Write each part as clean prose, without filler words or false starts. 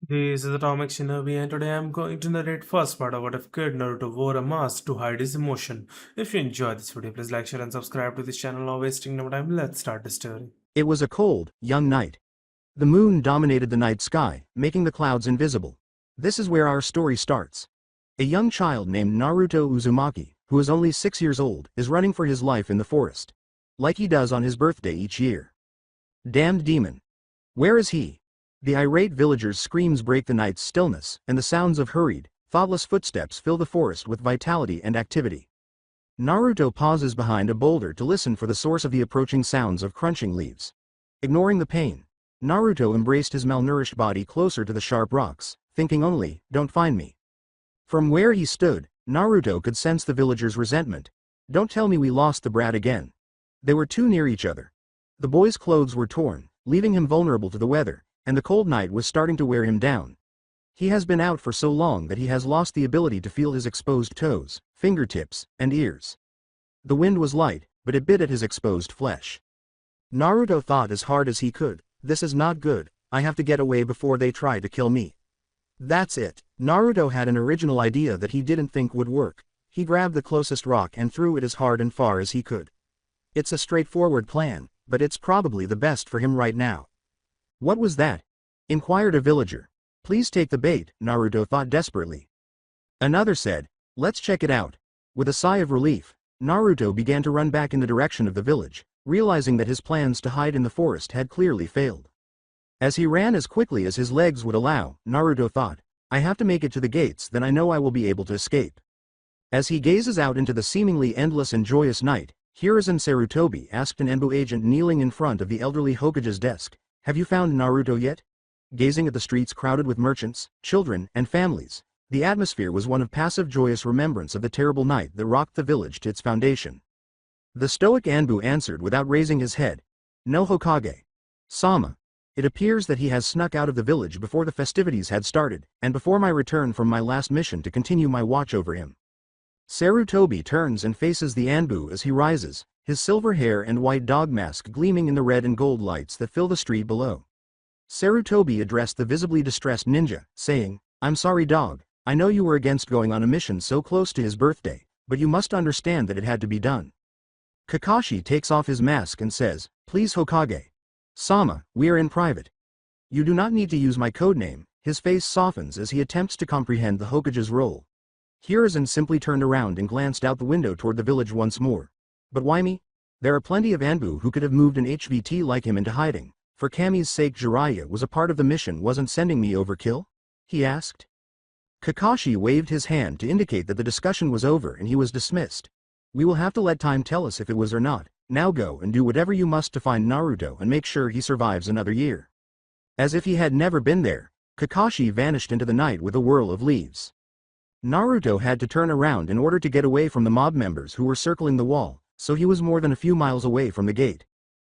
This is Atomic Shinobi, and today I'm going to narrate first part of what if kid Naruto wore a mask to hide his emotion. If you enjoyed this video, please like, share, and subscribe to this channel. Now wasting no time, let's start the story. It was a cold, young night. The moon dominated the night sky, making the clouds invisible. This is where our story starts. A young child named Naruto Uzumaki, who is only 6 years old, is running for his life in the forest. Like he does on his birthday each year. Damned demon! Where is he? The irate villagers' screams break the night's stillness, and the sounds of hurried, thoughtless footsteps fill the forest with vitality and activity. Naruto pauses behind a boulder to listen for the source of the approaching sounds of crunching leaves. Ignoring the pain, Naruto embraced his malnourished body closer to the sharp rocks, thinking only, "Don't find me." From where he stood, Naruto could sense the villagers' resentment. "Don't tell me we lost the brat again." They were too near each other. The boy's clothes were torn, leaving him vulnerable to the weather, and the cold night was starting to wear him down. He has been out for so long that he has lost the ability to feel his exposed toes, fingertips, and ears. The wind was light, but it bit at his exposed flesh. Naruto thought as hard as he could, "This is not good, I have to get away before they try to kill me." That's it. Naruto had an original idea that he didn't think would work. He grabbed the closest rock and threw it as hard and far as he could. It's a straightforward plan, but it's probably the best for him right now. "What was that?" inquired a villager. "Please take the bait," Naruto thought desperately. Another said, "Let's check it out." With a sigh of relief, Naruto began to run back in the direction of the village, realizing that his plans to hide in the forest had clearly failed. As he ran as quickly as his legs would allow, Naruto thought, "I have to make it to the gates, then I know I will be able to escape." As he gazes out into the seemingly endless and joyous night, Hiruzen Sarutobi asked an Enbu agent kneeling in front of the elderly Hokage's desk, "Have you found Naruto yet?" Gazing at the streets crowded with merchants, children, and families, the atmosphere was one of passive joyous remembrance of the terrible night that rocked the village to its foundation. The stoic Anbu answered without raising his head, "No, Hokage. Sama. It appears that he has snuck out of the village before the festivities had started, and before my return from my last mission to continue my watch over him." Sarutobi turns and faces the Anbu as he rises, his silver hair and white dog mask gleaming in the red and gold lights that fill the street below. Sarutobi addressed the visibly distressed ninja, saying, "I'm sorry, dog. I know you were against going on a mission so close to his birthday, but you must understand that it had to be done." Kakashi takes off his mask and says, "Please, Hokage. Sama, we are in private. You do not need to use my codename." His face softens as he attempts to comprehend the Hokage's role. Hiruzen simply turned around and glanced out the window toward the village once more. "But why me? There are plenty of Anbu who could have moved an HVT like him into hiding. For Kami's sake, Jiraiya was a part of the mission, wasn't sending me overkill?" he asked. Kakashi waved his hand to indicate that the discussion was over and he was dismissed. "We will have to let time tell us if it was or not. Now go and do whatever you must to find Naruto and make sure he survives another year." As if he had never been there, Kakashi vanished into the night with a whirl of leaves. Naruto had to turn around in order to get away from the mob members who were circling the wall, so he was more than a few miles away from the gate.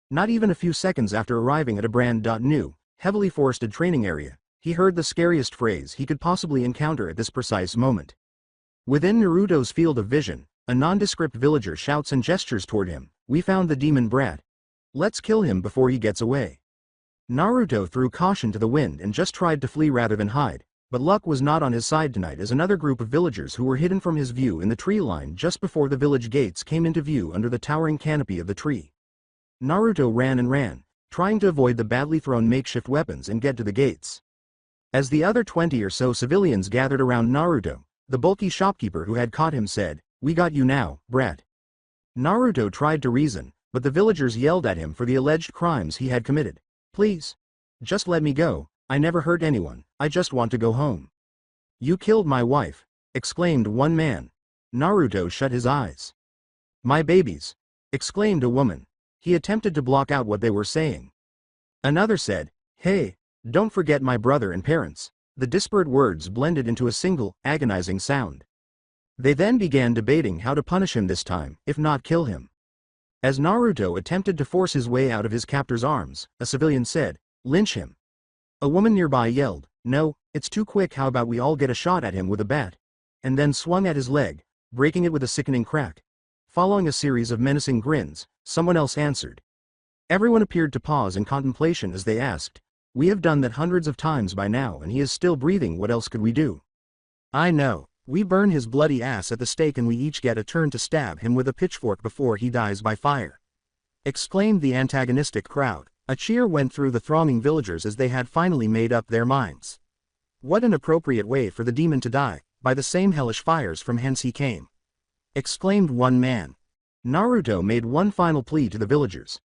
Not even a few seconds after arriving at a brand new, heavily forested training area, he heard the scariest phrase he could possibly encounter at this precise moment. Within Naruto's field of vision, a nondescript villager shouts and gestures toward him, "We found the demon brat. Let's kill him before he gets away." Naruto threw caution to the wind and just tried to flee rather than hide, but luck was not on his side tonight as another group of villagers who were hidden from his view in the tree line just before the village gates came into view under the towering canopy of the tree. Naruto ran and ran, trying to avoid the badly thrown makeshift weapons and get to the gates. As the other 20 or so civilians gathered around Naruto, the bulky shopkeeper who had caught him said, "We got you now, brat." Naruto tried to reason, but the villagers yelled at him for the alleged crimes he had committed. "Please. Just let me go, I never hurt anyone, I just want to go home." "You killed my wife," exclaimed one man. Naruto shut his eyes. "My babies," exclaimed a woman. He attempted to block out what they were saying. Another said, "Hey, don't forget my brother and parents." The disparate words blended into a single, agonizing sound. They then began debating how to punish him this time, if not kill him. As Naruto attempted to force his way out of his captor's arms, a civilian said, "Lynch him." A woman nearby yelled, "No, it's too quick, how about we all get a shot at him with a bat?" and then swung at his leg, breaking it with a sickening crack. Following a series of menacing grins, someone else answered. Everyone appeared to pause in contemplation as they asked, We have done that hundreds of times by now and he is still breathing. What else could we do? I know. We burn his bloody ass at the stake and we each get a turn to stab him with a pitchfork before he dies by fire," exclaimed the antagonistic crowd. A cheer went through the thronging villagers as they had finally made up their minds. What an appropriate way for the demon to die, by the same hellish fires from whence he came, exclaimed one man. Naruto made one final plea to the villagers.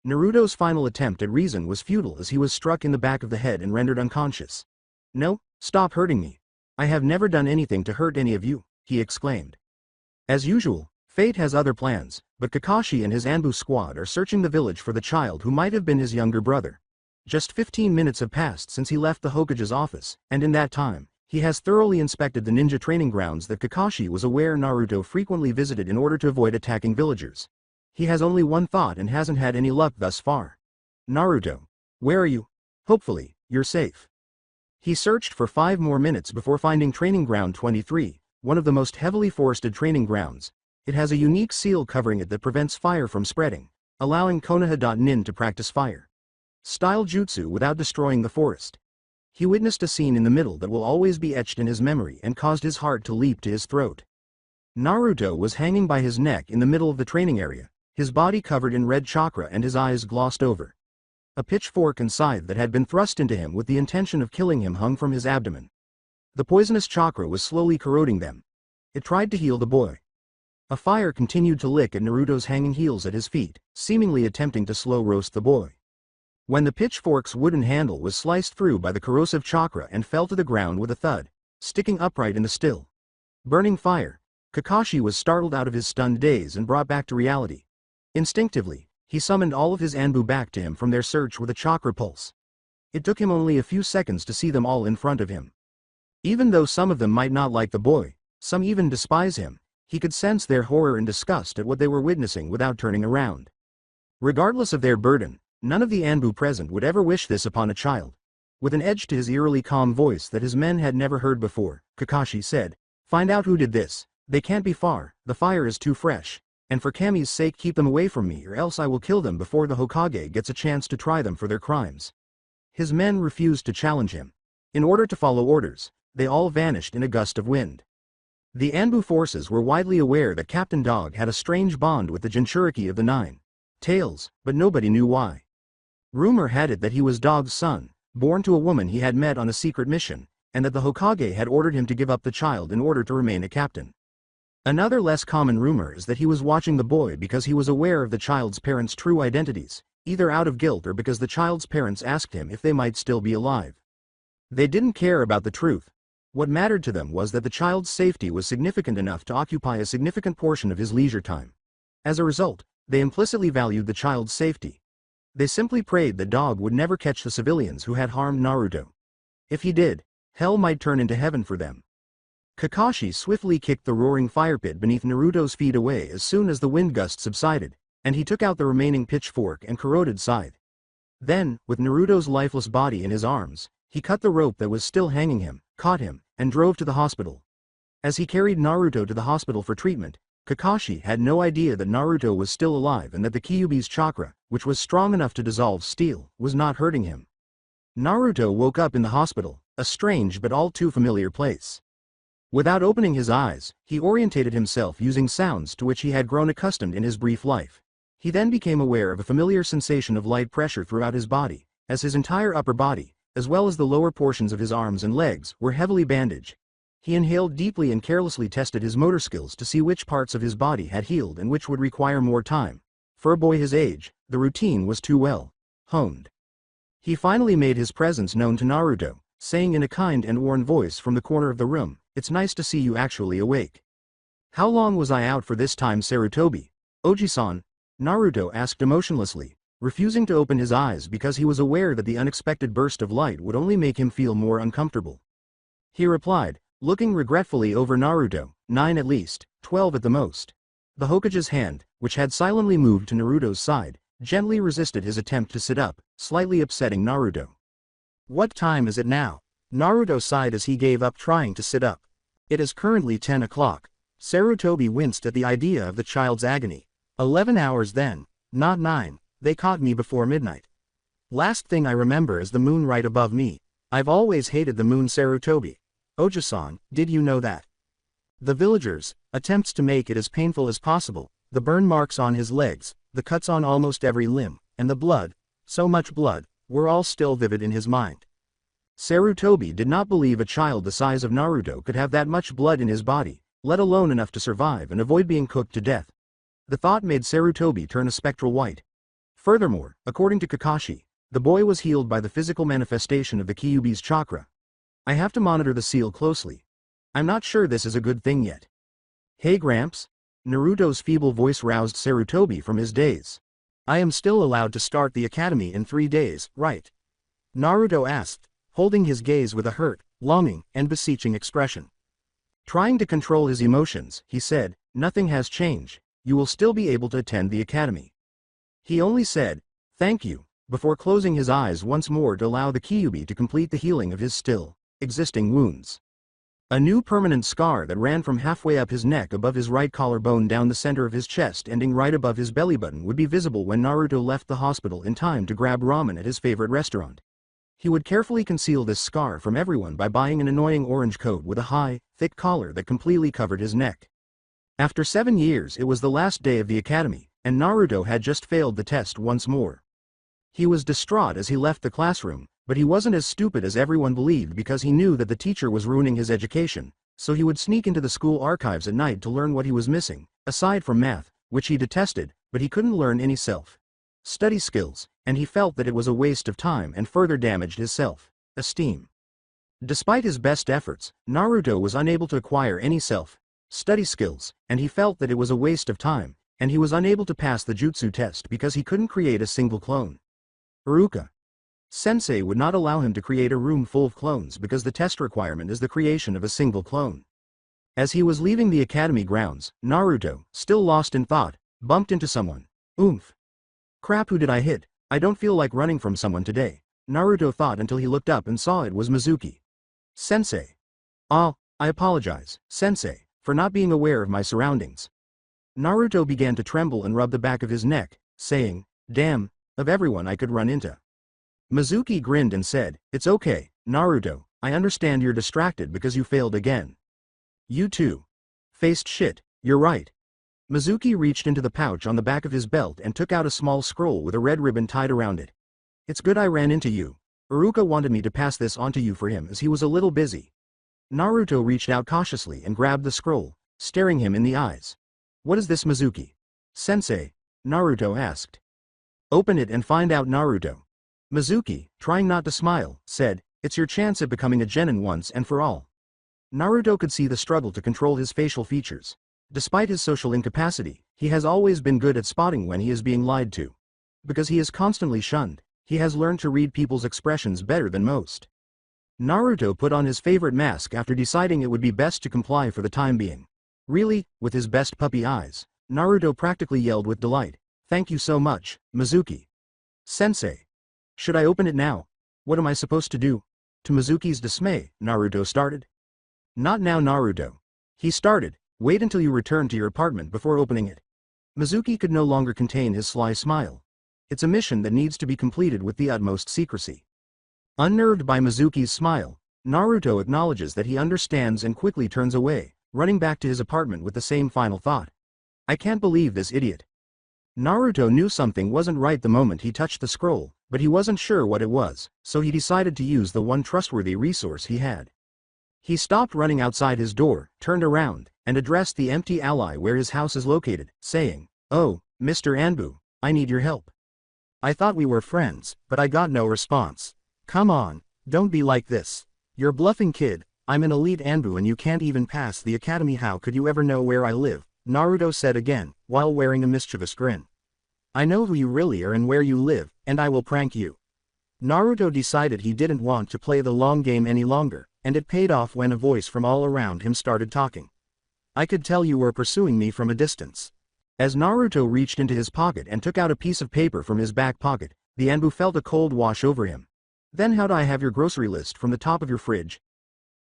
Naruto's final attempt at reason was futile as he was struck in the back of the head and rendered unconscious. "No, stop hurting me. I have never done anything to hurt any of you," he exclaimed. As usual, fate has other plans, but Kakashi and his Anbu squad are searching the village for the child who might have been his younger brother. Just 15 minutes have passed since he left the Hokage's office, and in that time, he has thoroughly inspected the ninja training grounds that Kakashi was aware Naruto frequently visited in order to avoid attacking villagers. He has only one thought and hasn't had any luck thus far. "Naruto, where are you? Hopefully, you're safe." He searched for 5 more minutes before finding Training Ground 23, one of the most heavily forested training grounds. It has a unique seal covering it that prevents fire from spreading, allowing Konoha.nin to practice fire style jutsu without destroying the forest. He witnessed a scene in the middle that will always be etched in his memory and caused his heart to leap to his throat. Naruto was hanging by his neck in the middle of the training area, his body covered in red chakra and his eyes glossed over. A pitchfork and scythe that had been thrust into him with the intention of killing him hung from his abdomen. The poisonous chakra was slowly corroding them. It tried to heal the boy. A fire continued to lick at Naruto's hanging heels at his feet, seemingly attempting to slow roast the boy. When the pitchfork's wooden handle was sliced through by the corrosive chakra and fell to the ground with a thud, sticking upright in the still burning fire, Kakashi was startled out of his stunned daze and brought back to reality. Instinctively, he summoned all of his Anbu back to him from their search with a chakra pulse. It took him only a few seconds to see them all in front of him. Even though some of them might not like the boy, some even despise him, he could sense their horror and disgust at what they were witnessing without turning around. Regardless of their burden, none of the Anbu present would ever wish this upon a child. With an edge to his eerily calm voice that his men had never heard before, Kakashi said, "Find out who did this. They can't be far, the fire is too fresh, and for Kami's sake keep them away from me or else I will kill them before the Hokage gets a chance to try them for their crimes." His men refused to challenge him. In order to follow orders, they all vanished in a gust of wind. The Anbu forces were widely aware that Captain Dog had a strange bond with the Jinchuriki of the Nine Tails, but nobody knew why. Rumor had it that he was Dog's son, born to a woman he had met on a secret mission, and that the Hokage had ordered him to give up the child in order to remain a captain. Another less common rumor is that he was watching the boy because he was aware of the child's parents' true identities, either out of guilt or because the child's parents asked him if they might still be alive. They didn't care about the truth. What mattered to them was that the child's safety was significant enough to occupy a significant portion of his leisure time. As a result, they implicitly valued the child's safety. They simply prayed that Dog would never catch the civilians who had harmed Naruto. If he did, hell might turn into heaven for them. Kakashi swiftly kicked the roaring fire pit beneath Naruto's feet away as soon as the wind gust subsided, and he took out the remaining pitchfork and corroded scythe. Then, with Naruto's lifeless body in his arms, he cut the rope that was still hanging him, caught him, and drove to the hospital. As he carried Naruto to the hospital for treatment, Kakashi had no idea that Naruto was still alive and that the Kyuubi's chakra, which was strong enough to dissolve steel, was not hurting him. Naruto woke up in the hospital, a strange but all too familiar place. Without opening his eyes, he orientated himself using sounds to which he had grown accustomed in his brief life. He then became aware of a familiar sensation of light pressure throughout his body, as his entire upper body, as well as the lower portions of his arms and legs, were heavily bandaged. He inhaled deeply and carelessly tested his motor skills to see which parts of his body had healed and which would require more time. For a boy his age, the routine was too well honed. He finally made his presence known to Naruto, saying in a kind and worn voice from the corner of the room, "It's nice to see you actually awake." "How long was I out for this time, Sarutobi? Oji-san?" Naruto asked emotionlessly, refusing to open his eyes because he was aware that the unexpected burst of light would only make him feel more uncomfortable. He replied, looking regretfully over Naruto, 9 at least, 12 at the most. The Hokage's hand, which had silently moved to Naruto's side, gently resisted his attempt to sit up, slightly upsetting Naruto. "What time is it now?" Naruto sighed as he gave up trying to sit up. "It is currently 10 o'clock. Sarutobi winced at the idea of the child's agony. 11 hours then, not 9, they caught me before midnight. Last thing I remember is the moon right above me. I've always hated the moon Sarutobi. Oja-san, did you know that? The villagers, attempts to make it as painful as possible, the burn marks on his legs, the cuts on almost every limb, and the blood, so much blood, were all still vivid in his mind. Sarutobi did not believe a child the size of Naruto could have that much blood in his body, let alone enough to survive and avoid being cooked to death. The thought made Sarutobi turn a spectral white. Furthermore, according to Kakashi, the boy was healed by the physical manifestation of the Kyuubi's chakra. I have to monitor the seal closely. I'm not sure this is a good thing yet. Hey Gramps? Naruto's feeble voice roused Sarutobi from his daze. I am still allowed to start the academy in 3 days, right? Naruto asked, holding his gaze with a hurt, longing, and beseeching expression. Trying to control his emotions, he said, nothing has changed, you will still be able to attend the academy. He only said, thank you, before closing his eyes once more to allow the Kyuubi to complete the healing of his still existing wounds. A new permanent scar that ran from halfway up his neck above his right collarbone down the center of his chest ending right above his belly button would be visible when Naruto left the hospital in time to grab ramen at his favorite restaurant. He would carefully conceal this scar from everyone by buying an annoying orange coat with a high, thick collar that completely covered his neck. After 7 years it was the last day of the academy, and Naruto had just failed the test once more. He was distraught as he left the classroom, but he wasn't as stupid as everyone believed because he knew that the teacher was ruining his education, so he would sneak into the school archives at night to learn what he was missing, aside from math, which he detested, but he couldn't learn any self-study skills, and he felt that it was a waste of time and further damaged his self-esteem. Despite his best efforts, Naruto was unable to acquire any self-study skills, and he felt that it was a waste of time, and he was unable to pass the jutsu test because he couldn't create a single clone. Iruka Sensei would not allow him to create a room full of clones because the test requirement is the creation of a single clone. As he was leaving the academy grounds, Naruto, still lost in thought, bumped into someone. Oomph. Crap, who did I hit? I don't feel like running from someone today, Naruto thought until he looked up and saw it was Mizuki. Sensei. Ah, I apologize, Sensei, for not being aware of my surroundings. Naruto began to tremble and rub the back of his neck, saying, damn, of everyone I could run into. Mizuki grinned and said, it's okay, Naruto, I understand you're distracted because you failed again. You too. Faced shit, you're right. Mizuki reached into the pouch on the back of his belt and took out a small scroll with a red ribbon tied around it. It's good I ran into you. Iruka wanted me to pass this on to you for him as he was a little busy. Naruto reached out cautiously and grabbed the scroll, staring him in the eyes. What is this, Mizuki? Sensei, Naruto asked. Open it and find out, Naruto. Mizuki, trying not to smile, said, it's your chance at becoming a genin once and for all. Naruto could see the struggle to control his facial features. Despite his social incapacity, he has always been good at spotting when he is being lied to. Because he is constantly shunned, he has learned to read people's expressions better than most. Naruto put on his favorite mask after deciding it would be best to comply for the time being. Really, with his best puppy eyes, Naruto practically yelled with delight, thank you so much, Mizuki. Sensei. Should I open it now? What am I supposed to do? To Mizuki's dismay, Naruto started. Not now, Naruto. He started, wait until you return to your apartment before opening it. Mizuki could no longer contain his sly smile. It's a mission that needs to be completed with the utmost secrecy. Unnerved by Mizuki's smile, Naruto acknowledges that he understands and quickly turns away, running back to his apartment with the same final thought. I can't believe this idiot. Naruto knew something wasn't right the moment he touched the scroll, but he wasn't sure what it was, so he decided to use the one trustworthy resource he had. He stopped running outside his door, turned around, and addressed the empty alley where his house is located, saying, oh, Mr. Anbu, I need your help. I thought we were friends, but I got no response. Come on, don't be like this. You're bluffing, kid. I'm an elite Anbu and you can't even pass the academy. How could you ever know where I live? Naruto said again, while wearing a mischievous grin. I know who you really are and where you live, and I will prank you. Naruto decided he didn't want to play the long game any longer, and it paid off when a voice from all around him started talking. I could tell you were pursuing me from a distance. As Naruto reached into his pocket and took out a piece of paper from his back pocket, the Anbu felt a cold wash over him. Then how'd I have your grocery list from the top of your fridge?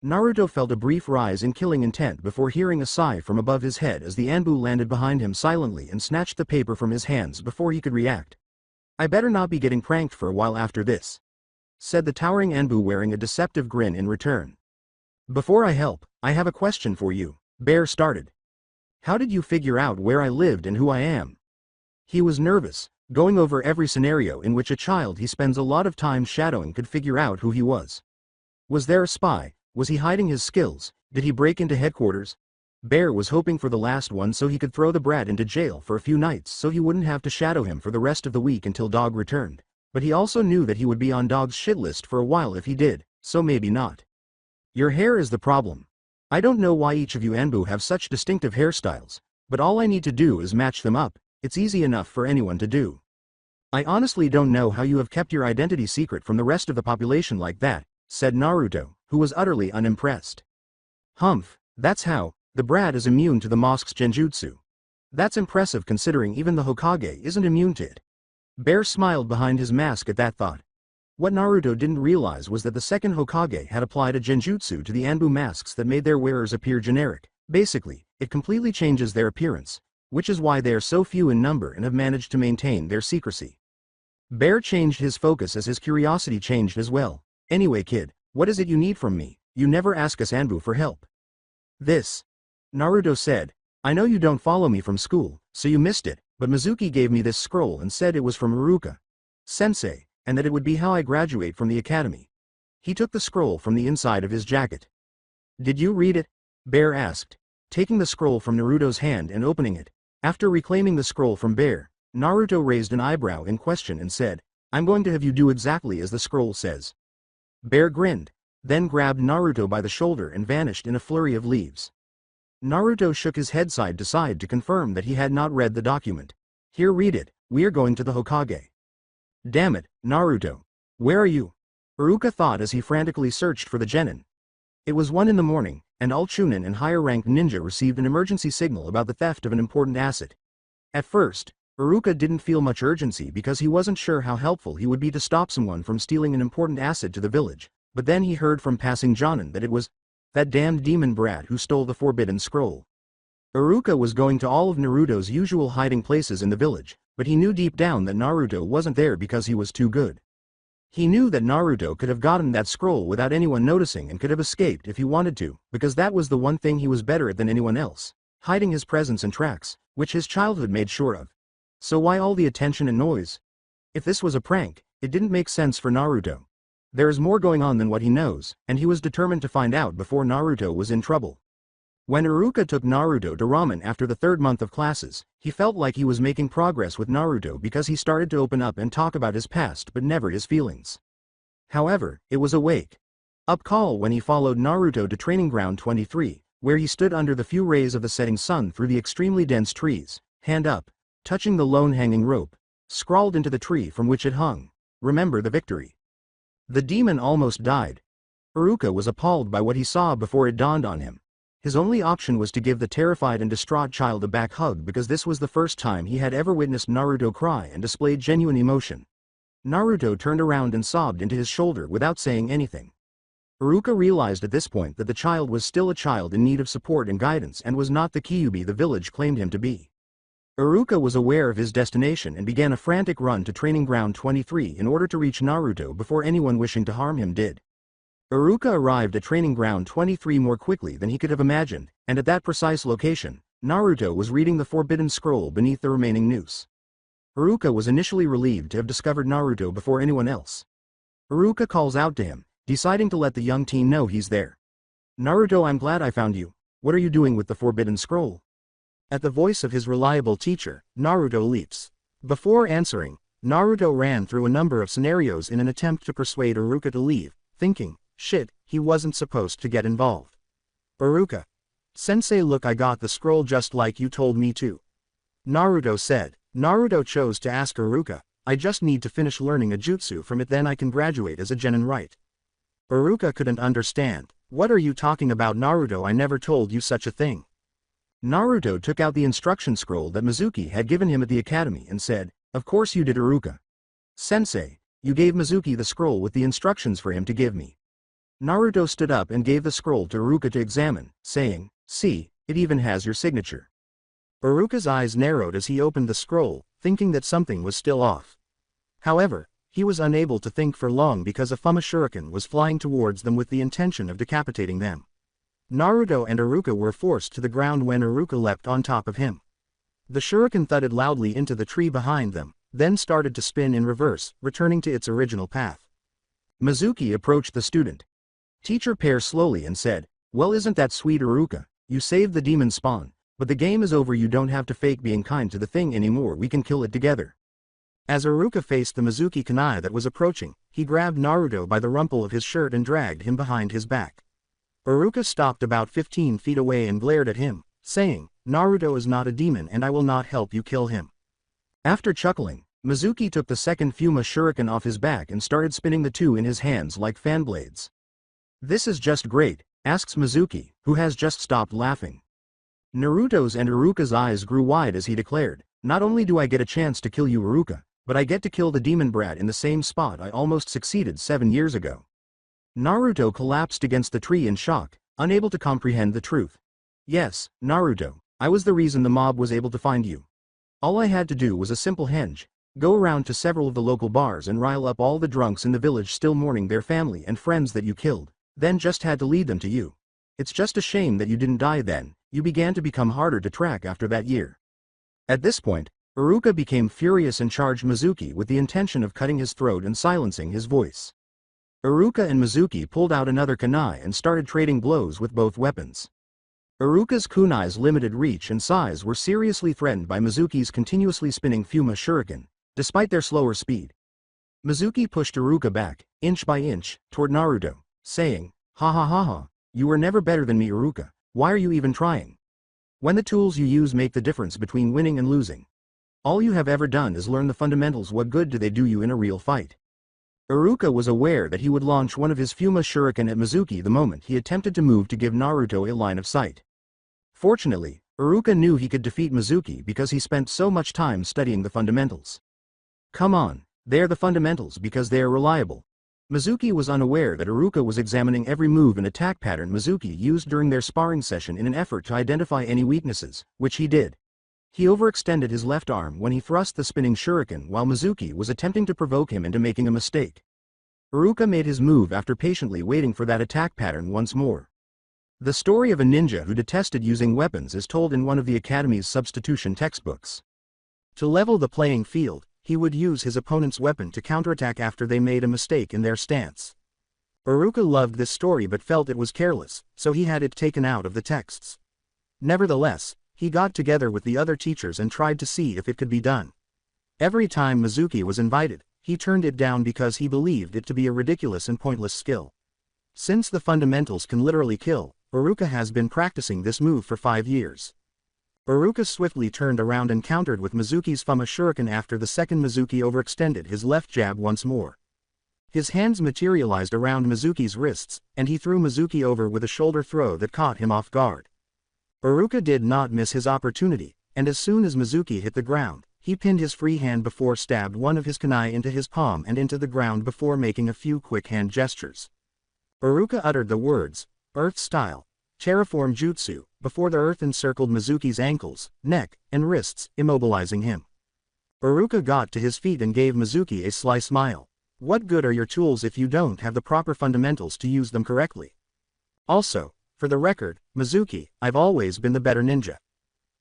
Naruto felt a brief rise in killing intent before hearing a sigh from above his head as the Anbu landed behind him silently and snatched the paper from his hands before he could react. I better not be getting pranked for a while after this, said the towering Anbu wearing a deceptive grin in return. Before I help, I have a question for you, Bear started. How did you figure out where I lived and who I am? He was nervous, going over every scenario in which a child he spends a lot of time shadowing could figure out who he was. Was there a spy? Was he hiding his skills? Did he break into headquarters? Bear was hoping for the last one so he could throw the brat into jail for a few nights so he wouldn't have to shadow him for the rest of the week until Dog returned. But he also knew that he would be on Dog's shit list for a while if he did, so maybe not. Your hair is the problem. I don't know why each of you Anbu have such distinctive hairstyles, but all I need to do is match them up. It's easy enough for anyone to do. I honestly don't know how you have kept your identity secret from the rest of the population like that, said Naruto, who was utterly unimpressed. Humph, that's how. The brat is immune to the mosque's genjutsu. That's impressive considering even the Hokage isn't immune to it. Bear smiled behind his mask at that thought. What Naruto didn't realize was that the second Hokage had applied a genjutsu to the Anbu masks that made their wearers appear generic. Basically, it completely changes their appearance, which is why they are so few in number and have managed to maintain their secrecy. Bear changed his focus as his curiosity changed as well. Anyway kid, what is it you need from me? You never ask us Anbu for help. This. Naruto said, I know you don't follow me from school, so you missed it, but Mizuki gave me this scroll and said it was from Iruka Sensei, and that it would be how I graduate from the academy. He took the scroll from the inside of his jacket. Did you read it? Bear asked, taking the scroll from Naruto's hand and opening it. After reclaiming the scroll from Bear, Naruto raised an eyebrow in question and said, I'm going to have you do exactly as the scroll says. Bear grinned, then grabbed Naruto by the shoulder and vanished in a flurry of leaves. Naruto shook his head side to side to confirm that he had not read the document. Here, read it. We're going to the Hokage. Damn it, Naruto. Where are you? Iruka thought as he frantically searched for the genin. It was 1 a.m, and all Chunin and higher-ranked ninja received an emergency signal about the theft of an important asset. At first, Iruka didn't feel much urgency because he wasn't sure how helpful he would be to stop someone from stealing an important asset to the village, but then he heard from passing Jonin that it was that damned demon brat who stole the forbidden scroll. Iruka was going to all of Naruto's usual hiding places in the village, but he knew deep down that Naruto wasn't there because he was too good. He knew that Naruto could have gotten that scroll without anyone noticing and could have escaped if he wanted to, because that was the one thing he was better at than anyone else, hiding his presence in tracks, which his childhood made sure of. So why all the attention and noise? If this was a prank, it didn't make sense for Naruto. There is more going on than what he knows, and he was determined to find out before Naruto was in trouble. When Iruka took Naruto to ramen after the 3rd month of classes, he felt like he was making progress with Naruto because he started to open up and talk about his past but never his feelings. However, it was a wake-up call when he followed Naruto to Training Ground 23, where he stood under the few rays of the setting sun through the extremely dense trees, hand up, touching the lone hanging rope, scrawled into the tree from which it hung, remember the victory. The demon almost died. Iruka was appalled by what he saw before it dawned on him. His only option was to give the terrified and distraught child a back hug because this was the first time he had ever witnessed Naruto cry and displayed genuine emotion. Naruto turned around and sobbed into his shoulder without saying anything. Iruka realized at this point that the child was still a child in need of support and guidance and was not the Kyuubi the village claimed him to be. Iruka was aware of his destination and began a frantic run to Training Ground 23 in order to reach Naruto before anyone wishing to harm him did. Iruka arrived at Training Ground 23 more quickly than he could have imagined, and at that precise location, Naruto was reading the forbidden scroll beneath the remaining noose. Iruka was initially relieved to have discovered Naruto before anyone else. Iruka calls out to him, deciding to let the young teen know he's there. Naruto, I'm glad I found you. What are you doing with the forbidden scroll? At the voice of his reliable teacher, Naruto leaps. Before answering, Naruto ran through a number of scenarios in an attempt to persuade Iruka to leave, thinking, shit, he wasn't supposed to get involved. Iruka Sensei, look, I got the scroll just like you told me to. Naruto said. Naruto chose to ask Iruka, I just need to finish learning a jutsu from it, then I can graduate as a genin, right? Iruka couldn't understand. What are you talking about, Naruto? I never told you such a thing. Naruto took out the instruction scroll that Mizuki had given him at the academy and said, of course you did, Iruka. Sensei, you gave Mizuki the scroll with the instructions for him to give me. Naruto stood up and gave the scroll to Iruka to examine, saying, see, it even has your signature. Iruka's eyes narrowed as he opened the scroll, thinking that something was still off. However, he was unable to think for long because a Fuma shuriken was flying towards them with the intention of decapitating them. Naruto and Iruka were forced to the ground when Iruka leapt on top of him. The shuriken thudded loudly into the tree behind them, then started to spin in reverse, returning to its original path. Mizuki approached the student teacher pair slowly and said, "Well, isn't that sweet, Iruka? You saved the demon spawn, but the game is over. You don't have to fake being kind to the thing anymore. We can kill it together." As Iruka faced the Mizuki kunai that was approaching, he grabbed Naruto by the rumple of his shirt and dragged him behind his back. Iruka stopped about 15 feet away and glared at him, saying, "Naruto is not a demon and I will not help you kill him." After chuckling, Mizuki took the second Fuma shuriken off his back and started spinning the two in his hands like fan blades. "This is just great," asks Mizuki, who has just stopped laughing. Naruto's and Iruka's eyes grew wide as he declared, "Not only do I get a chance to kill you, Iruka, but I get to kill the demon brat in the same spot I almost succeeded 7 years ago." Naruto collapsed against the tree in shock, unable to comprehend the truth. "Yes, Naruto, I was the reason the mob was able to find you. All I had to do was a simple henge, go around to several of the local bars and rile up all the drunks in the village still mourning their family and friends that you killed, then just had to lead them to you. It's just a shame that you didn't die then. You began to become harder to track after that year." At this point, Iruka became furious and charged Mizuki with the intention of cutting his throat and silencing his voice. Iruka and Mizuki pulled out another kunai and started trading blows with both weapons. Iruka's kunai's limited reach and size were seriously threatened by Mizuki's continuously spinning Fuma shuriken, despite their slower speed. Mizuki pushed Iruka back, inch by inch, toward Naruto, saying, "Ha ha ha ha, you were never better than me, Iruka. Why are you even trying? When the tools you use make the difference between winning and losing. All you have ever done is learn the fundamentals. What good do they do you in a real fight?" Iruka was aware that he would launch one of his Fuma shuriken at Mizuki the moment he attempted to move to give Naruto a line of sight. Fortunately, Iruka knew he could defeat Mizuki because he spent so much time studying the fundamentals. "Come on, they're the fundamentals because they are reliable." Mizuki was unaware that Iruka was examining every move and attack pattern Mizuki used during their sparring session in an effort to identify any weaknesses, which he did. He overextended his left arm when he thrust the spinning shuriken while Mizuki was attempting to provoke him into making a mistake. Iruka made his move after patiently waiting for that attack pattern once more. The story of a ninja who detested using weapons is told in one of the Academy's substitution textbooks. To level the playing field, he would use his opponent's weapon to counterattack after they made a mistake in their stance. Iruka loved this story but felt it was careless, so he had it taken out of the texts. Nevertheless, he got together with the other teachers and tried to see if it could be done. Every time Mizuki was invited, he turned it down because he believed it to be a ridiculous and pointless skill. Since the fundamentals can literally kill, Iruka has been practicing this move for 5 years. Iruka swiftly turned around and countered with Mizuki's Fuma shuriken after the second Mizuki overextended his left jab once more. His hands materialized around Mizuki's wrists, and he threw Mizuki over with a shoulder throw that caught him off guard. Iruka did not miss his opportunity, and as soon as Mizuki hit the ground, he pinned his free hand before stabbed one of his kunai into his palm and into the ground before making a few quick hand gestures. Iruka uttered the words, "Earth Style, Terraform Jutsu," before the earth encircled Mizuki's ankles, neck, and wrists, immobilizing him. Iruka got to his feet and gave Mizuki a sly smile. "What good are your tools if you don't have the proper fundamentals to use them correctly? Also, for the record, Mizuki, I've always been the better ninja."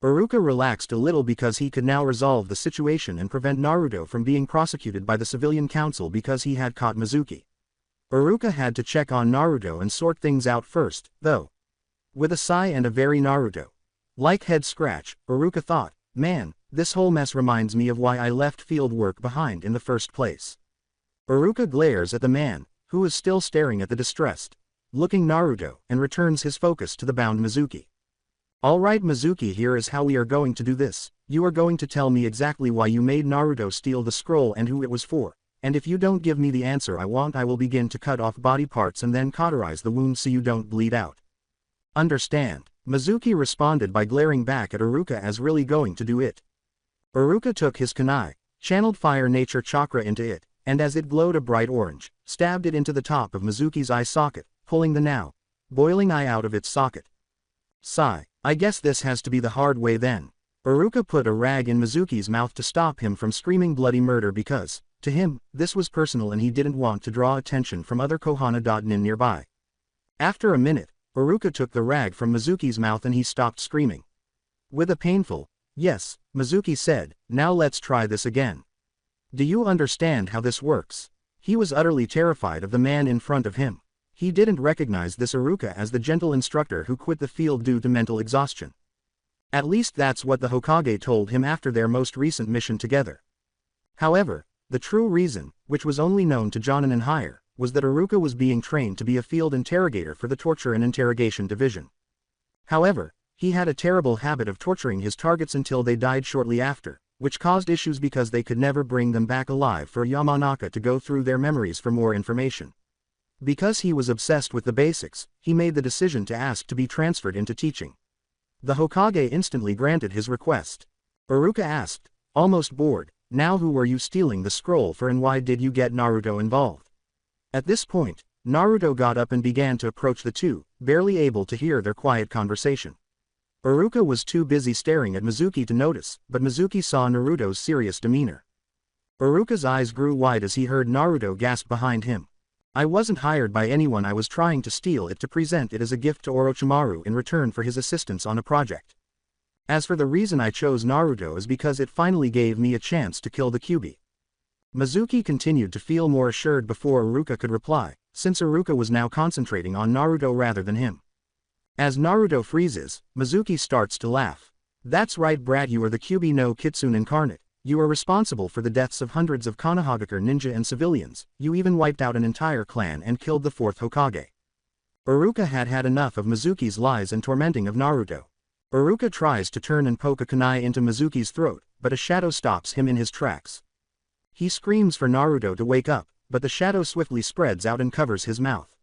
Iruka relaxed a little because he could now resolve the situation and prevent Naruto from being prosecuted by the civilian council because he had caught Mizuki. Iruka had to check on Naruto and sort things out first, though. With a sigh and a very Naruto-like head scratch, Iruka thought, "Man, this whole mess reminds me of why I left field work behind in the first place." Iruka glares at the man, who is still staring at the distressed looking Naruto, and returns his focus to the bound Mizuki. "Alright Mizuki, here is how we are going to do this. You are going to tell me exactly why you made Naruto steal the scroll and who it was for, and if you don't give me the answer I want I will begin to cut off body parts and then cauterize the wound so you don't bleed out. Understand?" Mizuki responded by glaring back at Iruka as really going to do it. Iruka took his kunai, channeled fire nature chakra into it, and as it glowed a bright orange, stabbed it into the top of Mizuki's eye socket, pulling the now boiling eye out of its socket. Sigh, "I guess this has to be the hard way then." Iruka put a rag in Mizuki's mouth to stop him from screaming bloody murder because, to him, this was personal and he didn't want to draw attention from other Kohana.nin nearby. After a minute, Iruka took the rag from Mizuki's mouth and he stopped screaming. With a painful, "Yes," Mizuki said, "Now let's try this again. Do you understand how this works?" He was utterly terrified of the man in front of him. He didn't recognize this Iruka as the gentle instructor who quit the field due to mental exhaustion. At least that's what the Hokage told him after their most recent mission together. However, the true reason, which was only known to Jonin and higher, was that Iruka was being trained to be a field interrogator for the Torture and Interrogation Division. However, he had a terrible habit of torturing his targets until they died shortly after, which caused issues because they could never bring them back alive for Yamanaka to go through their memories for more information. Because he was obsessed with the basics, he made the decision to ask to be transferred into teaching. The Hokage instantly granted his request. Iruka asked, almost bored, "Now who were you stealing the scroll for and why did you get Naruto involved?" At this point, Naruto got up and began to approach the two, barely able to hear their quiet conversation. Iruka was too busy staring at Mizuki to notice, but Mizuki saw Naruto's serious demeanor. Iruka's eyes grew wide as he heard Naruto gasp behind him. "I wasn't hired by anyone, I was trying to steal it to present it as a gift to Orochimaru in return for his assistance on a project. As for the reason I chose Naruto is because it finally gave me a chance to kill the Kyuubi." Mizuki continued to feel more assured before Iruka could reply, since Iruka was now concentrating on Naruto rather than him. As Naruto freezes, Mizuki starts to laugh. "That's right brat, you are the Kyuubi no Kitsune incarnate. You are responsible for the deaths of hundreds of Konohagakure ninja and civilians, you even wiped out an entire clan and killed the fourth Hokage." Iruka had had enough of Mizuki's lies and tormenting of Naruto. Iruka tries to turn and poke a kunai into Mizuki's throat, but a shadow stops him in his tracks. He screams for Naruto to wake up, but the shadow swiftly spreads out and covers his mouth.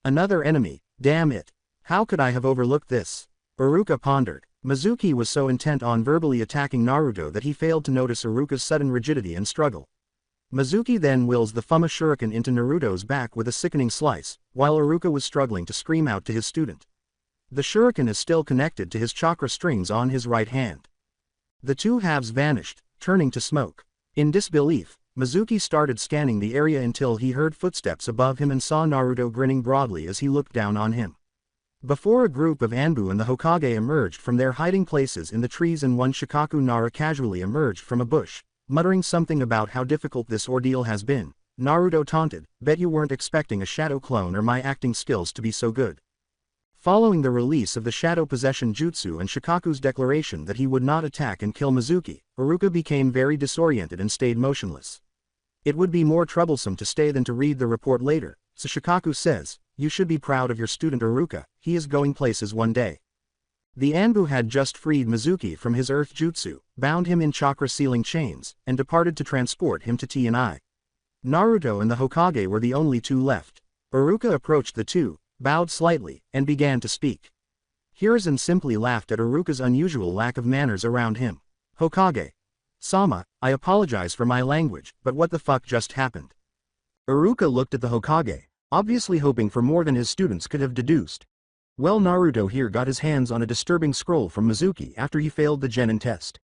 Another enemy, damn it. How could I have overlooked this? Iruka pondered. Mizuki was so intent on verbally attacking Naruto that he failed to notice Iruka's sudden rigidity and struggle. Mizuki then wills the Fuma shuriken into Naruto's back with a sickening slice, while Iruka was struggling to scream out to his student. The shuriken is still connected to his chakra strings on his right hand. The two halves vanished, turning to smoke. In disbelief, Mizuki started scanning the area until he heard footsteps above him and saw Naruto grinning broadly as he looked down on him. Before a group of Anbu and the Hokage emerged from their hiding places in the trees and one Shikaku Nara casually emerged from a bush, muttering something about how difficult this ordeal has been, Naruto taunted, "Bet you weren't expecting a shadow clone or my acting skills to be so good." Following the release of the shadow possession jutsu and Shikaku's declaration that he would not attack and kill Mizuki, Iruka became very disoriented and stayed motionless. It would be more troublesome to stay than to read the report later, so Shikaku says, "You should be proud of your student Iruka, he is going places one day." The Anbu had just freed Mizuki from his earth jutsu, bound him in chakra sealing chains, and departed to transport him to T&I. Naruto and the Hokage were the only two left. Iruka approached the two, bowed slightly, and began to speak. Hiruzen simply laughed at Iruka's unusual lack of manners around him. "Hokage Sama, I apologize for my language, but what the fuck just happened?" Iruka looked at the Hokage, obviously hoping for more than his students could have deduced. Well, Naruto here got his hands on a disturbing scroll from Mizuki after he failed the genin test.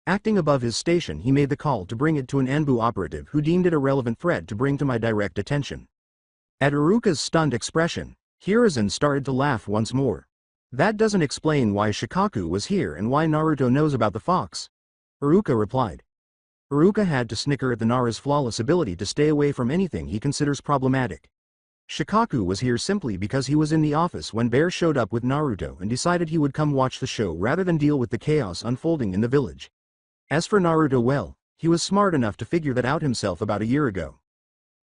Acting above his station, he made the call to bring it to an Anbu operative who deemed it a relevant thread to bring to my direct attention. At Iruka's stunned expression, Hiruzen started to laugh once more. "That doesn't explain why Shikaku was here and why Naruto knows about the fox," Iruka replied. Iruka had to snicker at the Nara's flawless ability to stay away from anything he considers problematic. Shikaku was here simply because he was in the office when Bear showed up with Naruto and decided he would come watch the show rather than deal with the chaos unfolding in the village. As for Naruto, well, he was smart enough to figure that out himself about a year ago.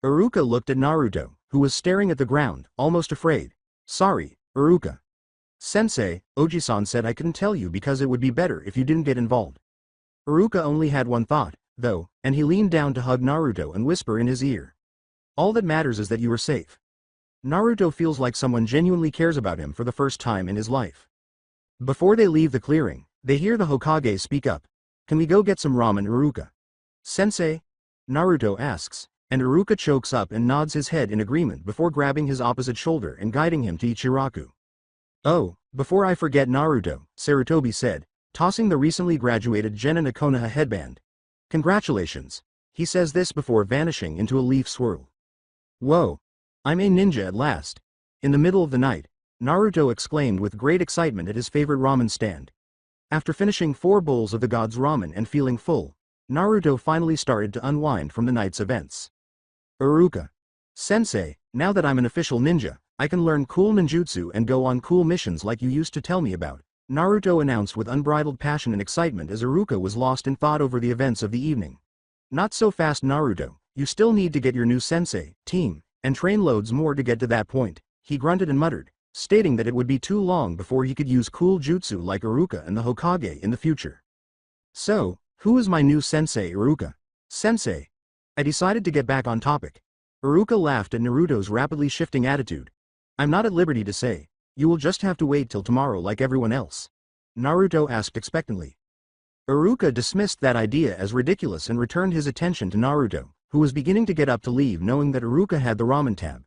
Iruka looked at Naruto, who was staring at the ground, almost afraid. "Sorry, Iruka. Sensei, Oji-san said I couldn't tell you because it would be better if you didn't get involved." Iruka only had one thought, though, and he leaned down to hug Naruto and whisper in his ear. "All that matters is that you are safe." Naruto feels like someone genuinely cares about him for the first time in his life. Before they leave the clearing, they hear the Hokage speak up. "Can we go get some ramen, Iruka?" "Sensei?" Naruto asks, and Iruka chokes up and nods his head in agreement before grabbing his opposite shoulder and guiding him to Ichiraku. "Oh, before I forget Naruto," Sarutobi said, tossing the recently graduated Genin a Konoha headband. Congratulations. He says this before vanishing into a leaf swirl. Whoa. I'm a ninja at last. In the middle of the night, Naruto exclaimed with great excitement at his favorite ramen stand. After finishing 4 bowls of the god's ramen and feeling full, Naruto finally started to unwind from the night's events. Iruka. Sensei, now that I'm an official ninja, I can learn cool ninjutsu and go on cool missions like you used to tell me about, Naruto announced with unbridled passion and excitement as Iruka was lost in thought over the events of the evening. Not so fast, Naruto, you still need to get your new sensei, team, and train loads more to get to that point, he grunted and muttered, stating that it would be too long before he could use cool jutsu like Iruka and the Hokage in the future. So, who is my new sensei, Iruka? Sensei. I decided to get back on topic. Iruka laughed at Naruto's rapidly shifting attitude. I'm not at liberty to say. You will just have to wait till tomorrow like everyone else. Naruto asked expectantly. Iruka dismissed that idea as ridiculous and returned his attention to Naruto, who was beginning to get up to leave knowing that Iruka had the ramen tab.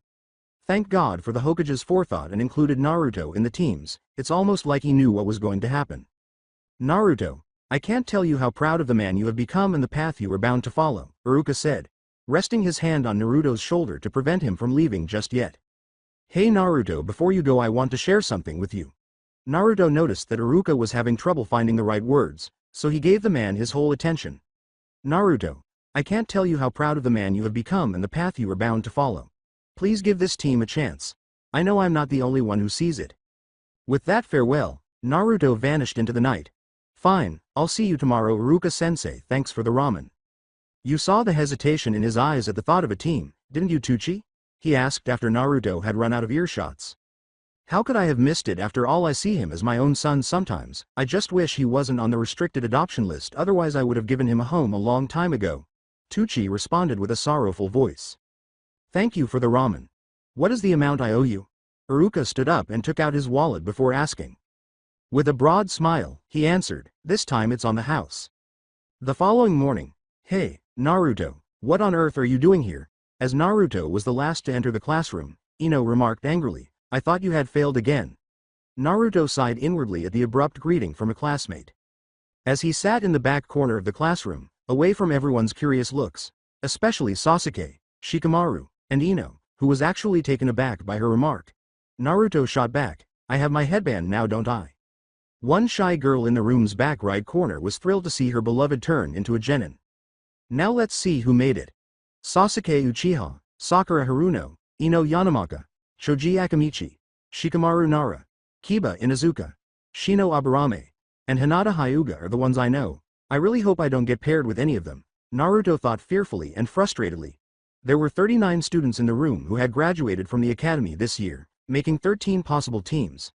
Thank God for the Hokage's forethought and included Naruto in the teams. It's almost like he knew what was going to happen. Naruto, I can't tell you how proud of the man you have become and the path you are bound to follow, Iruka said, resting his hand on Naruto's shoulder to prevent him from leaving just yet. Hey Naruto, before you go I want to share something with you. Naruto noticed that Iruka was having trouble finding the right words, so he gave the man his whole attention. Naruto, I can't tell you how proud of the man you have become and the path you are bound to follow. Please give this team a chance. I know I'm not the only one who sees it. With that farewell, Naruto vanished into the night. Fine, I'll see you tomorrow, Iruka-sensei, thanks for the ramen. You saw the hesitation in his eyes at the thought of a team, didn't you, Tucci? He asked after Naruto had run out of earshots. How could I have missed it after all? I see him as my own son sometimes. I just wish he wasn't on the restricted adoption list, otherwise I would have given him a home a long time ago. Tucci responded with a sorrowful voice. Thank you for the ramen. What is the amount I owe you? Iruka stood up and took out his wallet before asking. With a broad smile, he answered, this time it's on the house. The following morning. Hey, Naruto, what on earth are you doing here? As Naruto was the last to enter the classroom, Ino remarked angrily, I thought you had failed again. Naruto sighed inwardly at the abrupt greeting from a classmate. As he sat in the back corner of the classroom, away from everyone's curious looks, especially Sasuke, Shikamaru, and Ino, who was actually taken aback by her remark, Naruto shot back, I have my headband now, don't I? One shy girl in the room's back right corner was thrilled to see her beloved turn into a genin. Now let's see who made it. Sasuke Uchiha, Sakura Haruno, Ino Yanamaka, Choji Akamichi, Shikamaru Nara, Kiba Inuzuka, Shino Aburame, and Hinata Hyuga are the ones I know. I really hope I don't get paired with any of them, Naruto thought fearfully and frustratedly. There were 39 students in the room who had graduated from the academy this year, making 13 possible teams.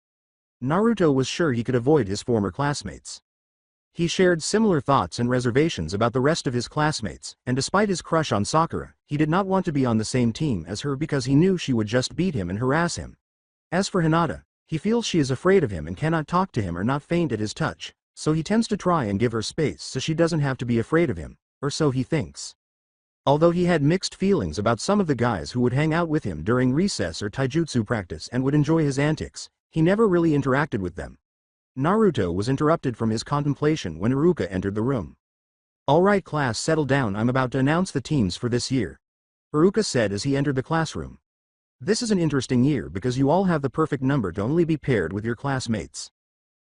Naruto was sure he could avoid his former classmates. He shared similar thoughts and reservations about the rest of his classmates, and despite his crush on Sakura, he did not want to be on the same team as her because he knew she would just beat him and harass him. As for Hinata, he feels she is afraid of him and cannot talk to him or not faint at his touch, so he tends to try and give her space so she doesn't have to be afraid of him, or so he thinks. Although he had mixed feelings about some of the guys who would hang out with him during recess or taijutsu practice and would enjoy his antics, he never really interacted with them. Naruto was interrupted from his contemplation when Iruka entered the room. Alright class, settle down, I'm about to announce the teams for this year, Iruka said as he entered the classroom. This is an interesting year because you all have the perfect number to only be paired with your classmates.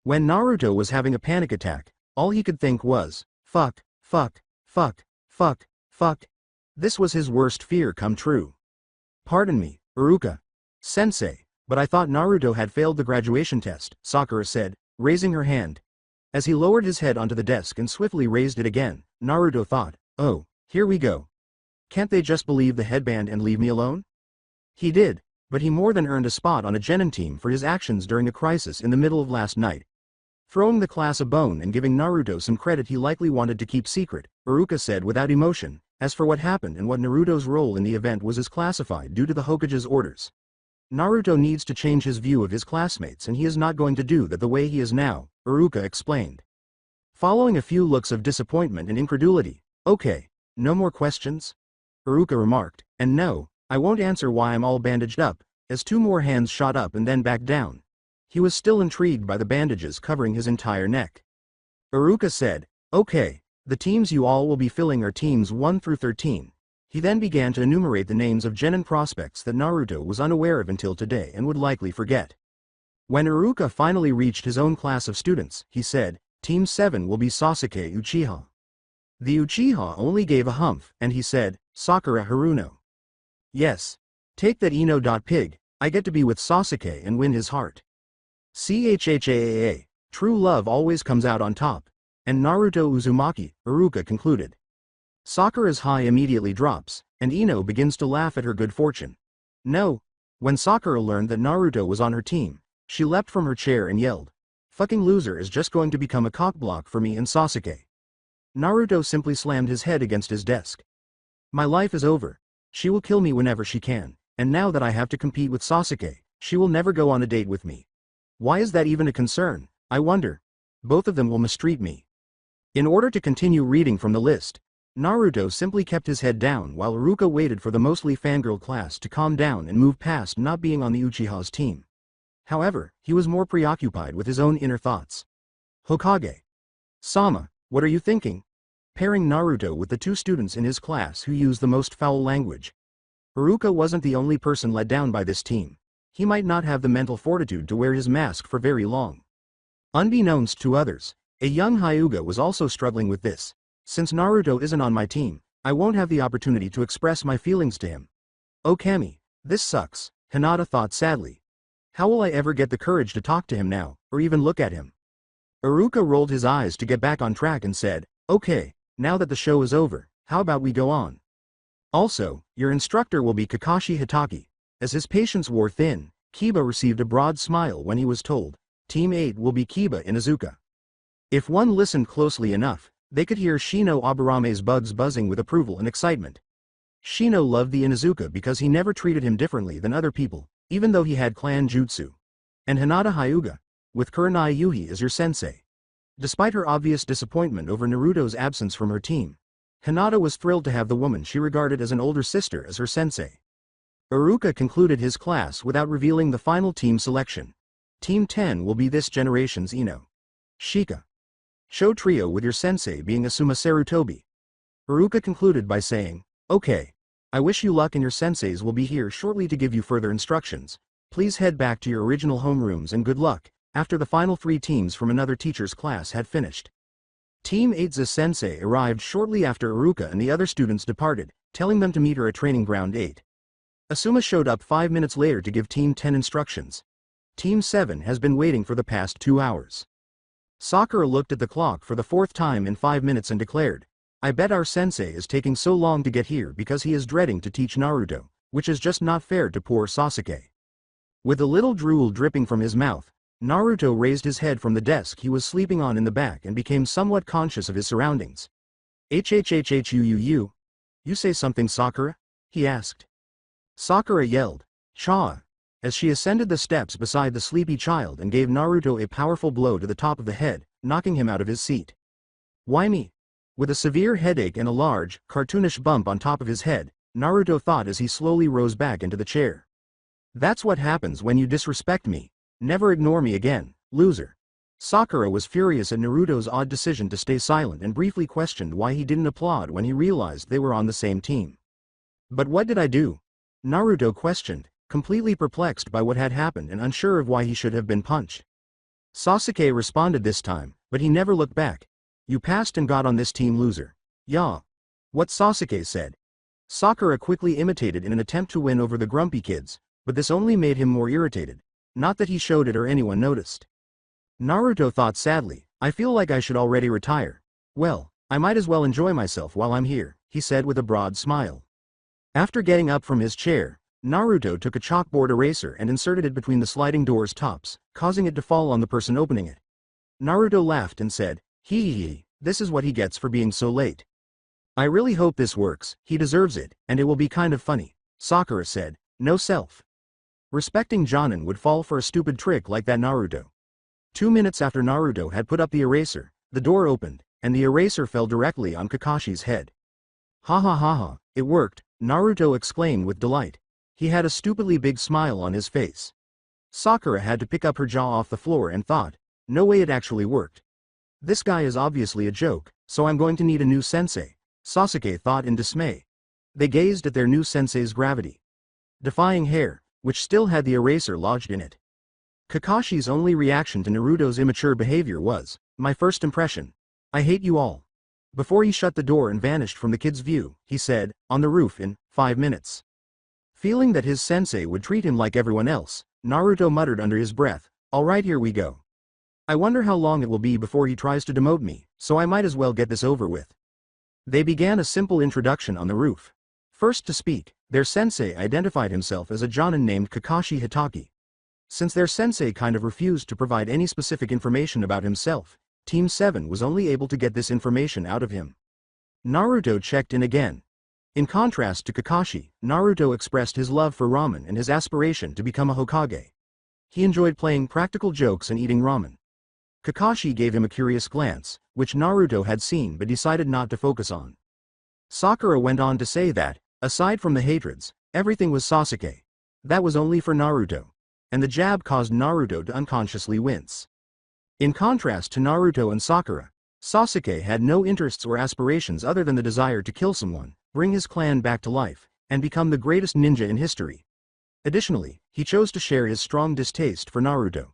When Naruto was having a panic attack, all he could think was, fuck, fuck, fuck, fuck, fuck. This was his worst fear come true. Pardon me, Iruka. Sensei, but I thought Naruto had failed the graduation test, Sakura said, raising her hand. As he lowered his head onto the desk and swiftly raised it again, Naruto thought, oh, here we go. Can't they just believe the headband and leave me alone? He did, but he more than earned a spot on a genin team for his actions during the crisis in the middle of last night. Throwing the class a bone and giving Naruto some credit he likely wanted to keep secret, Iruka said without emotion. As for what happened and what Naruto's role in the event was is classified due to the Hokage's orders. Naruto needs to change his view of his classmates and he is not going to do that the way he is now, Iruka explained. Following a few looks of disappointment and incredulity, okay, no more questions? Iruka remarked, and no, I won't answer why I'm all bandaged up, as 2 more hands shot up and then back down. He was still intrigued by the bandages covering his entire neck. Iruka said, "Okay, the teams you all will be filling are teams 1 through 13. He then began to enumerate the names of genin prospects that Naruto was unaware of until today and would likely forget. When Iruka finally reached his own class of students, he said, Team 7 will be Sasuke Uchiha. The Uchiha only gave a humph, and he said, Sakura Haruno. Yes. Take that Ino.pig, I get to be with Sasuke and win his heart. Chhhaa, true love always comes out on top. And Naruto Uzumaki, Iruka concluded. Sakura's high immediately drops, and Ino begins to laugh at her good fortune. No. When Sakura learned that Naruto was on her team, she leapt from her chair and yelled, "Fucking loser is just going to become a cockblock for me and Sasuke." Naruto simply slammed his head against his desk. My life is over. She will kill me whenever she can, and now that I have to compete with Sasuke, she will never go on a date with me. Why is that even a concern, I wonder? Both of them will mistreat me. In order to continue reading from the list, Naruto simply kept his head down while Iruka waited for the mostly fangirl class to calm down and move past not being on the Uchiha's team. However, he was more preoccupied with his own inner thoughts. Hokage. Sama, what are you thinking? Pairing Naruto with the two students in his class who used the most foul language. Iruka wasn't the only person let down by this team. He might not have the mental fortitude to wear his mask for very long. Unbeknownst to others, a young Hyuga was also struggling with this. Since Naruto isn't on my team, I won't have the opportunity to express my feelings to him. Oh Kami, this sucks, Hinata thought sadly. How will I ever get the courage to talk to him now, or even look at him? Iruka rolled his eyes to get back on track and said, okay, now that the show is over, how about we go on? Also, your instructor will be Kakashi Hitaki. As his patience wore thin, Kiba received a broad smile when he was told, Team 8 will be Kiba Inuzuka. If one listened closely enough, they could hear Shino Aburame's bugs buzzing with approval and excitement. Shino loved the Inuzuka because he never treated him differently than other people, even though he had clan jutsu. And Hinata Hyuga, with Kurenai Yuhi as your sensei. Despite her obvious disappointment over Naruto's absence from her team, Hinata was thrilled to have the woman she regarded as an older sister as her sensei. Iruka concluded his class without revealing the final team selection. Team 10 will be this generation's Ino. Shika. Show trio with your sensei being Asuma Sarutobi. Iruka concluded by saying, okay. I wish you luck and your senseis will be here shortly to give you further instructions. Please head back to your original homerooms and good luck, after the final 3 teams from another teacher's class had finished. Team 8's sensei arrived shortly after Iruka and the other students departed, telling them to meet her at Training Ground 8. Asuma showed up 5 minutes later to give Team 10 instructions. Team 7 has been waiting for the past 2 hours. Sakura looked at the clock for the 4th time in 5 minutes and declared, I bet our sensei is taking so long to get here because he is dreading to teach Naruto, which is just not fair to poor Sasuke. With a little drool dripping from his mouth, Naruto raised his head from the desk he was sleeping on in the back and became somewhat conscious of his surroundings. "Hhhhuu. You say something, Sakura?" he asked. Sakura yelled, "Cha!" as she ascended the steps beside the sleepy child and gave Naruto a powerful blow to the top of the head, knocking him out of his seat. Why me? With a severe headache and a large, cartoonish bump on top of his head, Naruto thought as he slowly rose back into the chair. That's what happens when you disrespect me. Never ignore me again, loser. Sakura was furious at Naruto's odd decision to stay silent and briefly questioned why he didn't applaud when he realized they were on the same team. But what did I do? Naruto questioned, completely perplexed by what had happened and unsure of why he should have been punched. Sasuke responded this time, but he never looked back. You passed and got on this team, loser. Yeah. What Sasuke said. Sakura quickly imitated in an attempt to win over the grumpy kids, but this only made him more irritated. Not that he showed it or anyone noticed. Naruto thought sadly, I feel like I should already retire. Well, I might as well enjoy myself while I'm here, he said with a broad smile. After getting up from his chair, Naruto took a chalkboard eraser and inserted it between the sliding door's tops, causing it to fall on the person opening it. Naruto laughed and said, hee, this is what he gets for being so late. I really hope this works, he deserves it, and it will be kind of funny, Sakura said, no self. Respecting Jonin would fall for a stupid trick like that. Naruto. 2 minutes after Naruto had put up the eraser, the door opened, and the eraser fell directly on Kakashi's head. Ha ha ha ha, it worked, Naruto exclaimed with delight. He had a stupidly big smile on his face. Sakura had to pick up her jaw off the floor and thought, no way it actually worked. This guy is obviously a joke, so I'm going to need a new sensei, Sasuke thought in dismay. They gazed at their new sensei's gravity defying hair, which still had the eraser lodged in it. Kakashi's only reaction to Naruto's immature behavior was, "My first impression. I hate you all." Before he shut the door and vanished from the kid's view, he said, "On the roof in 5 minutes." Feeling that his sensei would treat him like everyone else, Naruto muttered under his breath, "Alright, here we go. I wonder how long it will be before he tries to demote me, so I might as well get this over with." They began a simple introduction on the roof. First to speak, their sensei identified himself as a jonin named Kakashi Hitaki. Since their sensei kind of refused to provide any specific information about himself, Team 7 was only able to get this information out of him. Naruto checked in again. In contrast to Kakashi, Naruto expressed his love for ramen and his aspiration to become a Hokage. He enjoyed playing practical jokes and eating ramen. Kakashi gave him a curious glance, which Naruto had seen but decided not to focus on. Sakura went on to say that, aside from the hatreds, everything was Sasuke. That was only for Naruto. And the jab caused Naruto to unconsciously wince. In contrast to Naruto and Sakura, Sasuke had no interests or aspirations other than the desire to kill someone, bring his clan back to life, and become the greatest ninja in history. Additionally, he chose to share his strong distaste for Naruto.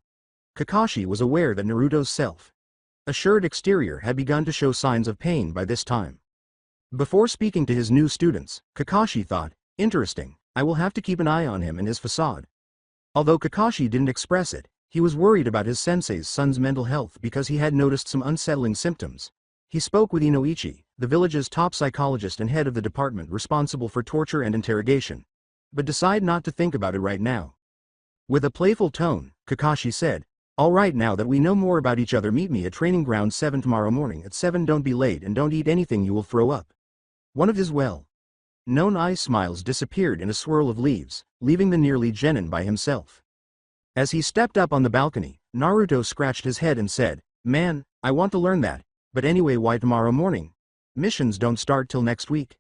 Kakashi was aware that Naruto's self-assured exterior had begun to show signs of pain by this time. Before speaking to his new students, Kakashi thought, "Interesting, I will have to keep an eye on him and his facade." Although Kakashi didn't express it, he was worried about his sensei's son's mental health because he had noticed some unsettling symptoms. He spoke with Inoichi, the village's top psychologist and head of the department responsible for torture and interrogation, but decided not to think about it right now. With a playful tone, Kakashi said, "All right, now that we know more about each other, meet me at Training Ground 7 tomorrow morning at 7. Don't be late and don't eat anything you will throw up." One of his well-known eye smiles disappeared in a swirl of leaves, leaving the nearly genin by himself. As he stepped up on the balcony, Naruto scratched his head and said, "Man, I want to learn that, but anyway, why tomorrow morning? Missions don't start till next week."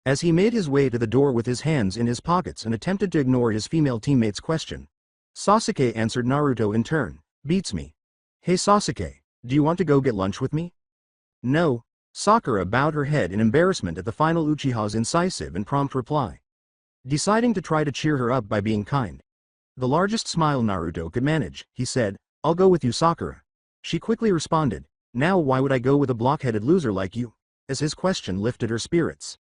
As he made his way to the door with his hands in his pockets and attempted to ignore his female teammate's question, Sasuke answered Naruto in turn, "Beats me. Hey Sasuke, do you want to go get lunch with me?" "No." Sakura bowed her head in embarrassment at the final Uchiha's incisive and prompt reply. Deciding to try to cheer her up by being kind. The largest smile Naruto could manage, he said, "I'll go with you, Sakura." She quickly responded, "Now why would I go with a blockheaded loser like you?" as his question lifted her spirits.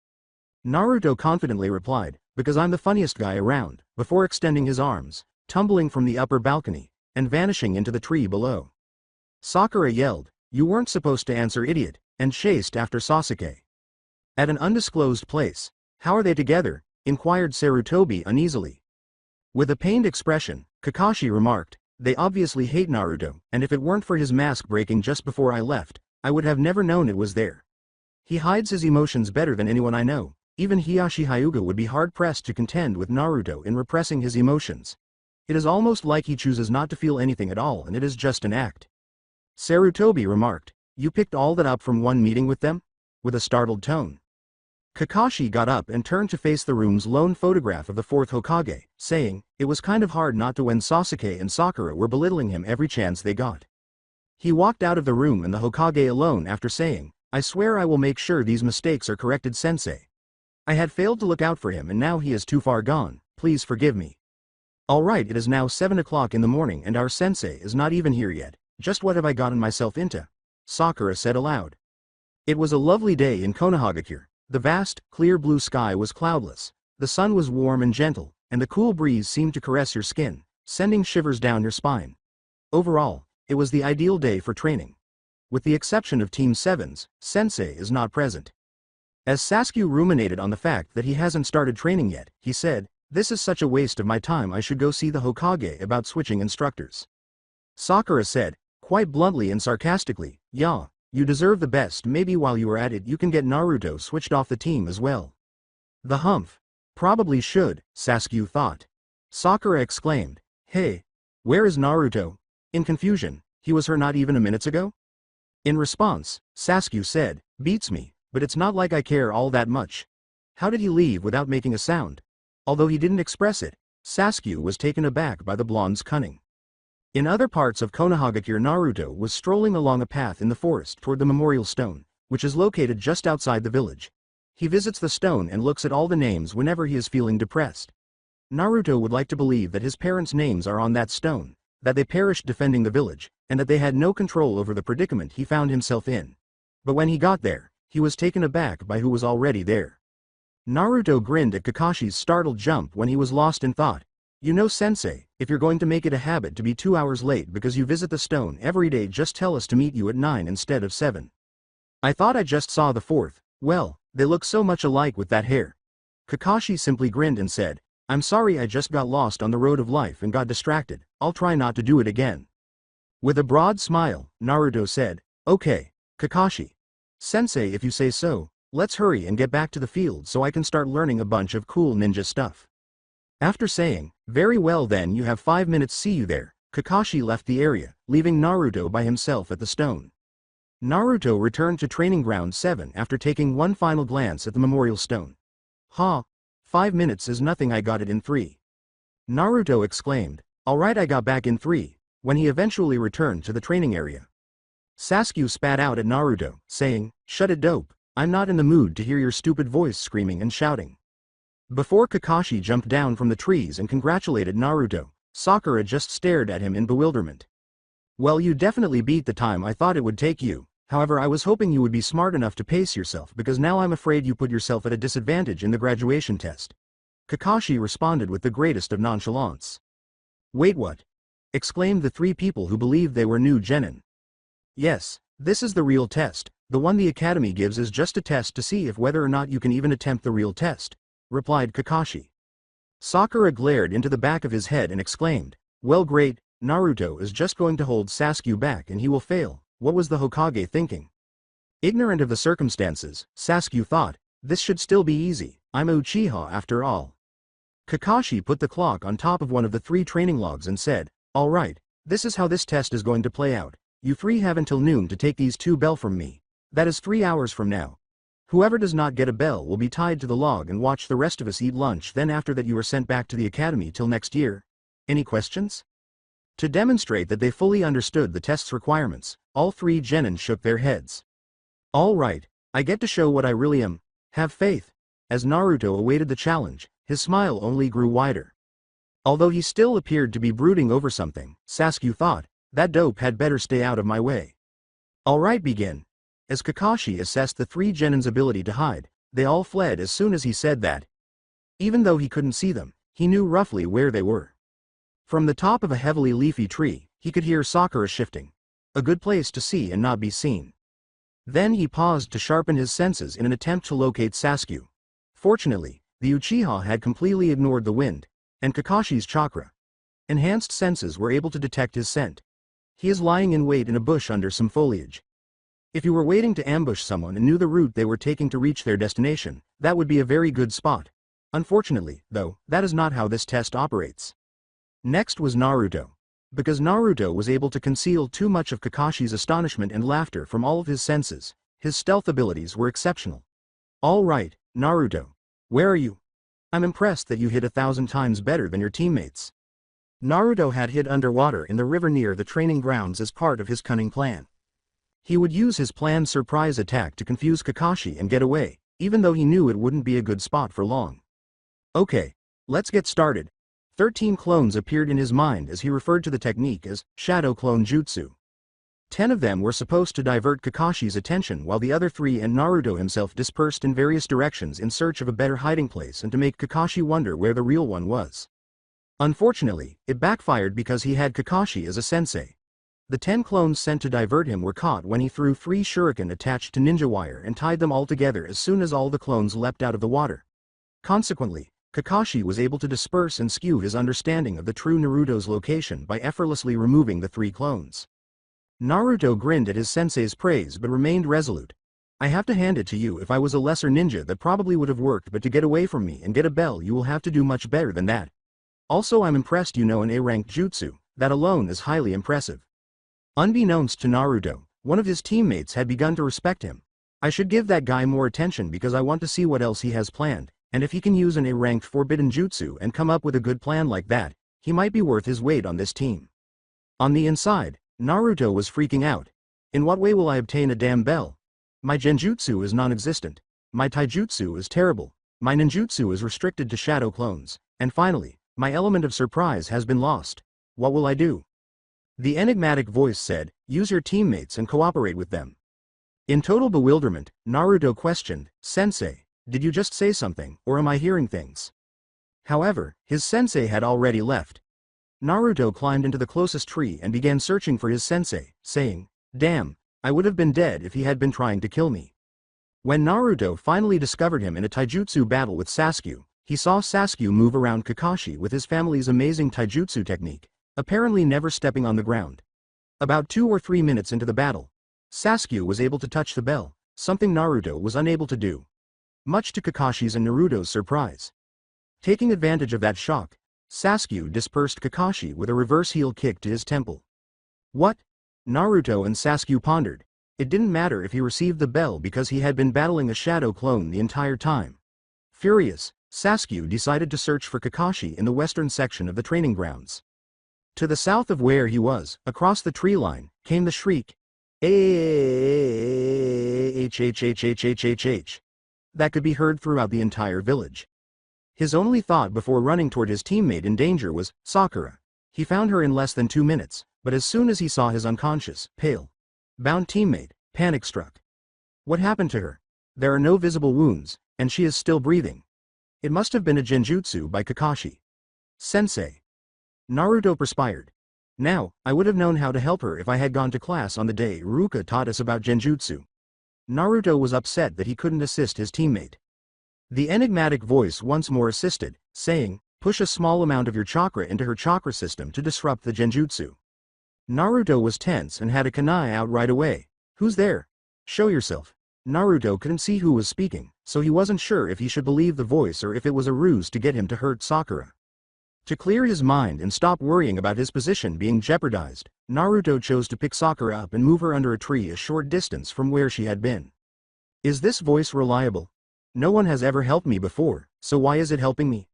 Naruto confidently replied, "Because I'm the funniest guy around," before extending his arms, tumbling from the upper balcony, and vanishing into the tree below. Sakura yelled, "You weren't supposed to answer, idiot," and chased after Sasuke. At an undisclosed place, "How are they together?" inquired Sarutobi uneasily. With a pained expression, Kakashi remarked, "They obviously hate Naruto, and if it weren't for his mask breaking just before I left, I would have never known it was there. He hides his emotions better than anyone I know. Even Hiyashi Hyuga would be hard-pressed to contend with Naruto in repressing his emotions. It is almost like he chooses not to feel anything at all and it is just an act." Sarutobi remarked, "You picked all that up from one meeting with them?" with a startled tone. Kakashi got up and turned to face the room's lone photograph of the fourth Hokage, saying, "It was kind of hard not to when Sasuke and Sakura were belittling him every chance they got." He walked out of the room and the Hokage alone after saying, "I swear I will make sure these mistakes are corrected, sensei. I had failed to look out for him and now he is too far gone, please forgive me." "Alright, it is now 7 o'clock in the morning and our sensei is not even here yet, just what have I gotten myself into?" Sakura said aloud. It was a lovely day in Konohagakure. The vast, clear blue sky was cloudless, the sun was warm and gentle, and the cool breeze seemed to caress your skin, sending shivers down your spine. Overall, it was the ideal day for training. With the exception of Team 7's, Sensei is not present. As Sasuke ruminated on the fact that he hasn't started training yet, he said, "This is such a waste of my time, I should go see the Hokage about switching instructors." Sakura said, quite bluntly and sarcastically, "Yeah, you deserve the best, maybe while you are at it you can get Naruto switched off the team as well." "The humph. Probably should," Sasuke thought. Sakura exclaimed, "Hey, where is Naruto?" in confusion, "He was here not even a minute ago?" In response, Sasuke said, "Beats me, but it's not like I care all that much. How did he leave without making a sound?" Although he didn't express it, Sasuke was taken aback by the blonde's cunning. In other parts of Konohagakure, Naruto was strolling along a path in the forest toward the memorial stone, which is located just outside the village. He visits the stone and looks at all the names whenever he is feeling depressed. Naruto would like to believe that his parents' names are on that stone, that they perished defending the village, and that they had no control over the predicament he found himself in. But when he got there, he was taken aback by who was already there. Naruto grinned at Kakashi's startled jump when he was lost in thought. You know, sensei, if you're going to make it a habit to be 2 hours late because you visit the stone every day, just tell us to meet you at 9 instead of 7. I thought I just saw the fourth. Well, they look so much alike with that hair. Kakashi simply grinned and said, I'm sorry, I just got lost on the road of life and got distracted. I'll try not to do it again. With a broad smile, Naruto said, Okay, Kakashi. Sensei, if you say so, let's hurry and get back to the field so I can start learning a bunch of cool ninja stuff. After saying, very well then, you have 5 minutes, see you there, Kakashi left the area, leaving Naruto by himself at the stone. Naruto returned to Training Ground 7 after taking one final glance at the memorial stone. Ha! 5 minutes is nothing, I got it in 3. Naruto exclaimed, alright, I got back in 3, when he eventually returned to the training area. Sasuke spat out at Naruto, saying, shut it, dope, I'm not in the mood to hear your stupid voice screaming and shouting. Before Kakashi jumped down from the trees and congratulated Naruto, Sakura just stared at him in bewilderment. Well, you definitely beat the time I thought it would take you, however I was hoping you would be smart enough to pace yourself because now I'm afraid you put yourself at a disadvantage in the graduation test. Kakashi responded with the greatest of nonchalance. Wait, what? Exclaimed the 3 people who believed they were new genin. Yes, this is the real test, the one the academy gives is just a test to see if whether or not you can even attempt the real test, replied Kakashi. Sakura glared into the back of his head and exclaimed, well, great, Naruto is just going to hold Sasuke back and he will fail. What was the Hokage thinking? Ignorant of the circumstances, Sasuke thought, this should still be easy, I'm Uchiha after all. Kakashi put the clock on top of one of the 3 training logs and said, alright, this is how this test is going to play out. You 3 have until noon to take these 2 bell from me. That is 3 hours from now. Whoever does not get a bell will be tied to the log and watch the rest of us eat lunch, then after that you are sent back to the academy till next year. Any questions? To demonstrate that they fully understood the test's requirements, all 3 genin shook their heads. All right, I get to show what I really am. Have faith. As Naruto awaited the challenge, his smile only grew wider. Although he still appeared to be brooding over something, Sasuke thought, that dope had better stay out of my way. All right, begin. As Kakashi assessed the 3 genin's ability to hide, they all fled as soon as he said that. Even though he couldn't see them, he knew roughly where they were. From the top of a heavily leafy tree, he could hear Sakura shifting. A good place to see and not be seen. Then he paused to sharpen his senses in an attempt to locate Sasuke. Fortunately, the Uchiha had completely ignored the wind, and Kakashi's chakra. Enhanced senses were able to detect his scent. He is lying in wait in a bush under some foliage. If you were waiting to ambush someone and knew the route they were taking to reach their destination, that would be a very good spot. Unfortunately, though, that is not how this test operates. Next was Naruto. Because Naruto was able to conceal too much of Kakashi's astonishment and laughter from all of his senses, his stealth abilities were exceptional. All right, Naruto. Where are you? I'm impressed that you hid 1,000 times better than your teammates. Naruto had hid underwater in the river near the training grounds as part of his cunning plan. He would use his planned surprise attack to confuse Kakashi and get away, even though he knew it wouldn't be a good spot for long. Okay, let's get started. 13 clones appeared in his mind as he referred to the technique as Shadow Clone Jutsu. 10 of them were supposed to divert Kakashi's attention while the other 3 and Naruto himself dispersed in various directions in search of a better hiding place and to make Kakashi wonder where the real one was. Unfortunately, it backfired because he had Kakashi as a sensei. The 10 clones sent to divert him were caught when he threw 3 shuriken attached to ninja wire and tied them all together as soon as all the clones leapt out of the water. Consequently, Kakashi was able to disperse and skew his understanding of the true Naruto's location by effortlessly removing the 3 clones. Naruto grinned at his sensei's praise but remained resolute. I have to hand it to you, if I was a lesser ninja that probably would have worked, but to get away from me and get a bell you will have to do much better than that. Also, I'm impressed you know an A-ranked jutsu, that alone is highly impressive. Unbeknownst to Naruto, one of his teammates had begun to respect him. I should give that guy more attention because I want to see what else he has planned. And if he can use an A-ranked forbidden jutsu and come up with a good plan like that, he might be worth his weight on this team. On the inside, Naruto was freaking out. In what way will I obtain a damn bell? My genjutsu is non-existent. My taijutsu is terrible. My ninjutsu is restricted to shadow clones. And finally, my element of surprise has been lost. What will I do? The enigmatic voice said, use your teammates and cooperate with them. In total bewilderment, Naruto questioned, Sensei, did you just say something, or am I hearing things? However, his sensei had already left. Naruto climbed into the closest tree and began searching for his sensei, saying, damn, I would have been dead if he had been trying to kill me. When Naruto finally discovered him in a taijutsu battle with Sasuke, he saw Sasuke move around Kakashi with his family's amazing taijutsu technique, apparently never stepping on the ground. About 2 or 3 minutes into the battle, Sasuke was able to touch the bell, something Naruto was unable to do. Much to Kakashi's and Naruto's surprise. Taking advantage of that shock, Sasuke dispersed Kakashi with a reverse heel kick to his temple. What? Naruto and Sasuke pondered. It didn't matter if he received the bell because he had been battling a shadow clone the entire time. Furious, Sasuke decided to search for Kakashi in the western section of the training grounds. To the south of where he was, across the tree line, came the shriek, H that could be heard throughout the entire village. His only thought before running toward his teammate in danger was, Sakura. He found her in less than 2 minutes, but as soon as he saw his unconscious, pale, bound teammate, panic struck. What happened to her? There are no visible wounds, and she is still breathing. It must have been a genjutsu by Kakashi. Sensei. Naruto perspired. Now, I would have known how to help her if I had gone to class on the day Ruka taught us about genjutsu. Naruto was upset that he couldn't assist his teammate. The enigmatic voice once more assisted, saying, push a small amount of your chakra into her chakra system to disrupt the genjutsu. Naruto was tense and had a kunai out right away. Who's there? Show yourself. Naruto couldn't see who was speaking, so he wasn't sure if he should believe the voice or if it was a ruse to get him to hurt Sakura. To clear his mind and stop worrying about his position being jeopardized, Naruto chose to pick Sakura up and move her under a tree a short distance from where she had been. Is this voice reliable? No one has ever helped me before, so why is it helping me?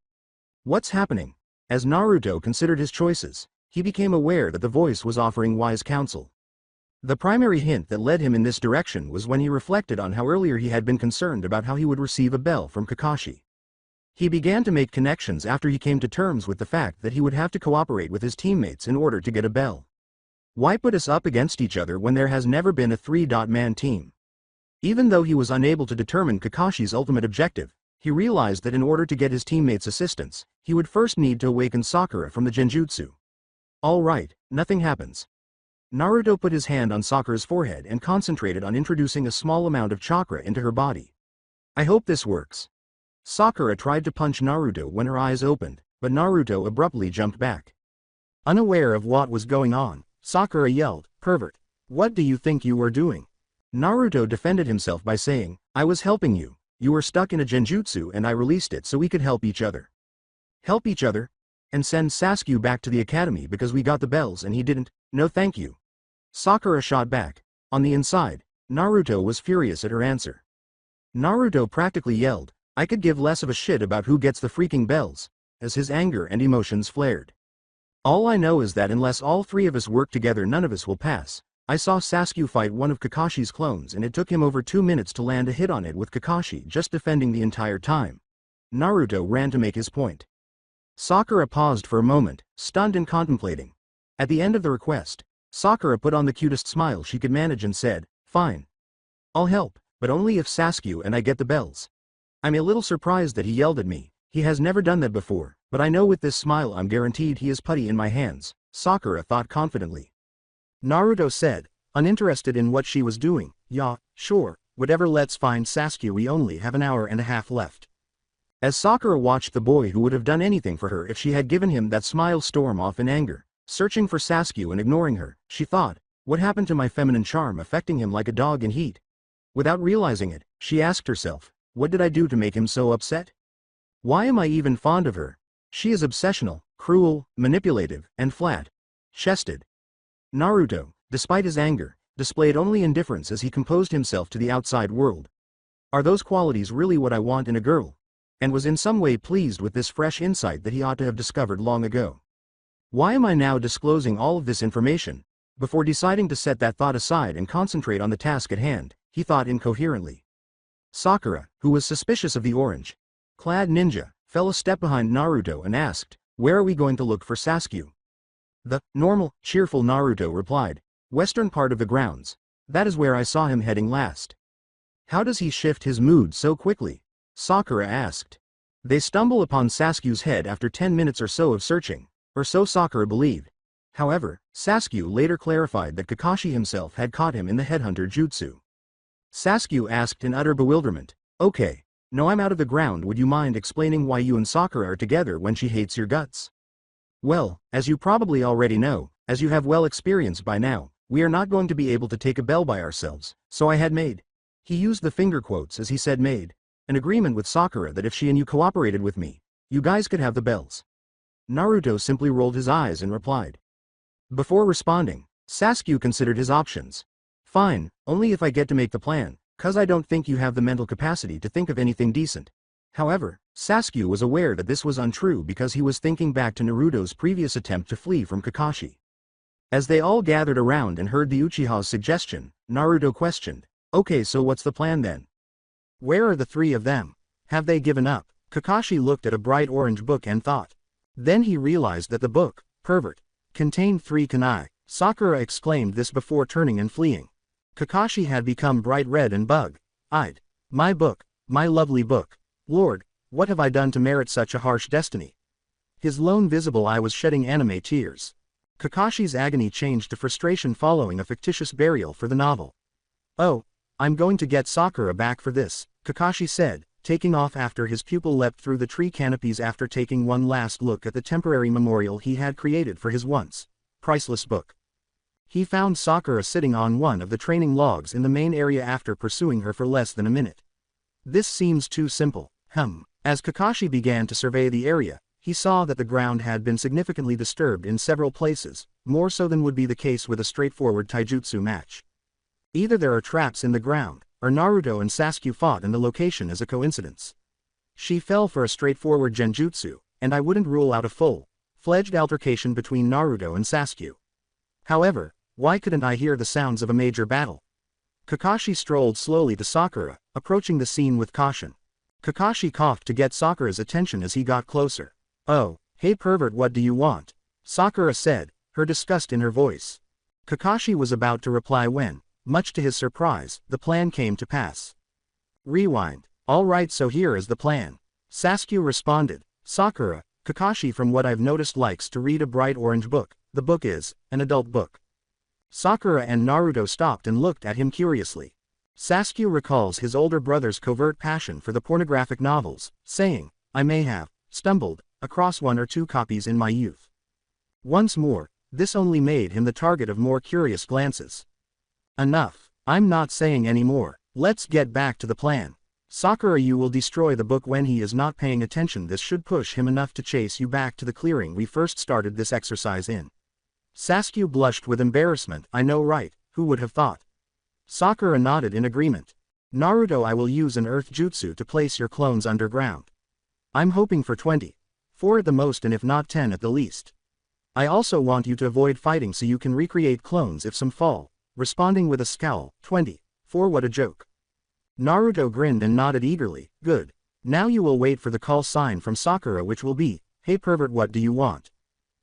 What's happening? As Naruto considered his choices, he became aware that the voice was offering wise counsel. The primary hint that led him in this direction was when he reflected on how earlier he had been concerned about how he would receive a bell from Kakashi. He began to make connections after he came to terms with the fact that he would have to cooperate with his teammates in order to get a bell. Why put us up against each other when there has never been a three-man team? Even though he was unable to determine Kakashi's ultimate objective, he realized that in order to get his teammates' assistance, he would first need to awaken Sakura from the genjutsu. All right, nothing happens. Naruto put his hand on Sakura's forehead and concentrated on introducing a small amount of chakra into her body. I hope this works. Sakura tried to punch Naruto when her eyes opened, but Naruto abruptly jumped back. Unaware of what was going on, Sakura yelled, pervert. What do you think you are doing? Naruto defended himself by saying, I was helping you. You were stuck in a genjutsu and I released it so we could help each other. Help each other? And send Sasuke back to the academy because we got the bells and he didn't? No thank you. Sakura shot back. On the inside, Naruto was furious at her answer. Naruto practically yelled, I could give less of a shit about who gets the freaking bells, as his anger and emotions flared. All I know is that unless all three of us work together none of us will pass. I saw Sasuke fight one of Kakashi's clones and it took him over 2 minutes to land a hit on it with Kakashi just defending the entire time. Naruto ran to make his point. Sakura paused for a moment, stunned and contemplating. At the end of the request, Sakura put on the cutest smile she could manage and said, fine. I'll help, but only if Sasuke and I get the bells. I'm a little surprised that he yelled at me. He has never done that before, but I know with this smile I'm guaranteed he is putty in my hands, Sakura thought confidently. Naruto said, uninterested in what she was doing, yeah, sure, whatever, let's find Sasuke, we only have an hour and a half left. As Sakura watched the boy who would have done anything for her if she had given him that smile storm off in anger, searching for Sasuke and ignoring her, she thought, what happened to my feminine charm affecting him like a dog in heat? Without realizing it, she asked herself, what did I do to make him so upset? Why am I even fond of her? She is obsessional, cruel, manipulative, and flat-chested. Naruto, despite his anger, displayed only indifference as he composed himself to the outside world. Are those qualities really what I want in a girl? And was in some way pleased with this fresh insight that he ought to have discovered long ago. Why am I now disclosing all of this information? Before deciding to set that thought aside and concentrate on the task at hand, he thought incoherently. Sakura, who was suspicious of the orange-clad ninja, fell a step behind Naruto and asked, "Where are we going to look for Sasuke?" The normal, cheerful Naruto replied, "Western part of the grounds. That is where I saw him heading last." "How does he shift his mood so quickly?" Sakura asked. They stumble upon Sasuke's head after 10 minutes or so of searching, or so Sakura believed. However, Sasuke later clarified that Kakashi himself had caught him in the headhunter jutsu. Sasuke asked in utter bewilderment, "Okay, now I'm out of the ground, would you mind explaining why you and Sakura are together when she hates your guts?" "Well, as you probably already know, as you have well experienced by now, we are not going to be able to take a bell by ourselves, so I had made." He used the finger quotes as he said made, "an agreement with Sakura that if she and you cooperated with me, you guys could have the bells." Naruto simply rolled his eyes and replied. Before responding, Sasuke considered his options. "Fine, only if I get to make the plan, cause I don't think you have the mental capacity to think of anything decent." However, Sasuke was aware that this was untrue because he was thinking back to Naruto's previous attempt to flee from Kakashi. As they all gathered around and heard the Uchiha's suggestion, Naruto questioned, "Okay, so what's the plan then? Where are the three of them? Have they given up?" Kakashi looked at a bright orange book and thought. Then he realized that the book, pervert, contained 3 kunai. Sakura exclaimed this before turning and fleeing. Kakashi had become bright red and bug-eyed. "My book, my lovely book. Lord, what have I done to merit such a harsh destiny?" His lone visible eye was shedding anime tears. Kakashi's agony changed to frustration following a fictitious burial for the novel. "Oh, I'm going to get Sakura back for this," Kakashi said, taking off after his pupil leapt through the tree canopies after taking one last look at the temporary memorial he had created for his once priceless book. He found Sakura sitting on one of the training logs in the main area after pursuing her for less than a minute. "This seems too simple." As Kakashi began to survey the area, he saw that the ground had been significantly disturbed in several places, more so than would be the case with a straightforward taijutsu match. Either there are traps in the ground, or Naruto and Sasuke fought in the location as a coincidence. She fell for a straightforward genjutsu, and I wouldn't rule out a full-fledged altercation between Naruto and Sasuke. However, why couldn't I hear the sounds of a major battle? Kakashi strolled slowly to Sakura, approaching the scene with caution. Kakashi coughed to get Sakura's attention as he got closer. "Oh, hey pervert, what do you want?" Sakura said, her disgust in her voice. Kakashi was about to reply when, much to his surprise, the plan came to pass. Rewind. "Alright, so here is the plan." Sasuke responded. "Sakura, Kakashi from what I've noticed likes to read a bright orange book. The book is an adult book." Sakura and Naruto stopped and looked at him curiously. Sasuke recalls his older brother's covert passion for the pornographic novels, saying, "I may have stumbled across 1 or 2 copies in my youth." Once more, this only made him the target of more curious glances. "Enough. I'm not saying any more. Let's get back to the plan. Sakura, you will destroy the book when he is not paying attention. This should push him enough to chase you back to the clearing we first started this exercise in." Sasuke blushed with embarrassment. "I know, right, who would have thought?" Sakura nodded in agreement. "Naruto, I will use an earth jutsu to place your clones underground. I'm hoping for 24 at the most, and if not 10 at the least. I also want you to avoid fighting so you can recreate clones if some fall." Responding with a scowl, 24, what a joke." Naruto grinned and nodded eagerly. "Good. Now you will wait for the call sign from Sakura, which will be, 'Hey pervert, what do you want?'"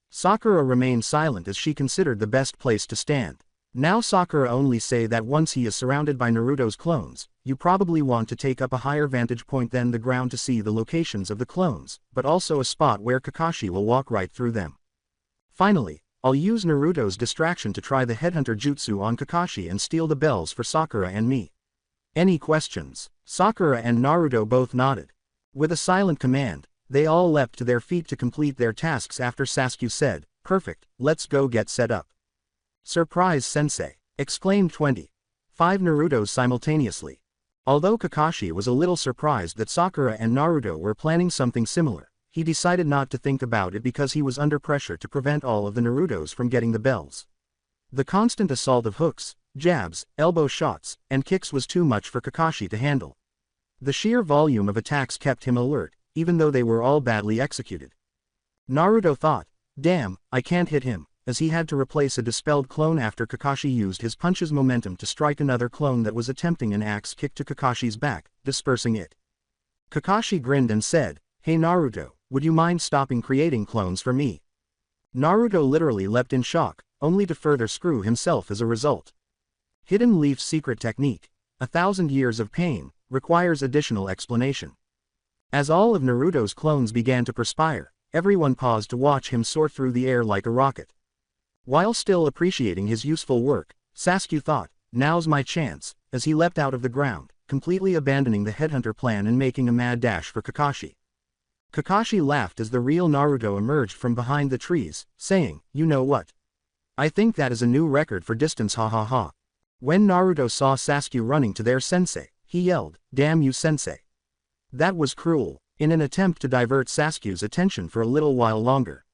Sakura remained silent as she considered the best place to stand. Now Sakura only say that once he is surrounded by Naruto's clones, you probably want to take up a higher vantage point than the ground to see the locations of the clones, but also a spot where Kakashi will walk right through them. Finally, I'll use Naruto's distraction to try the headhunter jutsu on Kakashi and steal the bells for Sakura and me. Any questions? Sakura and Naruto both nodded. With a silent command, they all leapt to their feet to complete their tasks after Sasuke said, "Perfect, let's go get set up." "Surprise, sensei!" exclaimed 25 Narutos simultaneously. Although Kakashi was a little surprised that Sakura and Naruto were planning something similar, he decided not to think about it because he was under pressure to prevent all of the Narutos from getting the bells. The constant assault of hooks, jabs, elbow shots, and kicks was too much for Kakashi to handle. The sheer volume of attacks kept him alert, even though they were all badly executed. Naruto thought, Damn, I can't hit him, as he had to replace a dispelled clone after Kakashi used his punch's momentum to strike another clone that was attempting an axe kick to Kakashi's back, dispersing it. Kakashi grinned and said, "Hey Naruto, would you mind stopping creating clones for me?" Naruto literally leapt in shock, only to further screw himself as a result. Hidden Leaf's secret technique, 1,000 years of pain, requires additional explanation. As all of Naruto's clones began to perspire, everyone paused to watch him soar through the air like a rocket. While still appreciating his useful work, Sasuke thought, "Now's my chance," as he leapt out of the ground, completely abandoning the headhunter plan and making a mad dash for Kakashi. Kakashi laughed as the real Naruto emerged from behind the trees, saying, "You know what? I think that is a new record for distance, ha ha ha." When Naruto saw Sasuke running to their sensei, he yelled, "Damn you sensei." That was cruel, in an attempt to divert Sasuke's attention for a little while longer.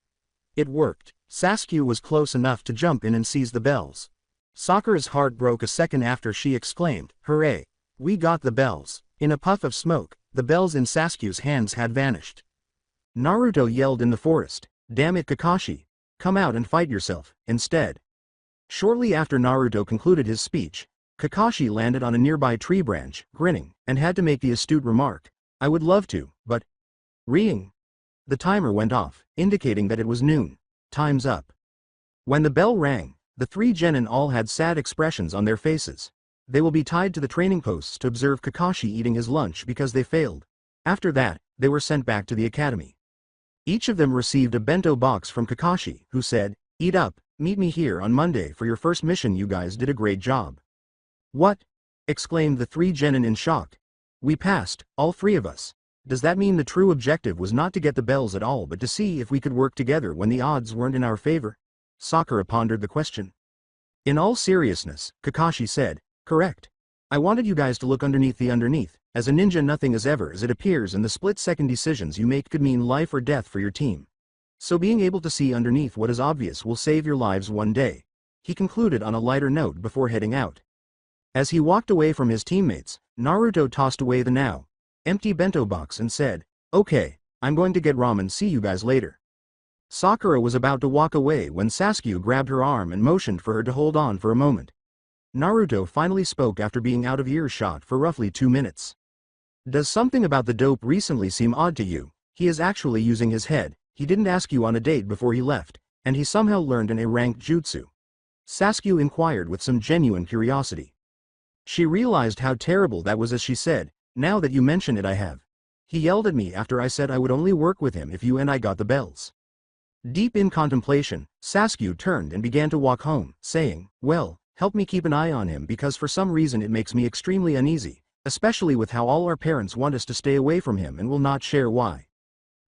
It worked. Sasuke was close enough to jump in and seize the bells. Sakura's heart broke a second after she exclaimed, "Hooray! We got the bells." In a puff of smoke, the bells in Sasuke's hands had vanished. Naruto yelled in the forest, "Damn it Kakashi! Come out and fight yourself, instead." Shortly after Naruto concluded his speech, Kakashi landed on a nearby tree branch, grinning, and had to make the astute remark, "I would love to, but..." Ring! The timer went off, indicating that it was noon. Time's up. When the bell rang, the three genin all had sad expressions on their faces. They will be tied to the training posts to observe Kakashi eating his lunch because they failed. After that, they were sent back to the academy. Each of them received a bento box from Kakashi, who said, "Eat up, meet me here on Monday for your first mission. You guys did a great job." "What?" exclaimed the three genin in shock. "We passed, all three of us. Does that mean the true objective was not to get the bells at all but to see if we could work together when the odds weren't in our favor?" Sakura pondered the question. In all seriousness, Kakashi said, "Correct. I wanted you guys to look underneath the underneath. As a ninja, nothing is ever as it appears, and the split-second decisions you make could mean life or death for your team. So being able to see underneath what is obvious will save your lives one day," he concluded on a lighter note before heading out. As he walked away from his teammates, Naruto tossed away the now empty bento box and said, "Okay, I'm going to get ramen. See you guys later." Sakura was about to walk away when Sasuke grabbed her arm and motioned for her to hold on for a moment. Naruto finally spoke after being out of earshot for roughly 2 minutes. "Does something about the dope recently seem odd to you? He is actually using his head. He didn't ask you on a date before he left, and he somehow learned an A-ranked jutsu." Sasuke inquired with some genuine curiosity. She realized how terrible that was as she said, "Now that you mention it, I have. He yelled at me after I said I would only work with him if you and I got the bells." Deep in contemplation, Sasuke turned and began to walk home, saying, "Well, help me keep an eye on him because for some reason it makes me extremely uneasy, especially with how all our parents want us to stay away from him and will not share why.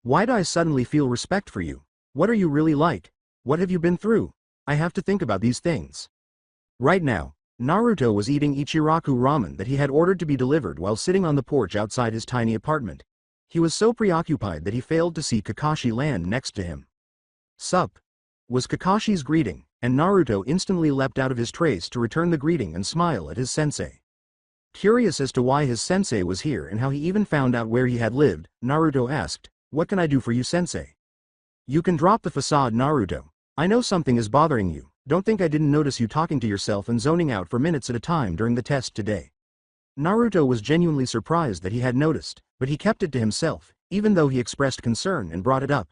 Why do I suddenly feel respect for you? What are you really like? What have you been through? I have to think about these things." Right now, Naruto was eating Ichiraku ramen that he had ordered to be delivered while sitting on the porch outside his tiny apartment. He was so preoccupied that he failed to see Kakashi land next to him. "Sup?" was Kakashi's greeting, and Naruto instantly leapt out of his trace to return the greeting and smile at his sensei. Curious as to why his sensei was here and how he even found out where he had lived, Naruto asked, "What can I do for you, sensei?" "You can drop the facade, Naruto. I know something is bothering you. Don't think I didn't notice you talking to yourself and zoning out for minutes at a time during the test today." Naruto was genuinely surprised that he had noticed, but he kept it to himself, even though he expressed concern and brought it up.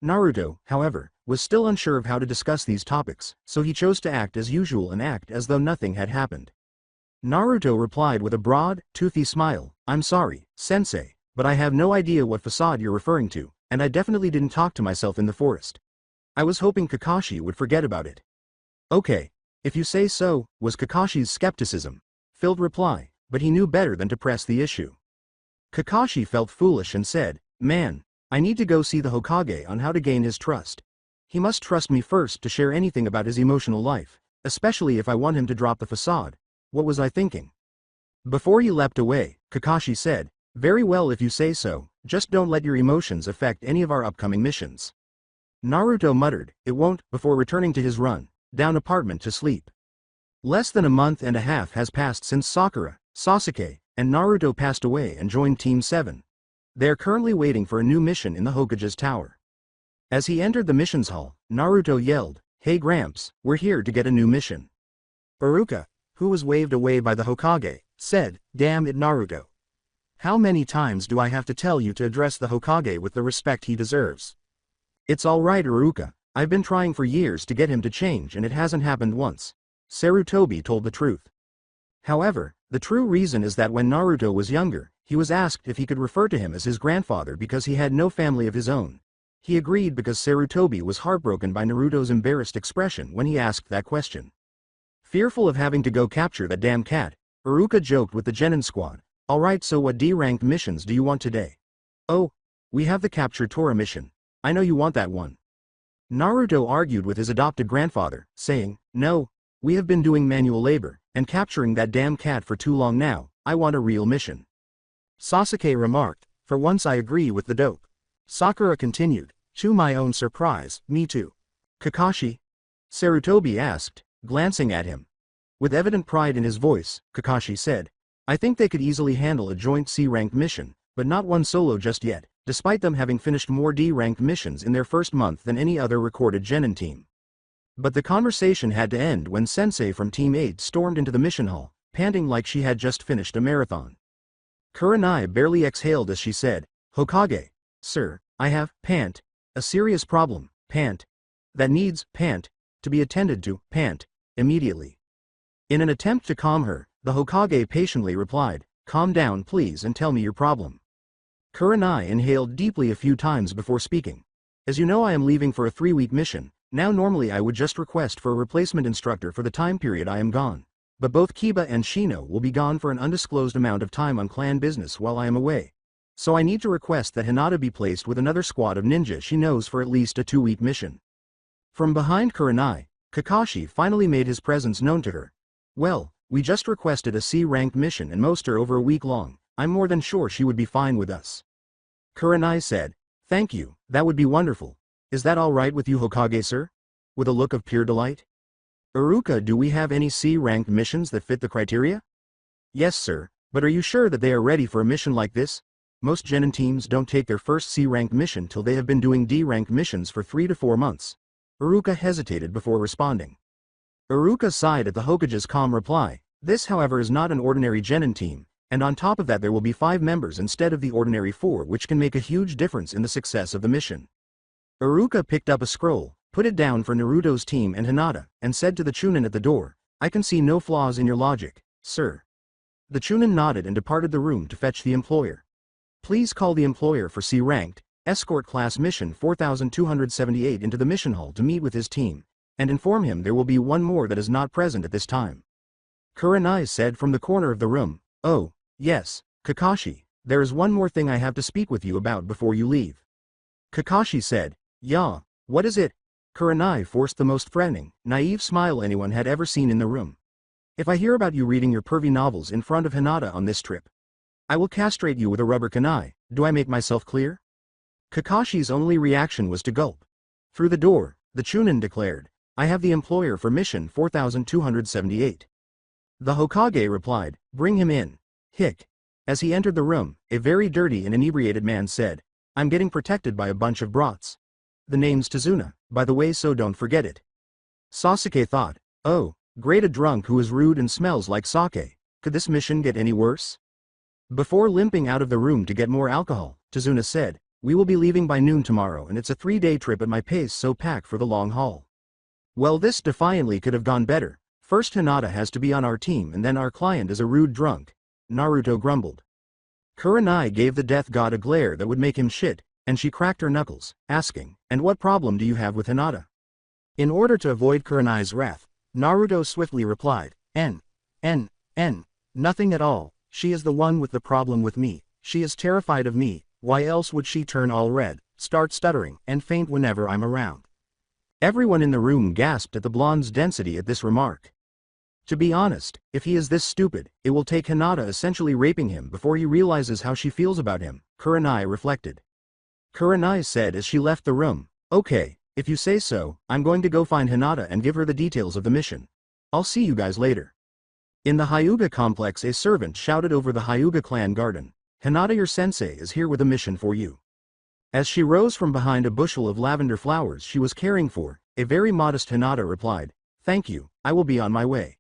Naruto, however, was still unsure of how to discuss these topics, so he chose to act as usual and act as though nothing had happened. Naruto replied with a broad, toothy smile, "I'm sorry, sensei, but I have no idea what facade you're referring to, and I definitely didn't talk to myself in the forest. I was hoping Kakashi would forget about it." "Okay, if you say so," was Kakashi's skepticism-filled reply, but he knew better than to press the issue. Kakashi felt foolish and said, "Man, I need to go see the Hokage on how to gain his trust. He must trust me first to share anything about his emotional life, especially if I want him to drop the facade. What was I thinking?" Before he leapt away, Kakashi said, "Very well if you say so, just don't let your emotions affect any of our upcoming missions." Naruto muttered, "It won't," before returning to his run-down apartment to sleep. Less than a month and a half has passed since Sakura, Sasuke, and Naruto passed away and joined Team 7. They are currently waiting for a new mission in the Hokage's tower. As he entered the missions hall, Naruto yelled, "Hey Gramps, we're here to get a new mission." Iruka, who was waved away by the Hokage, said, "Damn it Naruto. How many times do I have to tell you to address the Hokage with the respect he deserves?" "It's alright Iruka, I've been trying for years to get him to change and it hasn't happened once." Sarutobi told the truth. However, the true reason is that when Naruto was younger, he was asked if he could refer to him as his grandfather because he had no family of his own. He agreed because Sarutobi was heartbroken by Naruto's embarrassed expression when he asked that question. Fearful of having to go capture that damn cat, Iruka joked with the Genin squad, "Alright, so what D-ranked missions do you want today?" "Oh, we have the Capture Tora mission. I know you want that one." Naruto argued with his adopted grandfather, saying, "No, we have been doing manual labor, and capturing that damn cat for too long now. I want a real mission." Sasuke remarked, "For once I agree with the dope." Sakura continued, "To my own surprise, me too." "Kakashi?" Sarutobi asked, glancing at him. With evident pride in his voice, Kakashi said, "I think they could easily handle a joint C-ranked mission, but not one solo just yet, despite them having finished more D-ranked missions in their first month than any other recorded Genin team." But the conversation had to end when Sensei from Team 8 stormed into the mission hall, panting like she had just finished a marathon. Kurenai barely exhaled as she said, "Hokage, sir, I have, a serious problem, that needs, to be attended to, immediately." In an attempt to calm her, the Hokage patiently replied, "Calm down please and tell me your problem." Kurenai inhaled deeply a few times before speaking. "As you know I am leaving for a 3-week mission. Now normally I would just request for a replacement instructor for the time period I am gone. But both Kiba and Shino will be gone for an undisclosed amount of time on clan business while I am away. So I need to request that Hinata be placed with another squad of ninja she knows for at least a 2-week mission." From behind Kurenai, Kakashi finally made his presence known to her. "Well, we just requested a C-ranked mission and most are over a week long. I'm more than sure she would be fine with us." Kurenai said, "Thank you, that would be wonderful. Is that all right with you Hokage sir?" With a look of pure delight. "Iruka, do we have any C-ranked missions that fit the criteria?" "Yes sir, but are you sure that they are ready for a mission like this? Most Genin teams don't take their first C-ranked mission till they have been doing D-ranked missions for 3 to 4 months. Iruka hesitated before responding. Iruka sighed at the Hokage's calm reply. "This however is not an ordinary Genin team, and on top of that there will be 5 members instead of the ordinary 4 which can make a huge difference in the success of the mission." Iruka picked up a scroll, put it down for Naruto's team and Hinata, and said to the Chunin at the door, "I can see no flaws in your logic, sir." The Chunin nodded and departed the room to fetch the employer. "Please call the employer for C-ranked, escort class mission 4278 into the mission hall to meet with his team, and inform him there will be one more that is not present at this time." Kurenai said from the corner of the room, "Oh, yes, Kakashi, there is one more thing I have to speak with you about before you leave." Kakashi said, "Yeah, what is it?" Kurenai forced the most threatening, naive smile anyone had ever seen in the room. "If I hear about you reading your pervy novels in front of Hinata on this trip, I will castrate you with a rubber kunai. Do I make myself clear?" Kakashi's only reaction was to gulp. Through the door, the Chunin declared, "I have the employer for mission 4278. The Hokage replied, "Bring him in." Hick. As he entered the room, a very dirty and inebriated man said, "I'm getting protected by a bunch of brats. The name's Tazuna, by the way, so don't forget it." Sasuke thought, "Oh, great, a drunk who is rude and smells like sake. Could this mission get any worse?" Before limping out of the room to get more alcohol, Tazuna said, "We will be leaving by noon tomorrow and it's a 3-day trip at my pace, so pack for the long haul." Well, this defiantly could have gone better. "First Hinata has to be on our team and then our client is a rude drunk," Naruto grumbled. Kurenai gave the death god a glare that would make him shit, and she cracked her knuckles, asking, "And what problem do you have with Hinata?" In order to avoid Kurenai's wrath, Naruto swiftly replied, nothing at all. She is the one with the problem with me. She is terrified of me. Why else would she turn all red, start stuttering, and faint whenever I'm around?" Everyone in the room gasped at the blonde's density at this remark. To be honest, if he is this stupid, it will take Hinata essentially raping him before he realizes how she feels about him, Kurenai reflected. Kurenai said as she left the room, "Okay, if you say so, I'm going to go find Hinata and give her the details of the mission. I'll see you guys later." In the Hyuga complex, a servant shouted over the Hyuga clan garden, "Hinata, your sensei is here with a mission for you." As she rose from behind a bushel of lavender flowers she was caring for, a very modest Hinata replied, "Thank you, I will be on my way."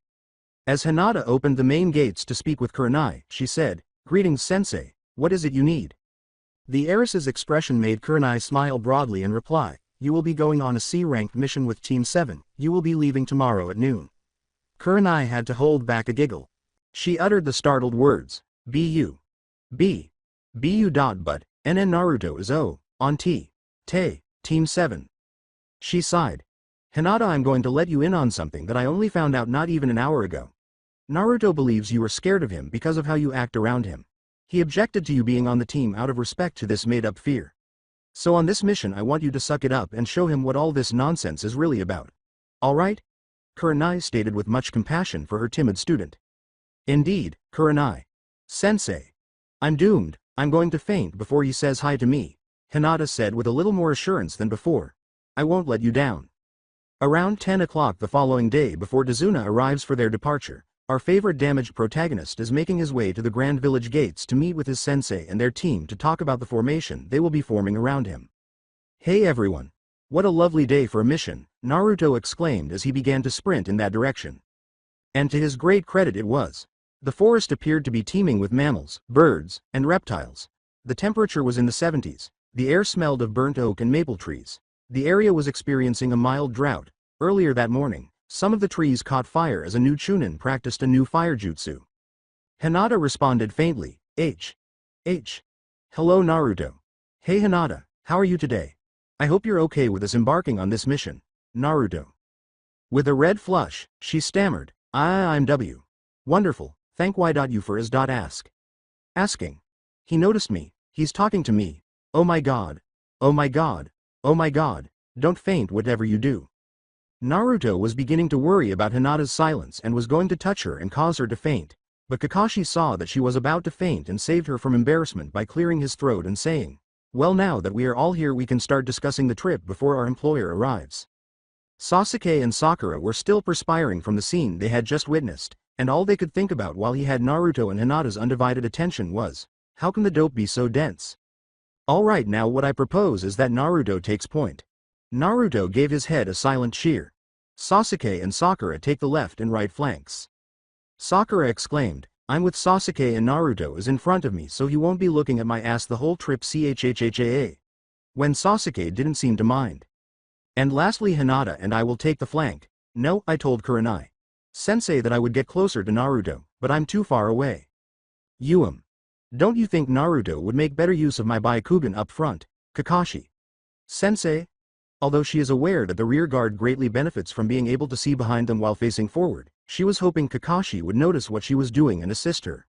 As Hinata opened the main gates to speak with Kurenai, she said, "Greetings sensei, what is it you need?" The heiress's expression made Kurenai smile broadly and reply, "You will be going on a C-ranked mission with Team 7, you will be leaving tomorrow at noon." Kurenai had to hold back a giggle. She uttered the startled words, "Bu. B. Bu. But, NN Naruto is on Team 7. She sighed. "Hinata, I'm going to let you in on something that I only found out not even an hour ago. Naruto believes you are scared of him because of how you act around him. He objected to you being on the team out of respect to this made-up fear. So on this mission I want you to suck it up and show him what all this nonsense is really about. Alright?" Kurenai stated with much compassion for her timid student. "Indeed, Kurenai. Sensei. I'm doomed, I'm going to faint before he says hi to me," Hinata said with a little more assurance than before. "I won't let you down." Around 10 o'clock the following day before Dazuna arrives for their departure, our favorite damaged protagonist is making his way to the Grand Village gates to meet with his sensei and their team to talk about the formation they will be forming around him. "Hey everyone. What a lovely day for a mission," Naruto exclaimed as he began to sprint in that direction. And to his great credit it was. The forest appeared to be teeming with mammals, birds, and reptiles. The temperature was in the 70s, the air smelled of burnt oak and maple trees. The area was experiencing a mild drought. Earlier that morning, some of the trees caught fire as a new Chunin practiced a new fire jutsu. Hinata responded faintly, H. Hello Naruto. Hey Hinata, how are you today? I hope you're okay with us embarking on this mission. Naruto. With a red flush, she stammered, I'm W. Wonderful, thank you for is. Asking. He noticed me, he's talking to me. Oh my god. Oh my god. Oh my god, don't faint whatever you do. Naruto was beginning to worry about Hinata's silence and was going to touch her and cause her to faint, but Kakashi saw that she was about to faint and saved her from embarrassment by clearing his throat and saying, "Well, now that we are all here we can start discussing the trip before our employer arrives." Sasuke and Sakura were still perspiring from the scene they had just witnessed, and all they could think about while he had Naruto and Hinata's undivided attention was, how can the dope be so dense? Alright, now what I propose is that Naruto takes point. Naruto gave his head a silent cheer. Sasuke and Sakura take the left and right flanks. Sakura exclaimed, I'm with Sasuke and Naruto is in front of me so he won't be looking at my ass the whole trip chhhha. When Sasuke didn't seem to mind. And lastly Hinata and I will take the flank. No, I told Kurenai Sensei that I would get closer to Naruto, but I'm too far away. Don't you think Naruto would make better use of my Byakugan up front, Kakashi? Sensei? Although she is aware that the rear guard greatly benefits from being able to see behind them while facing forward, she was hoping Kakashi would notice what she was doing and assist her.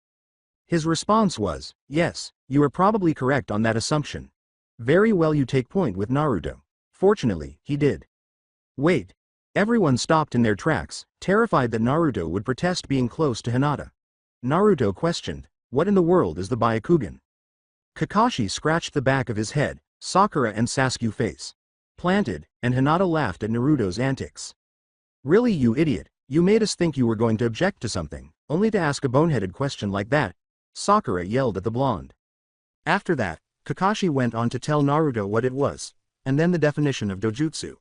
His response was, yes, you are probably correct on that assumption. Very well, you take point with Naruto. Fortunately, he did. Wait. Everyone stopped in their tracks, terrified that Naruto would protest being close to Hinata. Naruto questioned, what in the world is the Byakugan? Kakashi scratched the back of his head, Sakura and Sasuke face planted, and Hinata laughed at Naruto's antics. Really, you idiot, you made us think you were going to object to something, only to ask a boneheaded question like that, Sakura yelled at the blonde. After that, Kakashi went on to tell Naruto what it was, and then the definition of dojutsu.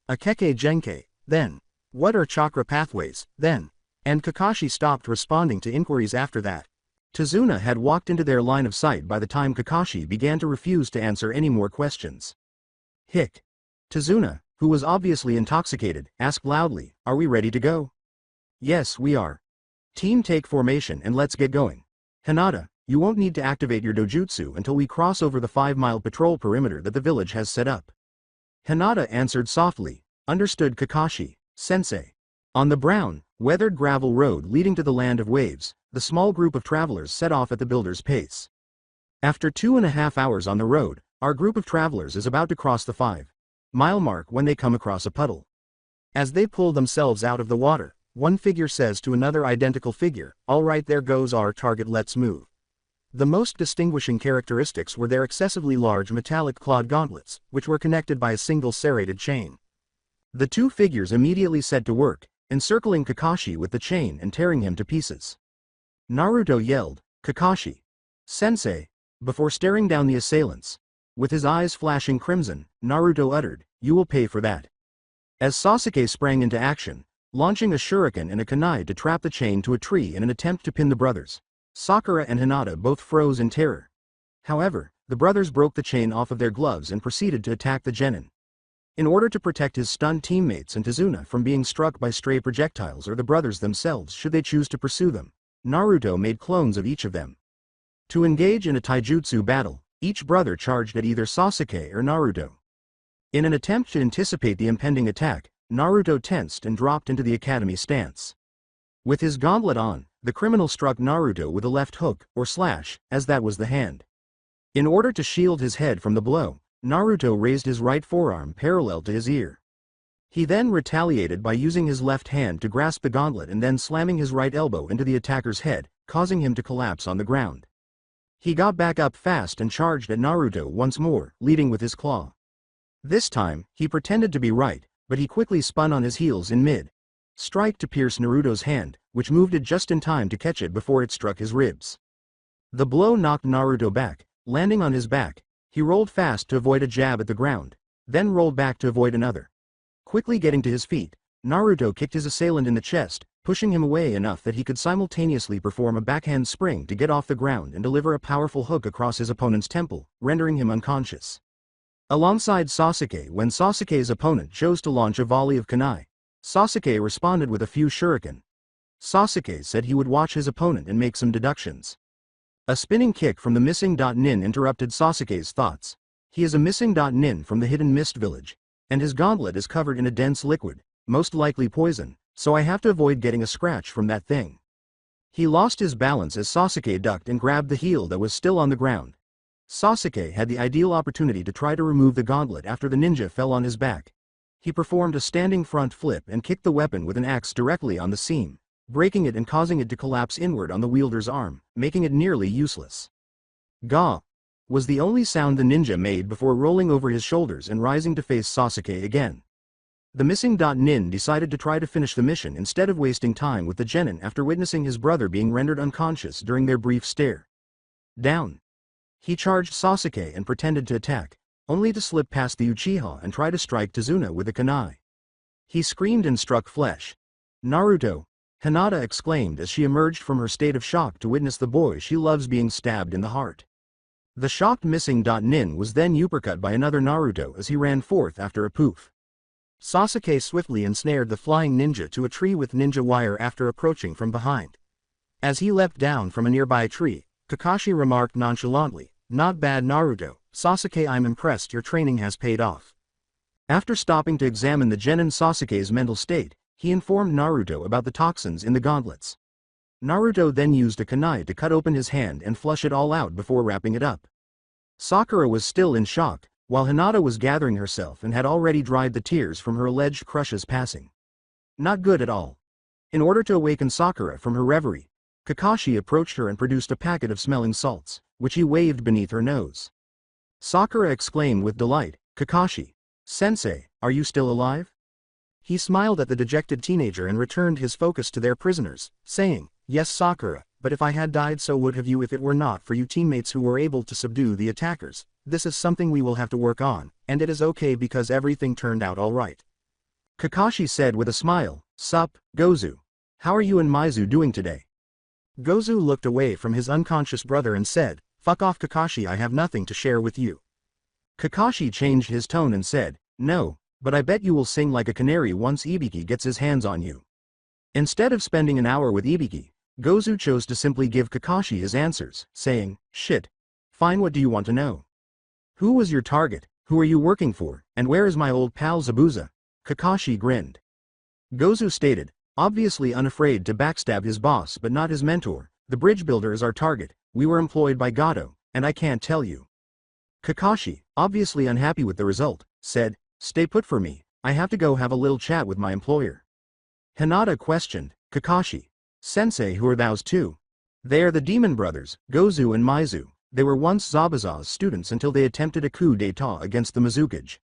Akeke Genkai, then. What are chakra pathways, then? And Kakashi stopped responding to inquiries after that. Tazuna had walked into their line of sight by the time Kakashi began to refuse to answer any more questions. Hick. Tazuna, who was obviously intoxicated, asked loudly, are we ready to go? Yes, we are. Team, take formation and let's get going. Hinata, you won't need to activate your dojutsu until we cross over the 5-mile patrol perimeter that the village has set up. Hinata answered softly, understood Kakashi, sensei. On the brown, weathered gravel road leading to the land of waves, the small group of travelers set off at the builder's pace. After 2.5 hours on the road, our group of travelers is about to cross the 5-mile mark when they come across a puddle. As they pull themselves out of the water, one figure says to another identical figure, all right, there goes our target, let's move. The most distinguishing characteristics were their excessively large metallic clawed gauntlets, which were connected by a single serrated chain. The two figures immediately set to work, encircling Kakashi with the chain and tearing him to pieces. Naruto yelled, Kakashi. Sensei, before staring down the assailants. With his eyes flashing crimson, Naruto uttered, "You will pay for that." As Sasuke sprang into action, launching a shuriken and a kunai to trap the chain to a tree in an attempt to pin the brothers, Sakura and Hinata both froze in terror. However, the brothers broke the chain off of their gloves and proceeded to attack the genin. In order to protect his stunned teammates and Tazuna from being struck by stray projectiles or the brothers themselves should they choose to pursue them, Naruto made clones of each of them. To engage in a taijutsu battle, each brother charged at either Sasuke or Naruto. In an attempt to anticipate the impending attack, Naruto tensed and dropped into the academy stance. With his gauntlet on, the criminal struck Naruto with a left hook, or slash, as that was the hand. In order to shield his head from the blow, Naruto raised his right forearm parallel to his ear. He then retaliated by using his left hand to grasp the gauntlet and then slamming his right elbow into the attacker's head, causing him to collapse on the ground. He got back up fast and charged at Naruto once more, leading with his claw. This time, he pretended to be right, but he quickly spun on his heels in mid-strike to pierce Naruto's hand, which moved it just in time to catch it before it struck his ribs. The blow knocked Naruto back, landing on his back. He rolled fast to avoid a jab at the ground, then rolled back to avoid another. Quickly getting to his feet, Naruto kicked his assailant in the chest, pushing him away enough that he could simultaneously perform a backhand spring to get off the ground and deliver a powerful hook across his opponent's temple, rendering him unconscious. Alongside Sasuke, when Sasuke's opponent chose to launch a volley of kunai, Sasuke responded with a few shuriken. Sasuke said he would watch his opponent and make some deductions. A spinning kick from the missing nin interrupted Sasuke's thoughts. He is a missing nin from the hidden mist village, and his gauntlet is covered in a dense liquid, most likely poison, so I have to avoid getting a scratch from that thing. He lost his balance as Sasuke ducked and grabbed the heel that was still on the ground. Sasuke had the ideal opportunity to try to remove the gauntlet after the ninja fell on his back. He performed a standing front flip and kicked the weapon with an axe directly on the seam, breaking it and causing it to collapse inward on the wielder's arm, making it nearly useless. "Gah!" was the only sound the ninja made before rolling over his shoulders and rising to face Sasuke again. The missing nin decided to try to finish the mission instead of wasting time with the genin after witnessing his brother being rendered unconscious during their brief stare down. He charged Sasuke and pretended to attack, only to slip past the Uchiha and try to strike Tazuna with a kunai. He screamed and struck flesh. "Naruto!" Hinata exclaimed as she emerged from her state of shock to witness the boy she loves being stabbed in the heart. The shocked missing nin was then uppercut by another Naruto as he ran forth after a poof. Sasuke swiftly ensnared the flying ninja to a tree with ninja wire after approaching from behind. As he leapt down from a nearby tree, Kakashi remarked nonchalantly, "Not bad, Naruto. Sasuke, I'm impressed your training has paid off." After stopping to examine the genin Sasuke's mental state, he informed Naruto about the toxins in the gauntlets. Naruto then used a kunai to cut open his hand and flush it all out before wrapping it up. Sakura was still in shock, while Hinata was gathering herself and had already dried the tears from her alleged crush's passing. Not good at all. In order to awaken Sakura from her reverie, Kakashi approached her and produced a packet of smelling salts, which he waved beneath her nose. Sakura exclaimed with delight, "Kakashi! Sensei, are you still alive?" He smiled at the dejected teenager and returned his focus to their prisoners, saying, "Yes, Sakura, but if I had died, so would have you if it were not for you teammates who were able to subdue the attackers. This is something we will have to work on, and it is okay because everything turned out all right." Kakashi said with a smile, "Sup, Gozu. How are you and Maizu doing today?" Gozu looked away from his unconscious brother and said, "Fuck off, Kakashi, I have nothing to share with you." Kakashi changed his tone and said, "No, but I bet you will sing like a canary once Ibiki gets his hands on you." Instead of spending an hour with Ibiki, Gozu chose to simply give Kakashi his answers, saying, "Shit. Fine, what do you want to know? Who was your target, who are you working for, and where is my old pal Zabuza?" Kakashi grinned. Gozu stated, obviously unafraid to backstab his boss but not his mentor, "The bridge builder is our target, we were employed by Gato, and I can't tell you." Kakashi, obviously unhappy with the result, said, "Stay put for me, I have to go have a little chat with my employer." Hinata questioned, "Kakashi, Sensei, who are those two?" "They are the demon brothers, Gozu and Maizu. They were once Zabuza's students until they attempted a coup d'etat against the Mizukage.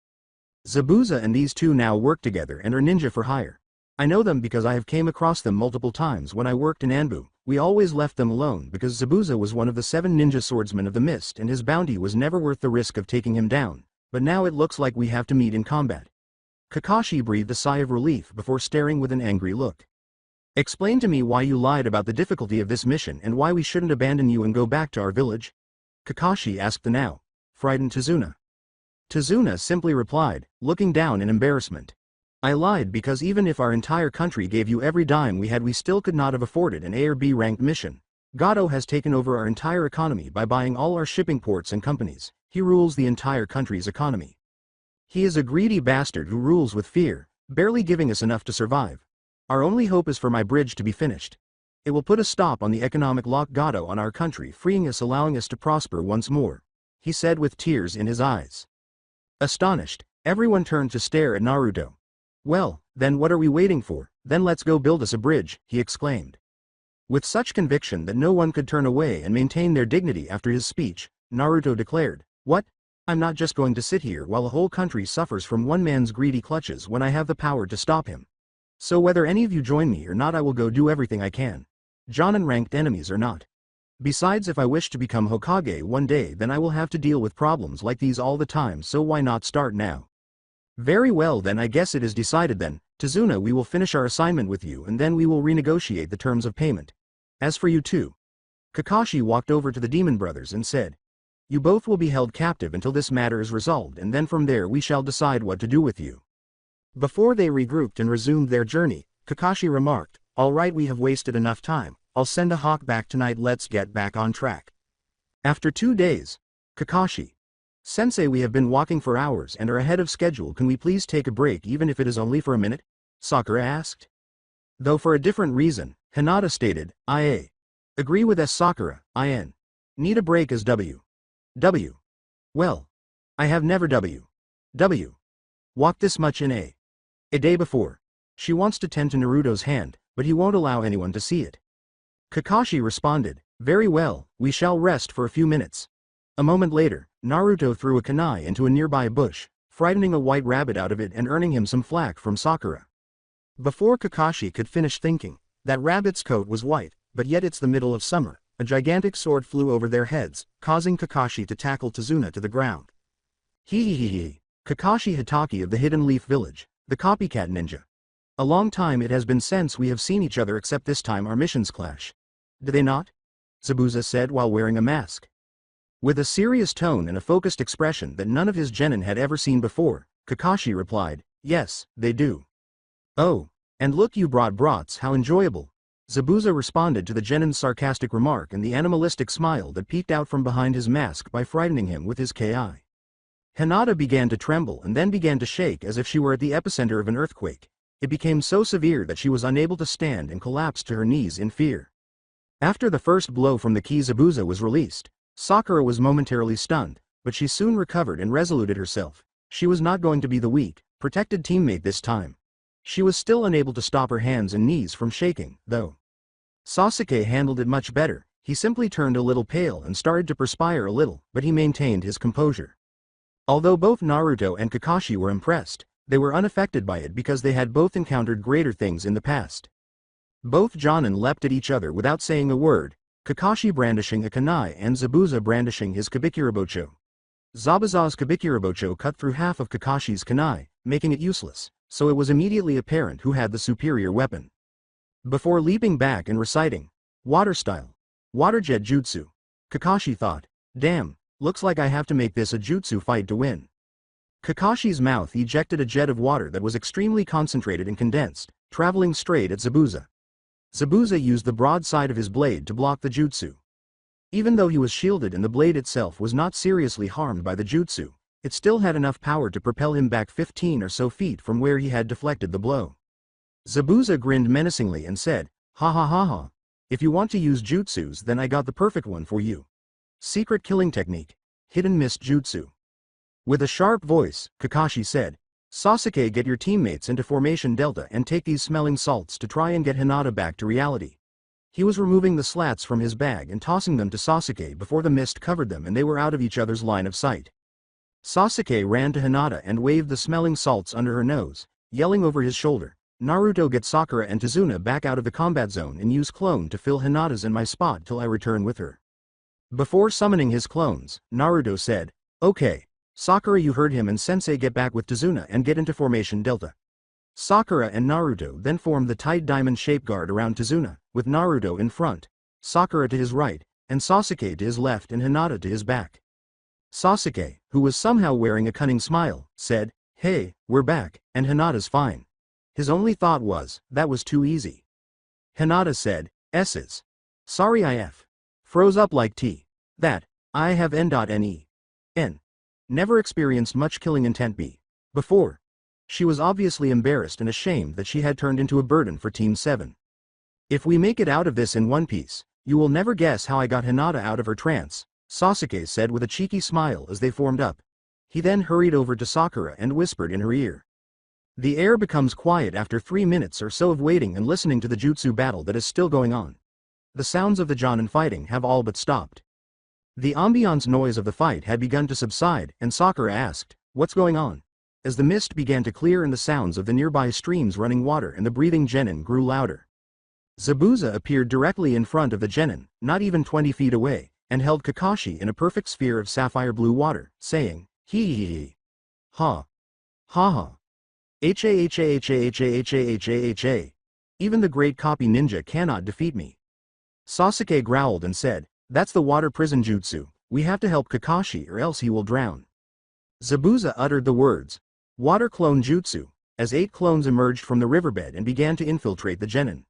Zabuza and these two now work together and are ninja for hire. I know them because I have came across them multiple times when I worked in Anbu, We always left them alone because Zabuza was one of the 7 ninja swordsmen of the mist and his bounty was never worth the risk of taking him down, but now it looks like we have to meet in combat. Kakashi breathed a sigh of relief before staring with an angry look. Explain to me why you lied about the difficulty of this mission and why we shouldn't abandon you and go back to our village? Kakashi asked the now frightened Tazuna. Tazuna simply replied, looking down in embarrassment. I lied because even if our entire country gave you every dime we had we still could not have afforded an A or B ranked mission. Gato has taken over our entire economy by buying all our shipping ports and companies. He rules the entire country's economy. He is a greedy bastard who rules with fear, barely giving us enough to survive. Our only hope is for my bridge to be finished. It will put a stop on the economic lock Gato on our country, freeing us, allowing us to prosper once more, he said with tears in his eyes. Astonished, everyone turned to stare at Naruto. Well, then what are we waiting for? Then let's go build us a bridge, he exclaimed. With such conviction that no one could turn away and maintain their dignity after his speech, Naruto declared, What? I'm not just going to sit here while a whole country suffers from one man's greedy clutches when I have the power to stop him. So whether any of you join me or not I will go do everything I can. Jonin ranked enemies or not. Besides, if I wish to become Hokage one day then I will have to deal with problems like these all the time, so why not start now? Very well then, I guess it is decided then, Tazuna, we will finish our assignment with you and then we will renegotiate the terms of payment. As for you two. Kakashi walked over to the Demon Brothers and said, You both will be held captive until this matter is resolved and then from there we shall decide what to do with you. Before they regrouped and resumed their journey, Kakashi remarked, Alright, we have wasted enough time, I'll send a hawk back tonight, let's get back on track. After 2 days, Kakashi. Sensei, we have been walking for hours and are ahead of schedule, can we please take a break even if it is only for a minute? Sakura asked. Though for a different reason, Hinata stated, I agree with Sakura, need a break as W. Well, I have never walked this much in a day before. She wants to tend to Naruto's hand, but he won't allow anyone to see it. Kakashi responded, Very well, we shall rest for a few minutes. A moment later, Naruto threw a kunai into a nearby bush, frightening a white rabbit out of it and earning him some flack from Sakura. Before Kakashi could finish thinking, that rabbit's coat was white, but yet it's the middle of summer, a gigantic sword flew over their heads, causing Kakashi to tackle Tazuna to the ground. Hee. Kakashi Hitaki of the Hidden Leaf Village, the copycat ninja. A long time it has been since we have seen each other, except this time our missions clash. Do they not? Zabuza said while wearing a mask. With a serious tone and a focused expression that none of his genin had ever seen before, Kakashi replied, Yes, they do. Oh, and look, you brought brats, how enjoyable. Zabuza responded to the genin's sarcastic remark and the animalistic smile that peeked out from behind his mask by frightening him with his ki. Hinata began to tremble and then began to shake as if she were at the epicenter of an earthquake. It became so severe that she was unable to stand and collapsed to her knees in fear. After the first blow from the ki, Zabuza was released. Sakura was momentarily stunned, but she soon recovered and resoluted herself. She was not going to be the weak, protected teammate this time. She was still unable to stop her hands and knees from shaking, though. Sasuke handled it much better. He simply turned a little pale and started to perspire a little, but he maintained his composure. Although both Naruto and Kakashi were impressed, they were unaffected by it because they had both encountered greater things in the past. Both Jonin leapt at each other without saying a word, Kakashi brandishing a kunai and Zabuza brandishing his Kabikirabocho. Zabuza's Kabikirabocho cut through half of Kakashi's kunai, making it useless, so it was immediately apparent who had the superior weapon. Before leaping back and reciting, Water Style, Water Jet Jutsu, Kakashi thought, Damn, looks like I have to make this a jutsu fight to win. Kakashi's mouth ejected a jet of water that was extremely concentrated and condensed, traveling straight at Zabuza. Zabuza used the broad side of his blade to block the jutsu. Even though he was shielded and the blade itself was not seriously harmed by the jutsu, it still had enough power to propel him back 15 or so feet from where he had deflected the blow. Zabuza grinned menacingly and said, Ha ha ha ha. If you want to use jutsus, then I got the perfect one for you. Secret killing technique, hidden mist jutsu. With a sharp voice, Kakashi said, Sasuke, get your teammates into formation delta and take these smelling salts to try and get Hinata back to reality. He was removing the slats from his bag and tossing them to Sasuke before the mist covered them and they were out of each other's line of sight. Sasuke ran to Hinata and waved the smelling salts under her nose, yelling over his shoulder, Naruto, get Sakura and Tazuna back out of the combat zone and use clone to fill Hinata's and my spot till I return with her. Before summoning his clones, Naruto said, "Okay, Sakura, you heard him, and Sensei, get back with Tazuna and get into formation Delta." Sakura and Naruto then formed the tight diamond-shaped guard around Tazuna, with Naruto in front, Sakura to his right, and Sasuke to his left and Hinata to his back. Sasuke, who was somehow wearing a cunning smile, said, "Hey, we're back, and Hinata's fine." His only thought was, that was too easy. Hinata said, "S's. Sorry IF. Froze up like T. That, I have N.N.E. N. Never experienced much killing intent B. Before. She was obviously embarrassed and ashamed that she had turned into a burden for Team 7. "If we make it out of this in one piece, you will never guess how I got Hinata out of her trance," Sasuke said with a cheeky smile as they formed up. He then hurried over to Sakura and whispered in her ear. The air becomes quiet after 3 minutes or so of waiting and listening to the jutsu battle that is still going on. The sounds of the Jonin fighting have all but stopped. The ambiance noise of the fight had begun to subside, and Sakura asked, "What's going on?" As the mist began to clear and the sounds of the nearby streams running water and the breathing genin grew louder. Zabuza appeared directly in front of the genin, not even 20 feet away, and held Kakashi in a perfect sphere of sapphire blue water, saying, "Hee hee hee. Ha. Ha ha. Ha. Even the great copy ninja cannot defeat me." Sasuke growled and said, "That's the water prison jutsu, we have to help Kakashi or else he will drown." Zabuza uttered the words, "Water clone jutsu," as 8 clones emerged from the riverbed and began to infiltrate the genin.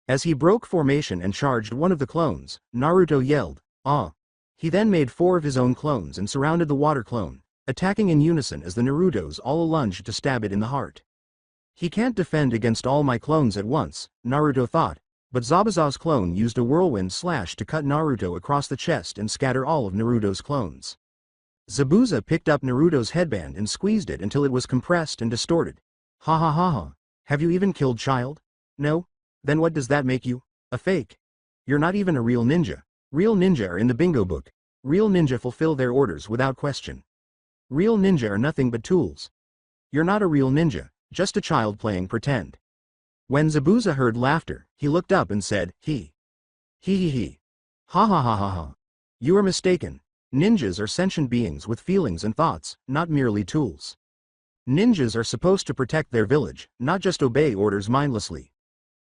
As he broke formation and charged one of the clones, Naruto yelled, "Ah!" He then made 4 of his own clones and surrounded the water clone, attacking in unison as the Narutos all lunged to stab it in the heart. "He can't defend against all my clones at once," Naruto thought, but Zabuza's clone used a whirlwind slash to cut Naruto across the chest and scatter all of Naruto's clones. Zabuza picked up Naruto's headband and squeezed it until it was compressed and distorted. "Ha ha ha ha. Have you even killed child? No? Then what does that make you? A fake? You're not even a real ninja. Real ninja are in the bingo book. Real ninja fulfill their orders without question. Real ninja are nothing but tools. You're not a real ninja, just a child playing pretend." When Zabuza heard laughter, he looked up and said, He he he. Ha ha ha ha ha. You are mistaken. Ninjas are sentient beings with feelings and thoughts, not merely tools. Ninjas are supposed to protect their village, not just obey orders mindlessly.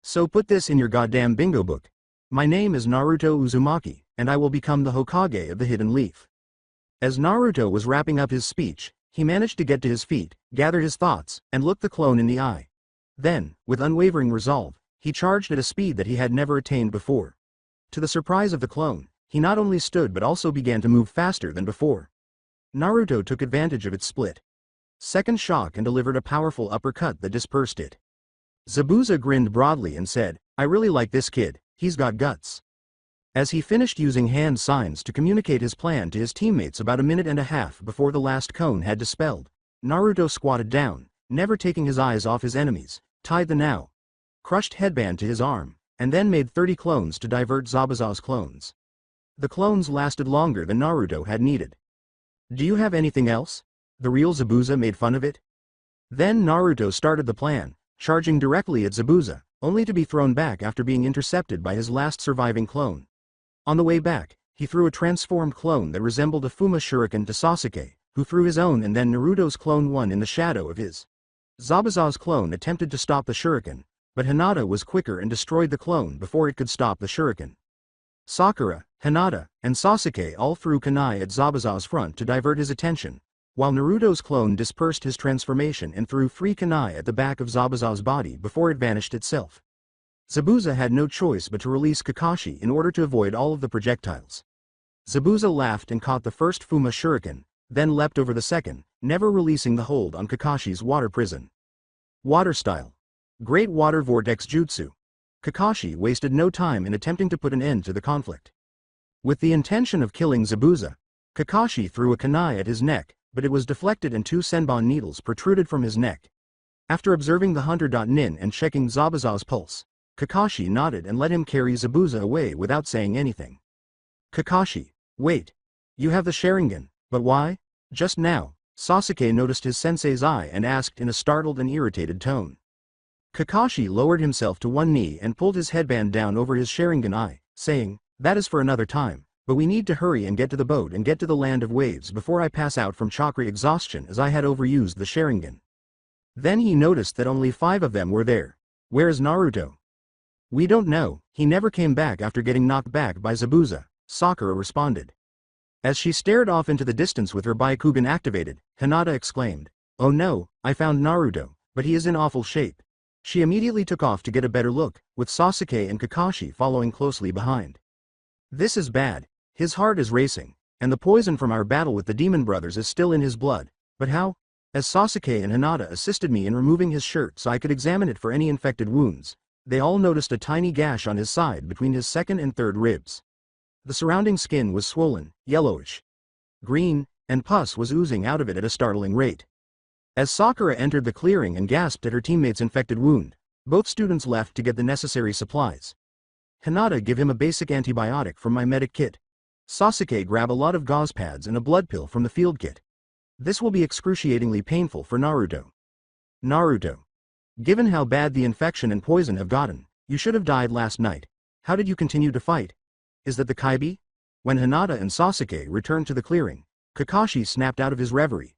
So put this in your goddamn bingo book. My name is Naruto Uzumaki, and I will become the Hokage of the Hidden Leaf. As Naruto was wrapping up his speech, he managed to get to his feet, gather his thoughts, and look the clone in the eye. Then, with unwavering resolve, he charged at a speed that he had never attained before. To the surprise of the clone, he not only stood but also began to move faster than before. Naruto took advantage of its split second shock and delivered a powerful uppercut that dispersed it. Zabuza grinned broadly and said, "I really like this kid, he's got guts." As he finished using hand signs to communicate his plan to his teammates about a minute and a half before the last cone had dispelled, Naruto squatted down, never taking his eyes off his enemies, tied the now crushed headband to his arm, and then made 30 clones to divert Zabuza's clones. The clones lasted longer than Naruto had needed. "Do you have anything else?" The real Zabuza made fun of it. Then Naruto started the plan, charging directly at Zabuza, only to be thrown back after being intercepted by his last surviving clone. On the way back, he threw a transformed clone that resembled a Fuma shuriken to Sasuke, who threw his own, and then Naruto's clone won in the shadow of his. Zabuza's clone attempted to stop the shuriken, but Hinata was quicker and destroyed the clone before it could stop the shuriken. Sakura, Hinata, and Sasuke all threw kunai at Zabuza's front to divert his attention, while Naruto's clone dispersed his transformation and threw free kunai at the back of Zabuza's body before it vanished itself. Zabuza had no choice but to release Kakashi in order to avoid all of the projectiles. Zabuza laughed and caught the first Fuma shuriken, then leapt over the second, never releasing the hold on Kakashi's water prison. Water style. Great water vortex jutsu. Kakashi wasted no time in attempting to put an end to the conflict. With the intention of killing Zabuza, Kakashi threw a kunai at his neck, but it was deflected and 2 senbon needles protruded from his neck. After observing the hunter.nin and checking Zabuza's pulse, Kakashi nodded and let him carry Zabuza away without saying anything. "Kakashi, wait. You have the Sharingan, but why?" Just now, Sasuke noticed his sensei's eye and asked in a startled and irritated tone. Kakashi lowered himself to one knee and pulled his headband down over his Sharingan eye, saying, "That is for another time, but we need to hurry and get to the boat and get to the land of waves before I pass out from chakra exhaustion as I had overused the Sharingan." Then he noticed that only 5 of them were there. Where is Naruto? We don't know, he never came back after getting knocked back by Zabuza, Sakura responded. As she stared off into the distance with her Byakugan activated, Hinata exclaimed, "Oh no, I found Naruto, but he is in awful shape." She immediately took off to get a better look, with Sasuke and Kakashi following closely behind. "This is bad, his heart is racing, and the poison from our battle with the demon brothers is still in his blood, but how?" As Sasuke and Hinata assisted me in removing his shirt so I could examine it for any infected wounds, they all noticed a tiny gash on his side between his second and third ribs. The surrounding skin was swollen, yellowish, green, and pus was oozing out of it at a startling rate. As Sakura entered the clearing and gasped at her teammate's infected wound, both students left to get the necessary supplies. "Hinata, give him a basic antibiotic from my medic kit. Sasuke, grab a lot of gauze pads and a blood pill from the field kit. This will be excruciatingly painful for Naruto." Naruto. Given how bad the infection and poison have gotten, you should have died last night. How did you continue to fight? Is that the Kaibi? When Hinata and Sasuke returned to the clearing, Kakashi snapped out of his reverie.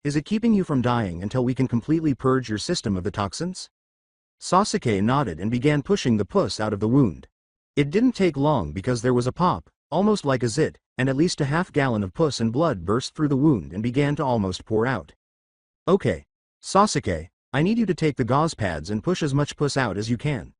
Is it keeping you from dying until we can completely purge your system of the toxins? Sasuke nodded and began pushing the pus out of the wound. It didn't take long because there was a pop, almost like a zit, and at least a half-gallon of pus and blood burst through the wound and began to almost pour out. "Okay, Sasuke, I need you to take the gauze pads and push as much pus out as you can.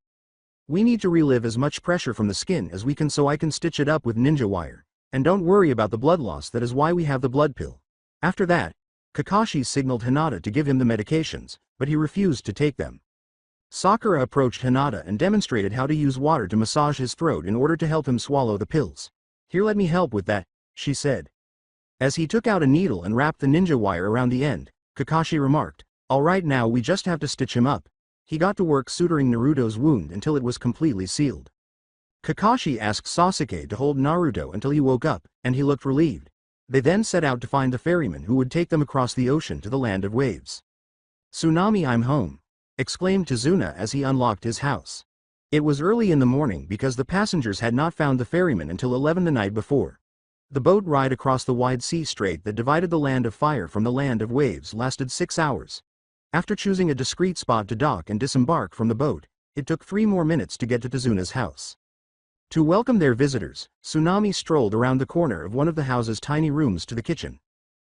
We need to relieve as much pressure from the skin as we can so I can stitch it up with ninja wire, and don't worry about the blood loss, that is why we have the blood pill." After that, Kakashi signaled Hinata to give him the medications, but he refused to take them. Sakura approached Hinata and demonstrated how to use water to massage his throat in order to help him swallow the pills. "Here, let me help with that," she said. As he took out a needle and wrapped the ninja wire around the end, Kakashi remarked, "All right, now we just have to stitch him up." He got to work suturing Naruto's wound until it was completely sealed. Kakashi asked Sasuke to hold Naruto until he woke up, and he looked relieved. They then set out to find the ferryman who would take them across the ocean to the land of waves. "Tsunami, I'm home," exclaimed Tazuna as he unlocked his house. It was early in the morning because the passengers had not found the ferryman until 11 the night before. The boat ride across the wide sea strait that divided the land of fire from the land of waves lasted 6 hours. After choosing a discreet spot to dock and disembark from the boat, it took 3 more minutes to get to Tazuna's house. To welcome their visitors, Tsunami strolled around the corner of one of the house's tiny rooms to the kitchen.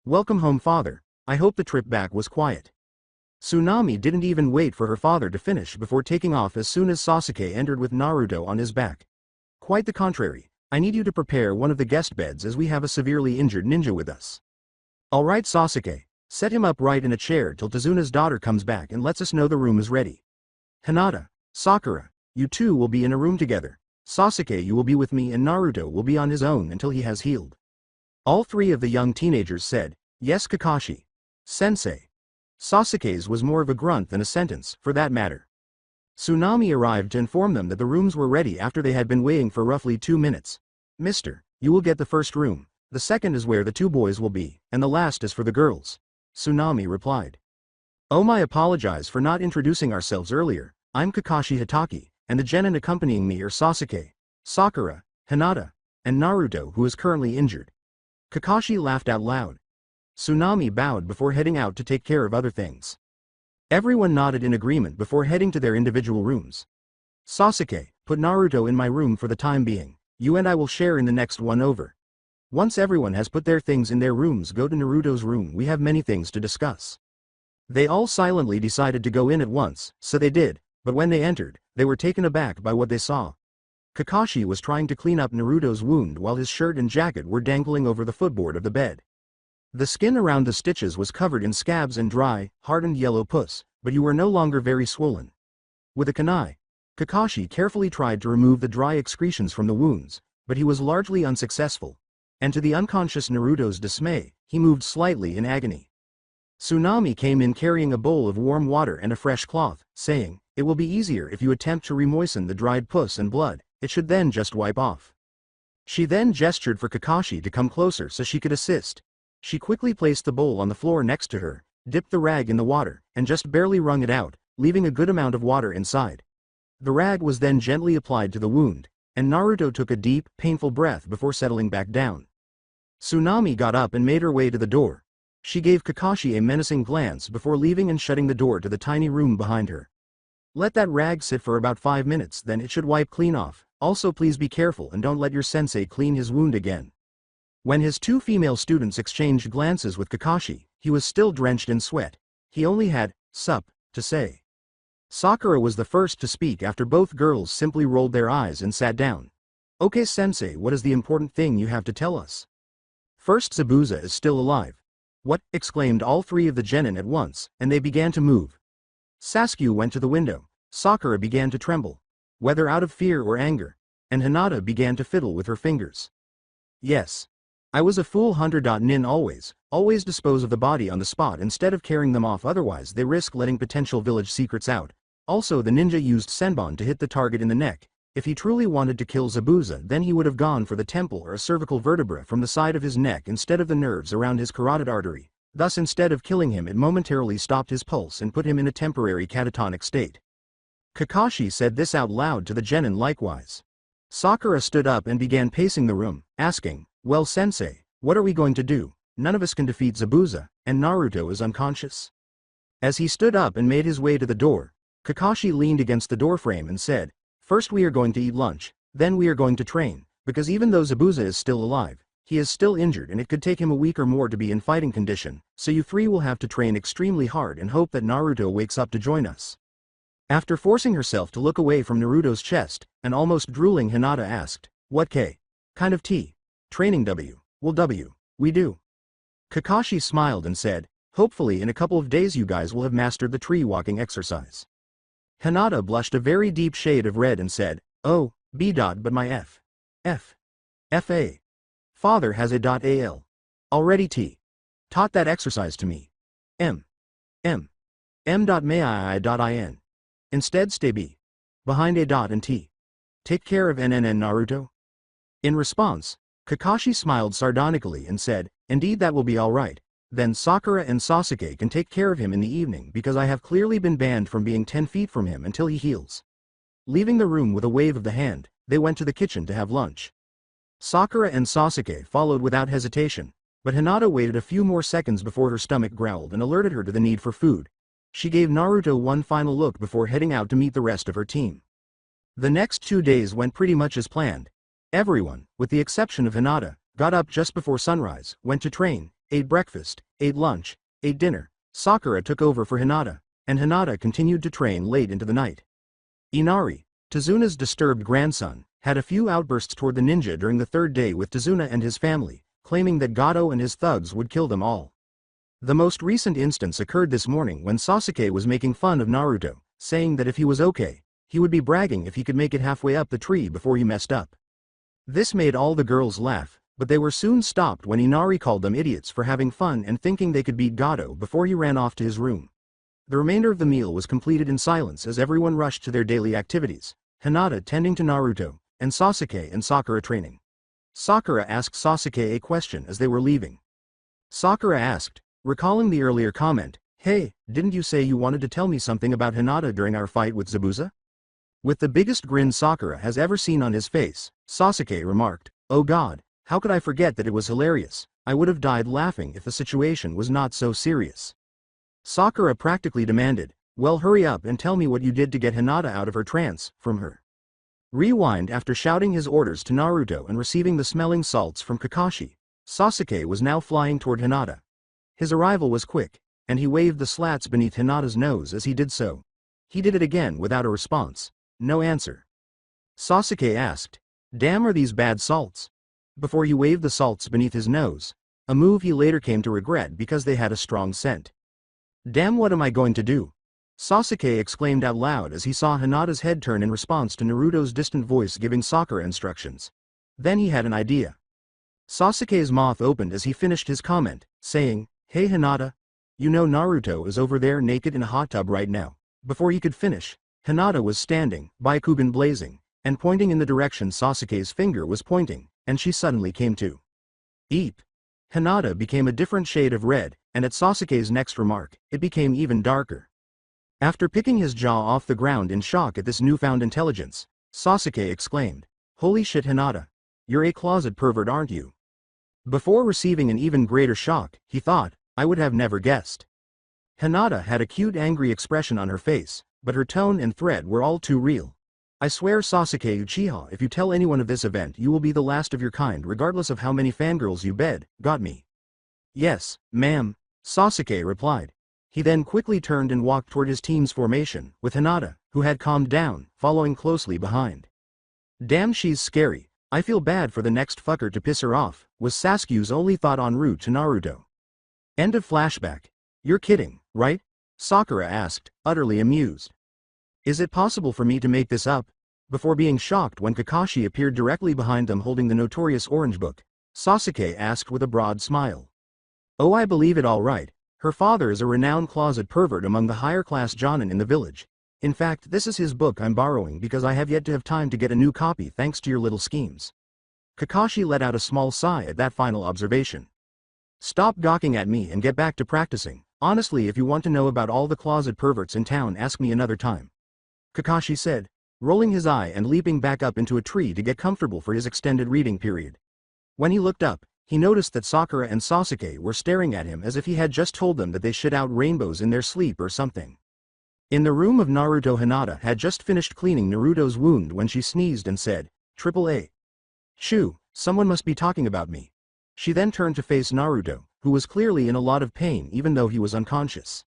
"Welcome home, father. I hope the trip back was quiet." Tsunami didn't even wait for her father to finish before taking off as soon as Sasuke entered with Naruto on his back. "Quite the contrary. I need you to prepare one of the guest beds as we have a severely injured ninja with us." "Alright, Sasuke, set him up right in a chair till Tazuna's daughter comes back and lets us know the room is ready. Hinata, Sakura, you two will be in a room together. Sasuke, you will be with me, and Naruto will be on his own until he has healed." All 3 of the young teenagers said, "Yes, Kakashi. Sensei." Sasuke's was more of a grunt than a sentence, for that matter. Tsunami arrived to inform them that the rooms were ready after they had been waiting for roughly 2 minutes. "Mister, you will get the first room, the second is where the 2 boys will be, and the last is for the girls," Tsunami replied. "Oh, I apologize for not introducing ourselves earlier. I'm Kakashi Hitaki, and the genin accompanying me are Sasuke, Sakura, Hinata, and Naruto, who is currently injured." Kakashi laughed out loud. Tsunami bowed before heading out to take care of other things. Everyone nodded in agreement before heading to their individual rooms. "Sasuke, put Naruto in my room for the time being. You and I will share in the next one over. Once everyone has put their things in their rooms, go to Naruto's room. We have many things to discuss." They all silently decided to go in at once, so they did, but when they entered, they were taken aback by what they saw. Kakashi was trying to clean up Naruto's wound while his shirt and jacket were dangling over the footboard of the bed. The skin around the stitches was covered in scabs and dry, hardened yellow pus, but you were no longer very swollen. With a kunai, Kakashi carefully tried to remove the dry excretions from the wounds, but he was largely unsuccessful. And to the unconscious Naruto's dismay, he moved slightly in agony. Tsunami came in carrying a bowl of warm water and a fresh cloth, saying, "It will be easier if you attempt to remoisten the dried pus and blood, it should then just wipe off." She then gestured for Kakashi to come closer so she could assist. She quickly placed the bowl on the floor next to her, dipped the rag in the water, and just barely wrung it out, leaving a good amount of water inside. The rag was then gently applied to the wound, and Naruto took a deep, painful breath before settling back down. Tsunami got up and made her way to the door. She gave Kakashi a menacing glance before leaving and shutting the door to the tiny room behind her. Let that rag sit for about 5 minutes, then it should wipe clean off. Also please be careful and don't let your sensei clean his wound again. When his two female students exchanged glances with Kakashi, he was still drenched in sweat. He only had, "Sup," to say. Sakura was the first to speak after both girls simply rolled their eyes and sat down. "Okay sensei, what is the important thing you have to tell us?" "First, Zabuza is still alive." "What?" exclaimed all three of the genin at once, and they began to move. Sasuke went to the window. Sakura began to tremble, whether out of fear or anger, and Hinata began to fiddle with her fingers. "Yes. I was a fool hunter. Nin always dispose of the body on the spot instead of carrying them off, otherwise they risk letting potential village secrets out. Also the ninja used Senbon to hit the target in the neck. If he truly wanted to kill Zabuza, then he would have gone for the temple or a cervical vertebra from the side of his neck instead of the nerves around his carotid artery. Thus instead of killing him it momentarily stopped his pulse and put him in a temporary catatonic state." Kakashi said this out loud to the genin likewise. Sakura stood up and began pacing the room, asking, "Well sensei, what are we going to do? None of us can defeat Zabuza, and Naruto is unconscious." As he stood up and made his way to the door, Kakashi leaned against the doorframe and said, "First we are going to eat lunch, then we are going to train, because even though Zabuza is still alive, he is still injured and it could take him a week or more to be in fighting condition, so you three will have to train extremely hard and hope that Naruto wakes up to join us." After forcing herself to look away from Naruto's chest, and almost drooling, Hinata asked, "What kind of tea? Training W. Will W. We do?" Kakashi smiled and said, "Hopefully in a couple of days you guys will have mastered the tree walking exercise." Hinata blushed a very deep shade of red and said, "Oh, but my F.A. father has a .al. Already taught that exercise to me. M. May I.in. Instead stay behind a and T. Take care of NNN Naruto." In response, Kakashi smiled sardonically and said, "Indeed that will be alright. Then Sakura and Sasuke can take care of him in the evening because I have clearly been banned from being 10 feet from him until he heals." Leaving the room with a wave of the hand, they went to the kitchen to have lunch. Sakura and Sasuke followed without hesitation, but Hinata waited a few more seconds before her stomach growled and alerted her to the need for food. She gave Naruto one final look before heading out to meet the rest of her team. The next 2 days went pretty much as planned. Everyone, with the exception of Hinata, got up just before sunrise, went to train, ate breakfast, ate lunch, ate dinner. Sakura took over for Hinata, and Hinata continued to train late into the night. Inari, Tazuna's disturbed grandson, had a few outbursts toward the ninja during the third day with Tazuna and his family, claiming that Gato and his thugs would kill them all. The most recent instance occurred this morning when Sasuke was making fun of Naruto, saying that if he was okay, he would be bragging if he could make it halfway up the tree before he messed up. This made all the girls laugh, but they were soon stopped when Inari called them idiots for having fun and thinking they could beat Gato before he ran off to his room. The remainder of the meal was completed in silence as everyone rushed to their daily activities, Hinata tending to Naruto, and Sasuke and Sakura training. Sakura asked Sasuke a question as they were leaving. Sakura asked, recalling the earlier comment, "Hey, didn't you say you wanted to tell me something about Hinata during our fight with Zabuza?" With the biggest grin Sakura has ever seen on his face, Sasuke remarked, "Oh god, how could I forget that it was hilarious? I would have died laughing if the situation was not so serious." Sakura practically demanded, "Well hurry up and tell me what you did to get Hinata out of her trance," from her. Rewind. After shouting his orders to Naruto and receiving the smelling salts from Kakashi, Sasuke was now flying toward Hinata. His arrival was quick, and he waved the slats beneath Hinata's nose as he did so. He did it again without a response. No answer. Sasuke asked, "Damn, are these bad salts?" before he waved the salts beneath his nose, a move he later came to regret because they had a strong scent. "Damn, what am I going to do?" Sasuke exclaimed out loud as he saw Hinata's head turn in response to Naruto's distant voice giving Sakura instructions. Then he had an idea. Sasuke's mouth opened as he finished his comment, saying, "Hey Hinata, you know Naruto is over there naked in a hot tub right now." Before he could finish, Hinata was standing, Byakugan blazing, and pointing in the direction Sasuke's finger was pointing, and she suddenly came to. Eep. Hinata became a different shade of red, and at Sasuke's next remark, it became even darker. After picking his jaw off the ground in shock at this newfound intelligence, Sasuke exclaimed, "Holy shit, Hinata! You're a closet pervert, aren't you?" Before receiving an even greater shock, he thought, "I would have never guessed." Hinata had a cute angry expression on her face, but her tone and threat were all too real. "I swear, Sasuke Uchiha, if you tell anyone of this event, you will be the last of your kind regardless of how many fangirls you got me." "Yes, ma'am," Sasuke replied. He then quickly turned and walked toward his team's formation, with Hinata, who had calmed down, following closely behind. "Damn, she's scary. I feel bad for the next fucker to piss her off," was Sasuke's only thought en route to Naruto. End of flashback. "You're kidding, right?" Sakura asked, utterly amused. "Is it possible for me to make this up?" Before being shocked when Kakashi appeared directly behind them holding the notorious orange book, Sasuke asked with a broad smile. "Oh, I believe it all right. Her father is a renowned closet pervert among the higher-class jonin in the village. In fact, this is his book I'm borrowing because I have yet to have time to get a new copy thanks to your little schemes." Kakashi let out a small sigh at that final observation. "Stop gawking at me and get back to practicing. Honestly, if you want to know about all the closet perverts in town, ask me another time," Kakashi said, rolling his eye and leaping back up into a tree to get comfortable for his extended reading period. When he looked up, he noticed that Sakura and Sasuke were staring at him as if he had just told them that they shit out rainbows in their sleep or something. In the room of Naruto, Hinata had just finished cleaning Naruto's wound when she sneezed and said, "Triple A. Shoo, someone must be talking about me." She then turned to face Naruto, who was clearly in a lot of pain even though he was unconscious.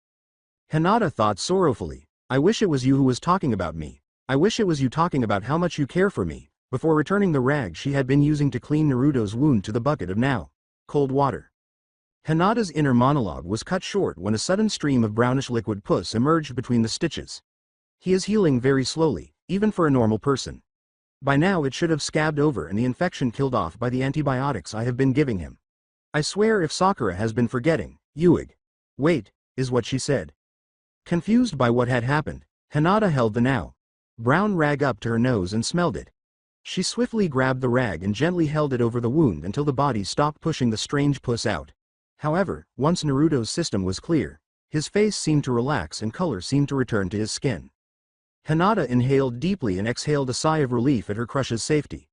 Hinata thought sorrowfully, "I wish it was you who was talking about me. I wish it was you talking about how much you care for me," before returning the rag she had been using to clean Naruto's wound to the bucket of now cold water. Hinata's inner monologue was cut short when a sudden stream of brownish liquid pus emerged between the stitches. "He is healing very slowly, even for a normal person. By now it should have scabbed over and the infection killed off by the antibiotics I have been giving him. I swear if Sakura has been forgetting, Yuig. Wait," is what she said. Confused by what had happened, Hinata held the now brown rag up to her nose and smelled it. She swiftly grabbed the rag and gently held it over the wound until the body stopped pushing the strange pus out. However, once Naruto's system was clear, his face seemed to relax and color seemed to return to his skin. Hinata inhaled deeply and exhaled a sigh of relief at her crush's safety.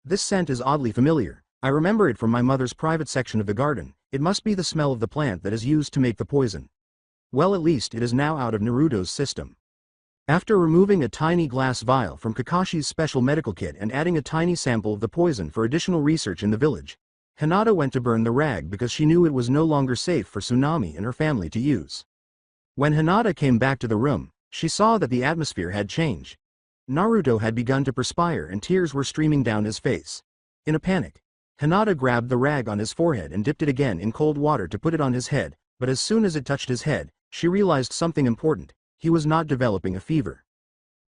"This scent is oddly familiar. I remember it from my mother's private section of the garden. It must be the smell of the plant that is used to make the poison. Well, at least it is now out of Naruto's system." After removing a tiny glass vial from Kakashi's special medical kit and adding a tiny sample of the poison for additional research in the village, Hinata went to burn the rag because she knew it was no longer safe for Tsunami and her family to use. When Hinata came back to the room, she saw that the atmosphere had changed. Naruto had begun to perspire and tears were streaming down his face. In a panic, Hinata grabbed the rag on his forehead and dipped it again in cold water to put it on his head, but as soon as it touched his head, she realized something important: he was not developing a fever.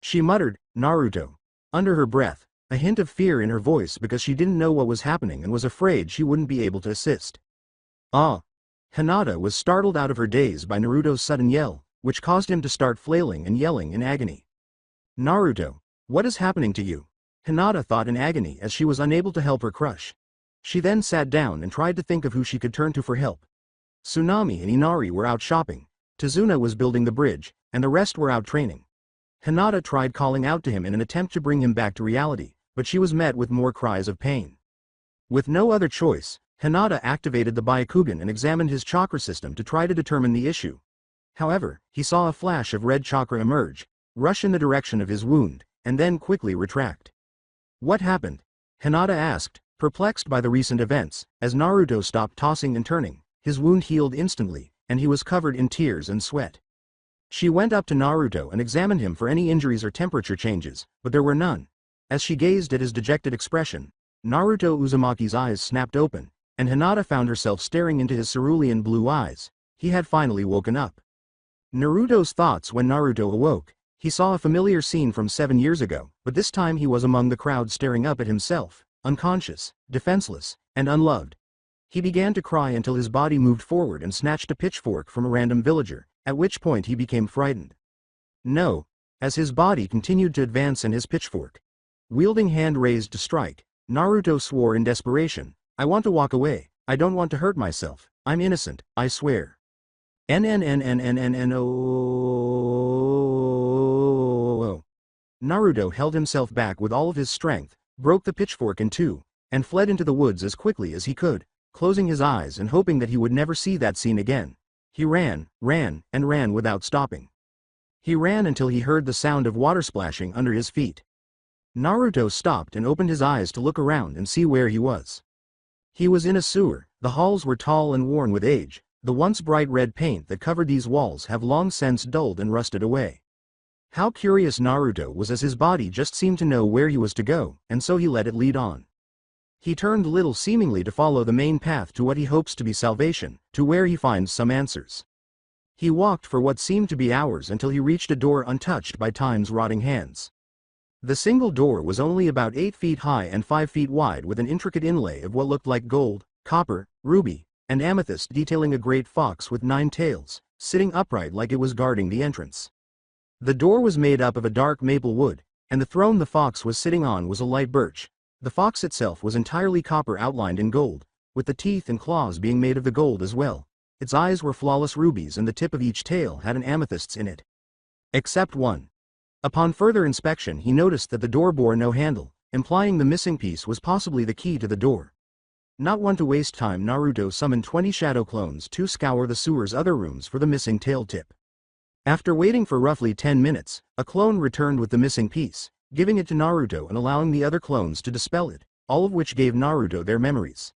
She muttered, "Naruto," under her breath, a hint of fear in her voice because she didn't know what was happening and was afraid she wouldn't be able to assist. "Ah!" Hinata was startled out of her daze by Naruto's sudden yell, which caused him to start flailing and yelling in agony. "Naruto, what is happening to you?" Hinata thought in agony as she was unable to help her crush. She then sat down and tried to think of who she could turn to for help. Tsunami and Inari were out shopping, Tazuna was building the bridge, and the rest were out training. Hinata tried calling out to him in an attempt to bring him back to reality, but she was met with more cries of pain. With no other choice, Hinata activated the Byakugan and examined his chakra system to try to determine the issue. However, he saw a flash of red chakra emerge, rush in the direction of his wound, and then quickly retract. "What happened?" Hinata asked, perplexed by the recent events. As Naruto stopped tossing and turning, his wound healed instantly, and he was covered in tears and sweat. She went up to Naruto and examined him for any injuries or temperature changes, but there were none. As she gazed at his dejected expression, Naruto Uzumaki's eyes snapped open, and Hinata found herself staring into his cerulean blue eyes. He had finally woken up. Naruto's thoughts when Naruto awoke. He saw a familiar scene from 7 years ago, but this time he was among the crowd staring up at himself, unconscious, defenseless, and unloved. He began to cry until his body moved forward and snatched a pitchfork from a random villager, at which point he became frightened. "No," as his body continued to advance and his pitchfork wielding hand raised to strike, Naruto swore in desperation, "I want to walk away. I don't want to hurt myself. I'm innocent, I swear." N-N-N-N-N-N-O. Naruto held himself back with all of his strength, broke the pitchfork in two, and fled into the woods as quickly as he could, closing his eyes and hoping that he would never see that scene again. He ran, and ran without stopping. He ran until he heard the sound of water splashing under his feet. Naruto stopped and opened his eyes to look around and see where he was. He was in a sewer. The halls were tall and worn with age. The once bright red paint that covered these walls have long since dulled and rusted away. How curious Naruto was, as his body just seemed to know where he was to go, and so he let it lead on. He turned little seemingly to follow the main path to what he hopes to be salvation, to where he finds some answers. He walked for what seemed to be hours until he reached a door untouched by time's rotting hands. The single door was only about 8 feet high and 5 feet wide, with an intricate inlay of what looked like gold, copper, ruby, and amethyst detailing a great fox with 9 tails, sitting upright like it was guarding the entrance. The door was made up of a dark maple wood, and the throne the fox was sitting on was a light birch. The fox itself was entirely copper outlined in gold, with the teeth and claws being made of the gold as well. Its eyes were flawless rubies and the tip of each tail had an amethyst in it. Except one. Upon further inspection he noticed that the door bore no handle, implying the missing piece was possibly the key to the door. Not one to waste time, Naruto summoned 20 shadow clones to scour the sewer's other rooms for the missing tail tip. After waiting for roughly 10 minutes, a clone returned with the missing piece, giving it to Naruto and allowing the other clones to dispel it, all of which gave Naruto their memories.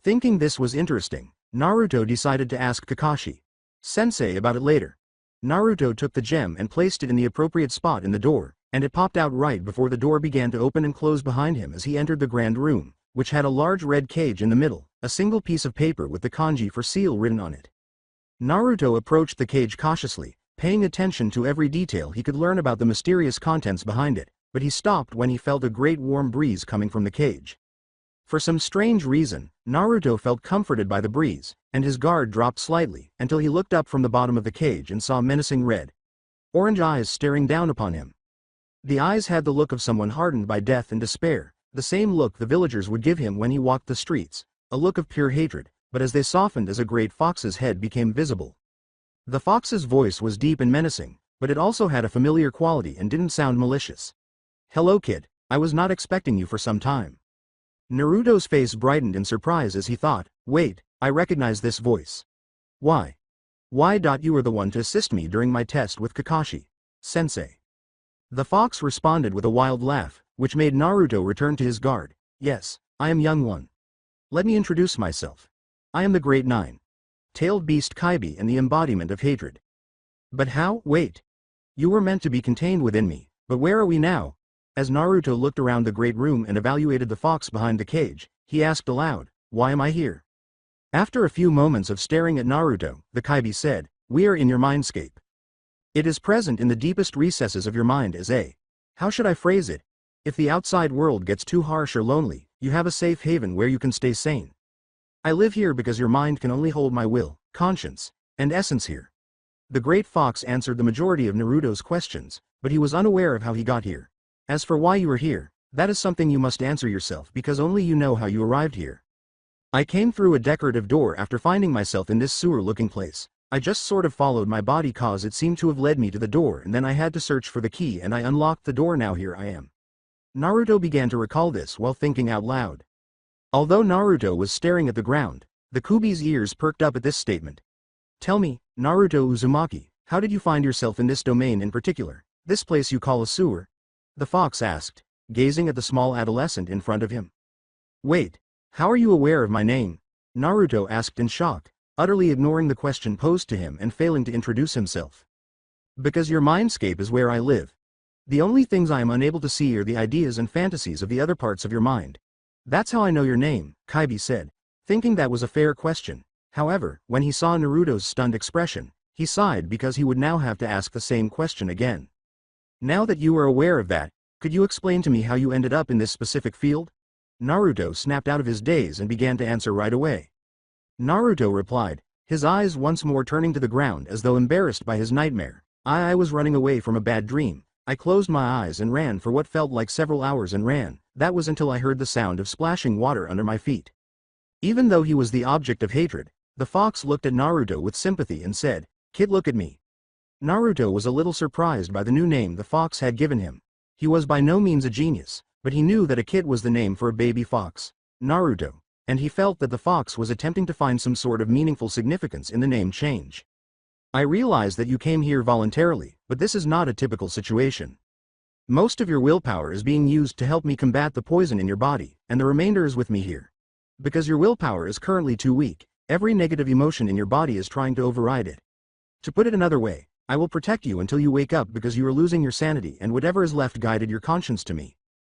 Thinking this was interesting, Naruto decided to ask Kakashi-sensei about it later. Naruto took the gem and placed it in the appropriate spot in the door, and it popped out right before the door began to open and close behind him as he entered the grand room, which had a large red cage in the middle, a single piece of paper with the kanji for seal written on it. Naruto approached the cage cautiously, paying attention to every detail he could learn about the mysterious contents behind it, but he stopped when he felt a great warm breeze coming from the cage. For some strange reason, Naruto felt comforted by the breeze, and his guard dropped slightly until he looked up from the bottom of the cage and saw menacing red-orange eyes staring down upon him. The eyes had the look of someone hardened by death and despair, the same look the villagers would give him when he walked the streets, a look of pure hatred, but as they softened as a great fox's head became visible. The fox's voice was deep and menacing, but it also had a familiar quality and didn't sound malicious. "Hello kid, I was not expecting you for some time." Naruto's face brightened in surprise as he thought, wait, I recognize this voice. Why? You were the one to assist me during my test with Kakashi-sensei. The fox responded with a wild laugh, which made Naruto return to his guard. Yes, I am young one. Let me introduce myself. I am the Great Nine-tailed beast Kaibi and the embodiment of hatred. But how? Wait. You were meant to be contained within me, but where are we now? As Naruto looked around the great room and evaluated the fox behind the cage, he asked aloud, why am I here? After a few moments of staring at Naruto, the Kaibi said, we are in your mindscape. It is present in the deepest recesses of your mind as a, how should I phrase it? If the outside world gets too harsh or lonely, you have a safe haven where you can stay sane. I live here because your mind can only hold my will, conscience, and essence here. The great fox answered the majority of Naruto's questions, but he was unaware of how he got here. As for why you are here, that is something you must answer yourself because only you know how you arrived here. I came through a decorative door after finding myself in this sewer-looking place. I just sort of followed my body cause it seemed to have led me to the door and then I had to search for the key and I unlocked the door. Now here I am. Naruto began to recall this while thinking out loud. Although Naruto was staring at the ground, the Kubi's ears perked up at this statement. Tell me, Naruto Uzumaki, how did you find yourself in this domain in particular, this place you call a sewer? The fox asked, gazing at the small adolescent in front of him. Wait, how are you aware of my name? Naruto asked in shock, utterly ignoring the question posed to him and failing to introduce himself. Because your mindscape is where I live. The only things I am unable to see are the ideas and fantasies of the other parts of your mind. That's how I know your name, Kaibi said, thinking that was a fair question. However, when he saw Naruto's stunned expression, he sighed because he would now have to ask the same question again. Now that you are aware of that, could you explain to me how you ended up in this specific field? Naruto snapped out of his daze and began to answer right away. Naruto replied, his eyes once more turning to the ground as though embarrassed by his nightmare. I was running away from a bad dream. I closed my eyes and ran for what felt like several hours and ran. That was until I heard the sound of splashing water under my feet. Even though he was the object of hatred, The fox looked at Naruto with sympathy and said, "Kid, look at me." Naruto was a little surprised by the new name the fox had given him. He was by no means a genius, but he knew that a kid was the name for a baby fox, Naruto, and he felt that the fox was attempting to find some sort of meaningful significance in the name change. "I realize that you came here voluntarily, but this is not a typical situation. Most of your willpower is being used to help me combat the poison in your body, and the remainder is with me here. Because your willpower is currently too weak, every negative emotion in your body is trying to override it. To put it another way, I will protect you until you wake up because you are losing your sanity and whatever is left guided your conscience to me."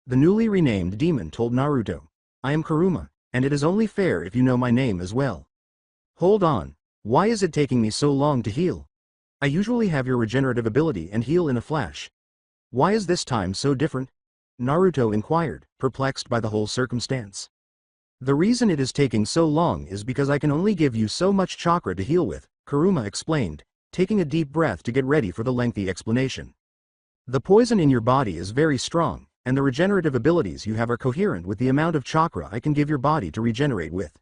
The newly renamed demon told Naruto, "I am Kuruma, and it is only fair if you know my name as well." "Hold on, why is it taking me so long to heal? I usually have your regenerative ability and heal in a flash. Why is this time so different?" Naruto inquired, perplexed by the whole circumstance. "The reason it is taking so long is because I can only give you so much chakra to heal with," Kuruma explained, taking a deep breath to get ready for the lengthy explanation. "The poison in your body is very strong, and the regenerative abilities you have are coherent with the amount of chakra I can give your body to regenerate with.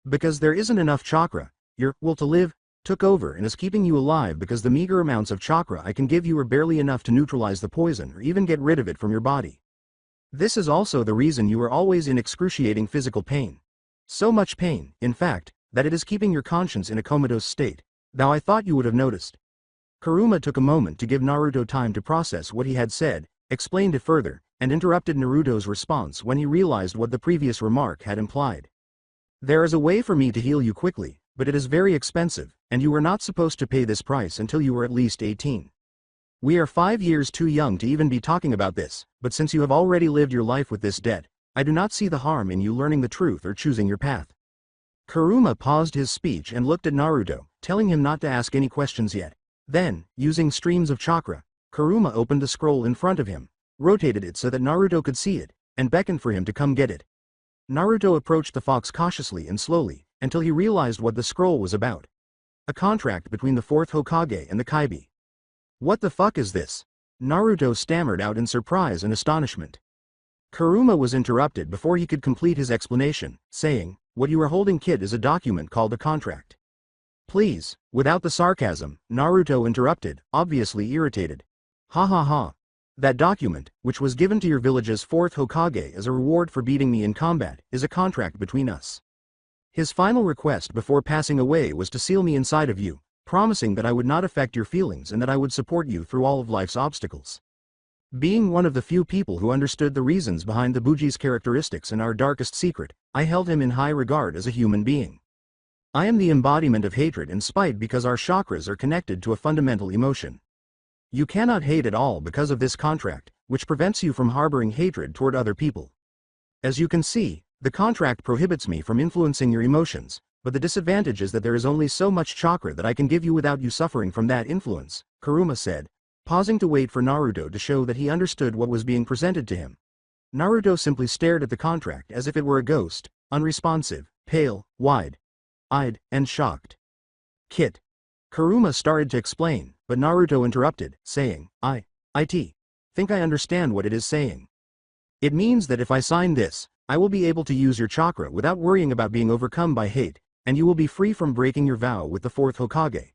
Because there isn't enough chakra, your will to live took over and is keeping you alive because the meager amounts of chakra I can give you are barely enough to neutralize the poison or even get rid of it from your body. This is also the reason you are always in excruciating physical pain. So much pain, in fact, that it is keeping your conscience in a comatose state. Though I thought you would have noticed." Kuruma took a moment to give Naruto time to process what he had said, explained it further, and interrupted Naruto's response when he realized what the previous remark had implied. "There is a way for me to heal you quickly, but it is very expensive, and you are not supposed to pay this price until you are at least 18. We are 5 years too young to even be talking about this, but since you have already lived your life with this debt, I do not see the harm in you learning the truth or choosing your path." Kuruma paused his speech and looked at Naruto, telling him not to ask any questions yet. Then, using streams of chakra, Kuruma opened the scroll in front of him, rotated it so that Naruto could see it, and beckoned for him to come get it. Naruto approached the fox cautiously and slowly, until he realized what the scroll was about. A contract between the 4th Hokage and the Kaibi. "What the fuck is this?" Naruto stammered out in surprise and astonishment. Kuruma was interrupted before he could complete his explanation, saying, "What you are holding, kid, is a document called a contract." "Please," without the sarcasm, Naruto interrupted, obviously irritated. "Ha ha ha. That document, which was given to your village's 4th Hokage as a reward for beating me in combat, is a contract between us. His final request before passing away was to seal me inside of you, promising that I would not affect your feelings and that I would support you through all of life's obstacles. Being one of the few people who understood the reasons behind the Buji's characteristics and our darkest secret, I held him in high regard as a human being. I am the embodiment of hatred and spite because our chakras are connected to a fundamental emotion. You cannot hate at all because of this contract, which prevents you from harboring hatred toward other people. As you can see, the contract prohibits me from influencing your emotions, but the disadvantage is that there is only so much chakra that I can give you without you suffering from that influence," Kuruma said, pausing to wait for Naruto to show that he understood what was being presented to him. Naruto simply stared at the contract as if it were a ghost, unresponsive, pale, wide-eyed, and shocked. "Kit." Kuruma started to explain, but Naruto interrupted, saying, I think I understand what it is saying. It means that if I sign this, I will be able to use your chakra without worrying about being overcome by hate, and you will be free from breaking your vow with the 4th Hokage.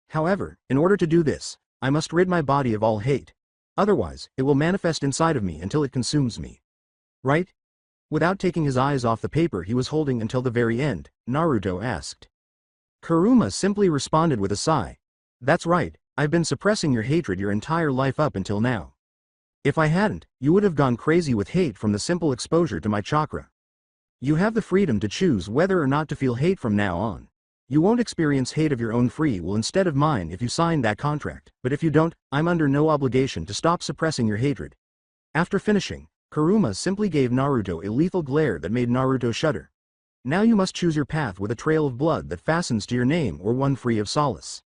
However, in order to do this, I must rid my body of all hate. Otherwise, it will manifest inside of me until it consumes me. Right?" Without taking his eyes off the paper he was holding until the very end, Naruto asked. Kuruma simply responded with a sigh. "That's right, I've been suppressing your hatred your entire life up until now. If I hadn't, you would have gone crazy with hate from the simple exposure to my chakra. You have the freedom to choose whether or not to feel hate from now on. You won't experience hate of your own free will instead of mine if you sign that contract, but if you don't, I'm under no obligation to stop suppressing your hatred." After finishing, Kuruma simply gave Naruto a lethal glare that made Naruto shudder. "Now you must choose your path with a trail of blood that fastens to your name or one free of solace.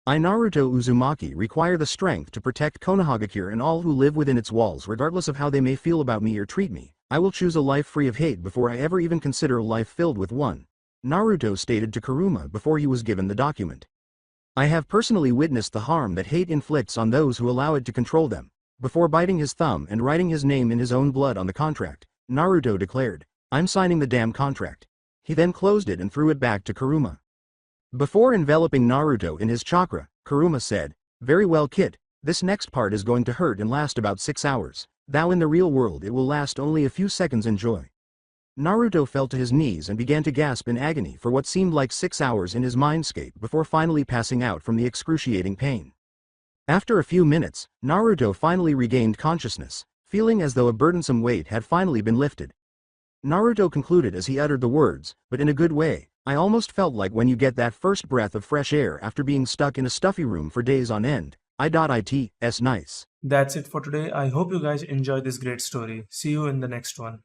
I, Naruto Uzumaki, require the strength to protect Konohagakure and all who live within its walls regardless of how they may feel about me or treat me. I will choose a life free of hate before I ever even consider a life filled with one," Naruto stated to Kuruma before he was given the document. "I have personally witnessed the harm that hate inflicts on those who allow it to control them." Before biting his thumb and writing his name in his own blood on the contract, Naruto declared, "I'm signing the damn contract." He then closed it and threw it back to Kuruma. Before enveloping Naruto in his chakra, Kuruma said, "Very well, kid. This next part is going to hurt and last about 6 hours. Thou in the real world it will last only a few seconds. Enjoy." Naruto fell to his knees and began to gasp in agony for what seemed like 6 hours in his mindscape before finally passing out from the excruciating pain. After a few minutes, Naruto finally regained consciousness, feeling as though a burdensome weight had finally been lifted. Naruto concluded as he uttered the words, but in a good way. "I almost felt like when you get that first breath of fresh air after being stuck in a stuffy room for days on end. It's nice." That's it for today. I hope you guys enjoyed this great story. See you in the next one.